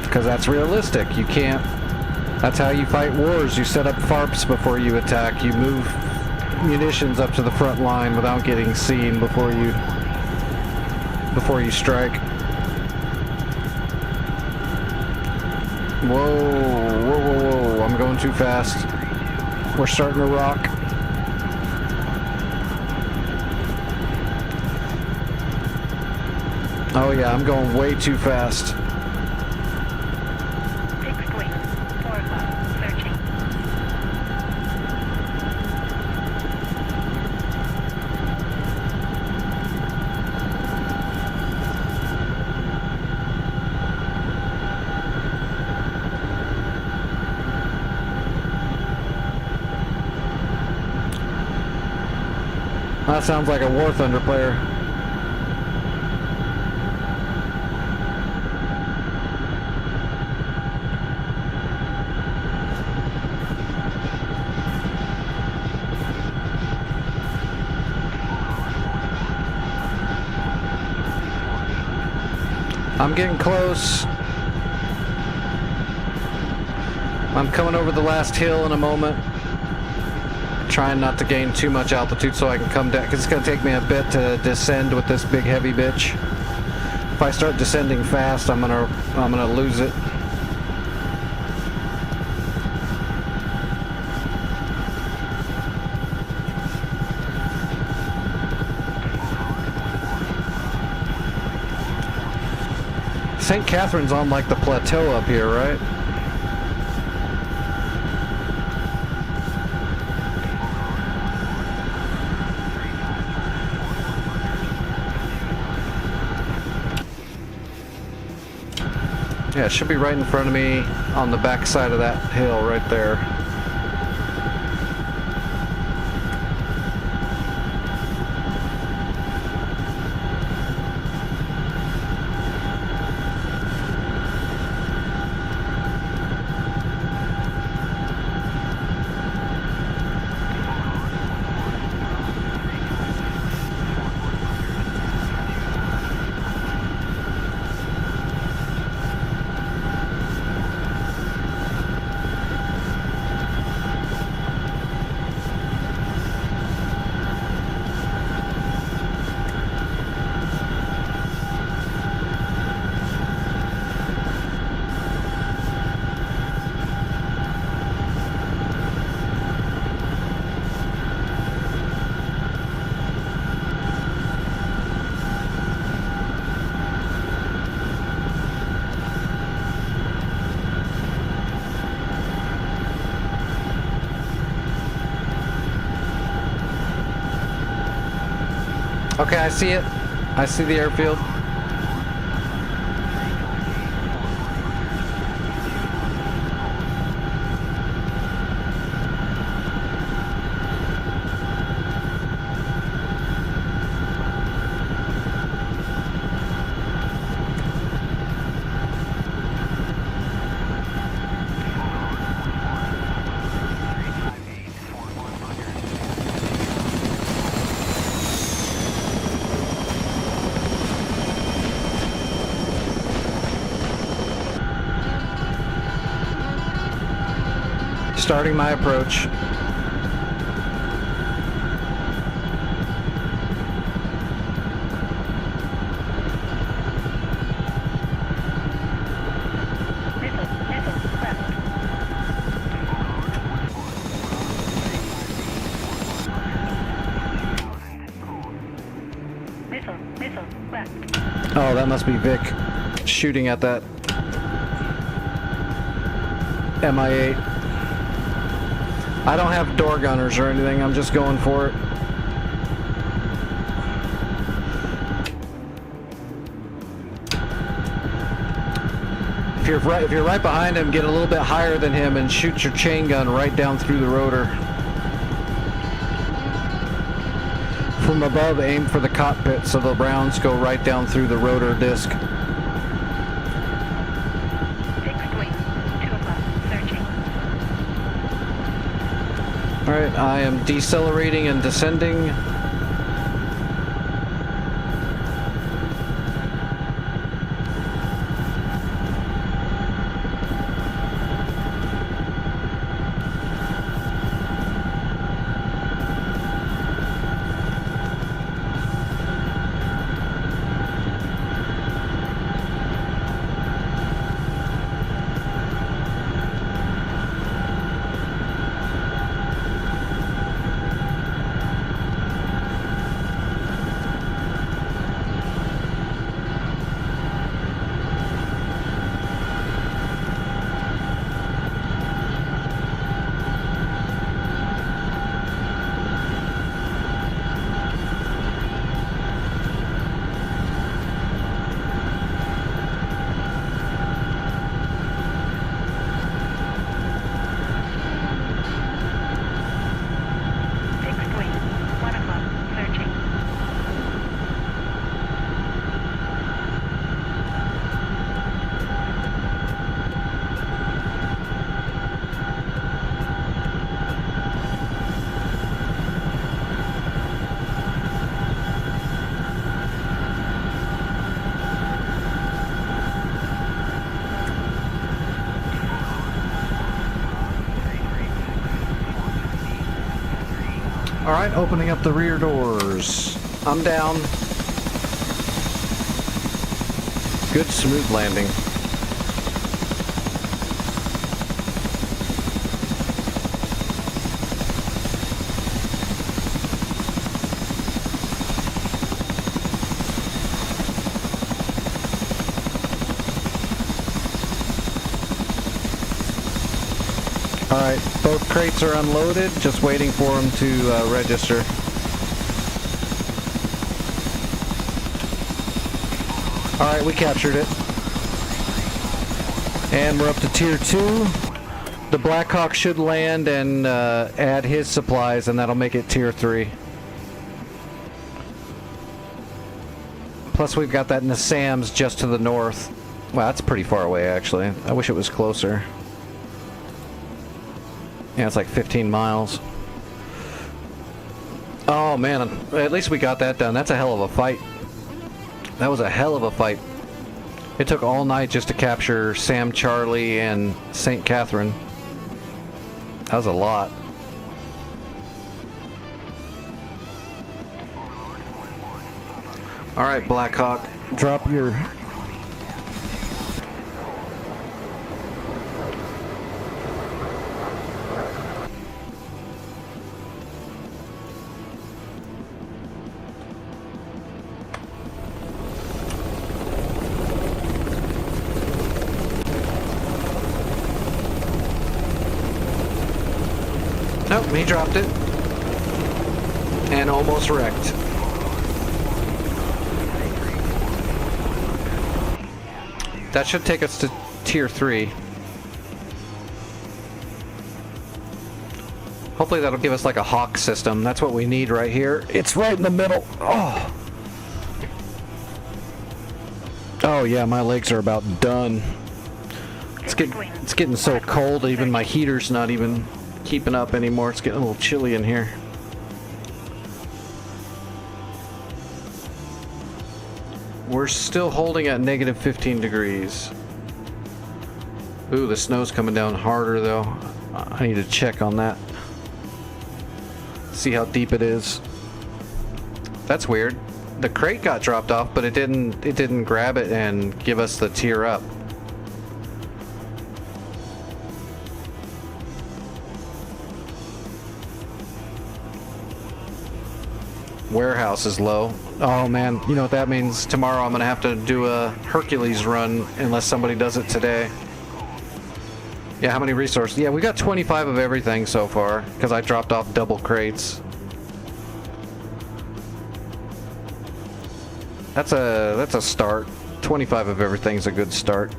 A: Because that's realistic. You can't... That's how you fight wars. You set up FARPs before you attack. You move munitions up to the front line without getting seen before you strike. Whoa, whoa, whoa, whoa. I'm going too fast. We're starting to rock. Oh yeah, I'm going way too fast.
D: Fixed wing, 4 o'clock, searching.
A: That sounds like a War Thunder player. I'm getting close. I'm coming over the last hill in a moment. Trying not to gain too much altitude so I can come down, because it's going to take me a bit to descend with this big heavy bitch. If I start descending fast, I'm gonna lose it. St. Catherine's on like the plateau up here, right? Yeah, it should be right in front of me on the back side of that hill right there. Okay, I see it. I see the airfield. Starting my approach.
D: Missile, left. West.
A: Oh, that must be Vic shooting at that MI8. I don't have door gunners or anything. I'm just going for it. If you're right behind him, get a little bit higher than him and shoot your chain gun right down through the rotor. From above, aim for the cockpit so the rounds go right down through the rotor disc.
D: Fixed wing. 2 o'clock. Searching.
A: Alright, I am decelerating and descending.
D: Fixed wing. 1 o'clock. Searching.
A: Alright, opening up the rear doors. I'm down. Good smooth landing. Alright, both crates are unloaded, just waiting for them to register. Alright, we captured it. And we're up to Tier 2. The Blackhawk should land and add his supplies, and that'll make it Tier 3. Plus we've got that Nissams just to the north. Wow, that's pretty far away actually. I wish it was closer. Yeah, it's like 15 miles. Oh man, at least we got that done. That's a hell of a fight. That was a hell of a fight. It took all night just to capture Sam Charlie and St. Catherine. That was a lot. Alright, Blackhawk, drop your... Nope, he dropped it. And almost wrecked. That should take us to Tier 3. Hopefully that'll give us like a Hawk system. That's what we need right here. It's right in the middle. Oh. Oh yeah, my legs are about done. It's getting so cold, even my heater's not even keeping up anymore. It's getting a little chilly in here. We're still holding at negative 15 degrees. Ooh, the snow's coming down harder though. I need to check on that. See how deep it is. That's weird. The crate got dropped off, but it didn't grab it and give us the tier up. Warehouse is low. Oh man, you know what that means? Tomorrow I'm gonna have to do a Hercules run unless somebody does it today. Yeah, how many resources? Yeah, we got 25 of everything so far because I dropped off double crates. That's a start. 25 of everything's a good start.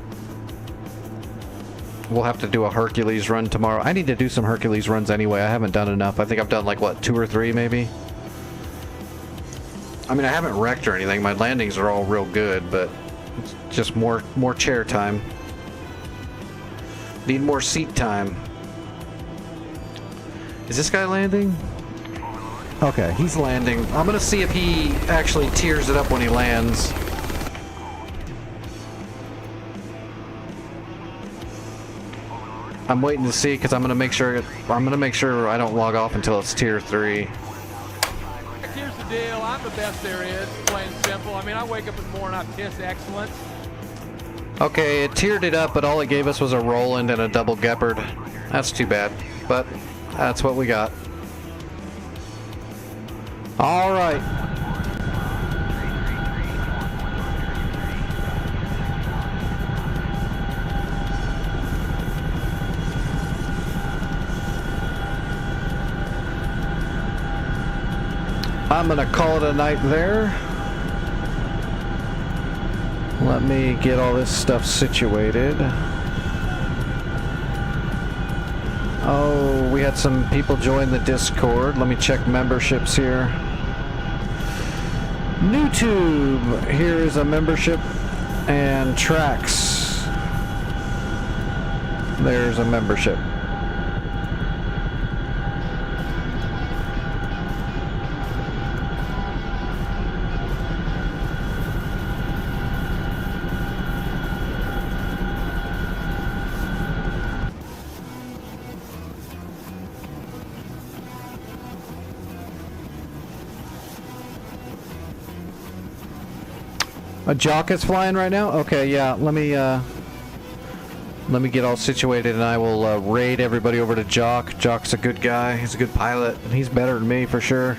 A: We'll have to do a Hercules run tomorrow. I need to do some Hercules runs anyway. I haven't done enough. I think I've done like, what, 2 or 3 maybe? I mean, I haven't wrecked or anything. My landings are all real good, but it's just more chair time. Need more seat time. Is this guy landing? Okay, he's landing. I'm gonna see if he actually tears it up when he lands. I'm waiting to see because I'm gonna make sure I don't log off until it's tier 3.
H: Here's the deal. I'm the best there is, plain and simple. I mean, I wake up in the morning, I piss excellence.
A: Okay, it tiered it up, but all it gave us was a Roland and a double Gepard. That's too bad, but that's what we got. All right. I'm gonna call it a night there. Let me get all this stuff situated. Oh, we had some people join the Discord. Let me check memberships here. NewTube, here is a membership, and Tracks. There's a membership. A Jock is flying right now? Okay, yeah, let me get all situated and I will raid everybody over to Jock. Jock's a good guy, he's a good pilot, and he's better than me for sure.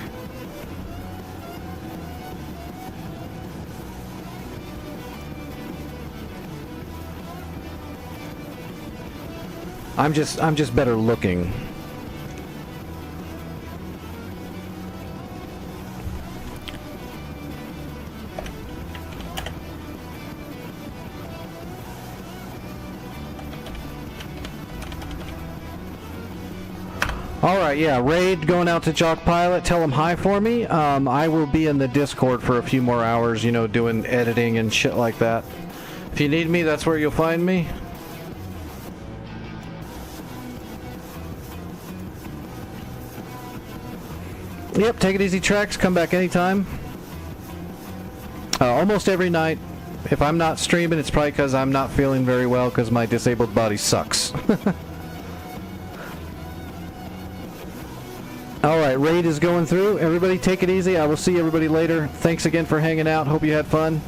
A: I'm just better looking. Alright, yeah, raid going out to Jock Pilot. Tell him hi for me. I will be in the Discord for a few more hours, you know, doing editing and shit like that. If you need me, that's where you'll find me. Yep, take it easy, Tracks. Come back anytime. Almost every night. If I'm not streaming, it's probably because I'm not feeling very well because my disabled body sucks. Alright, raid is going through. Everybody take it easy. I will see everybody later. Thanks again for hanging out. Hope you had fun.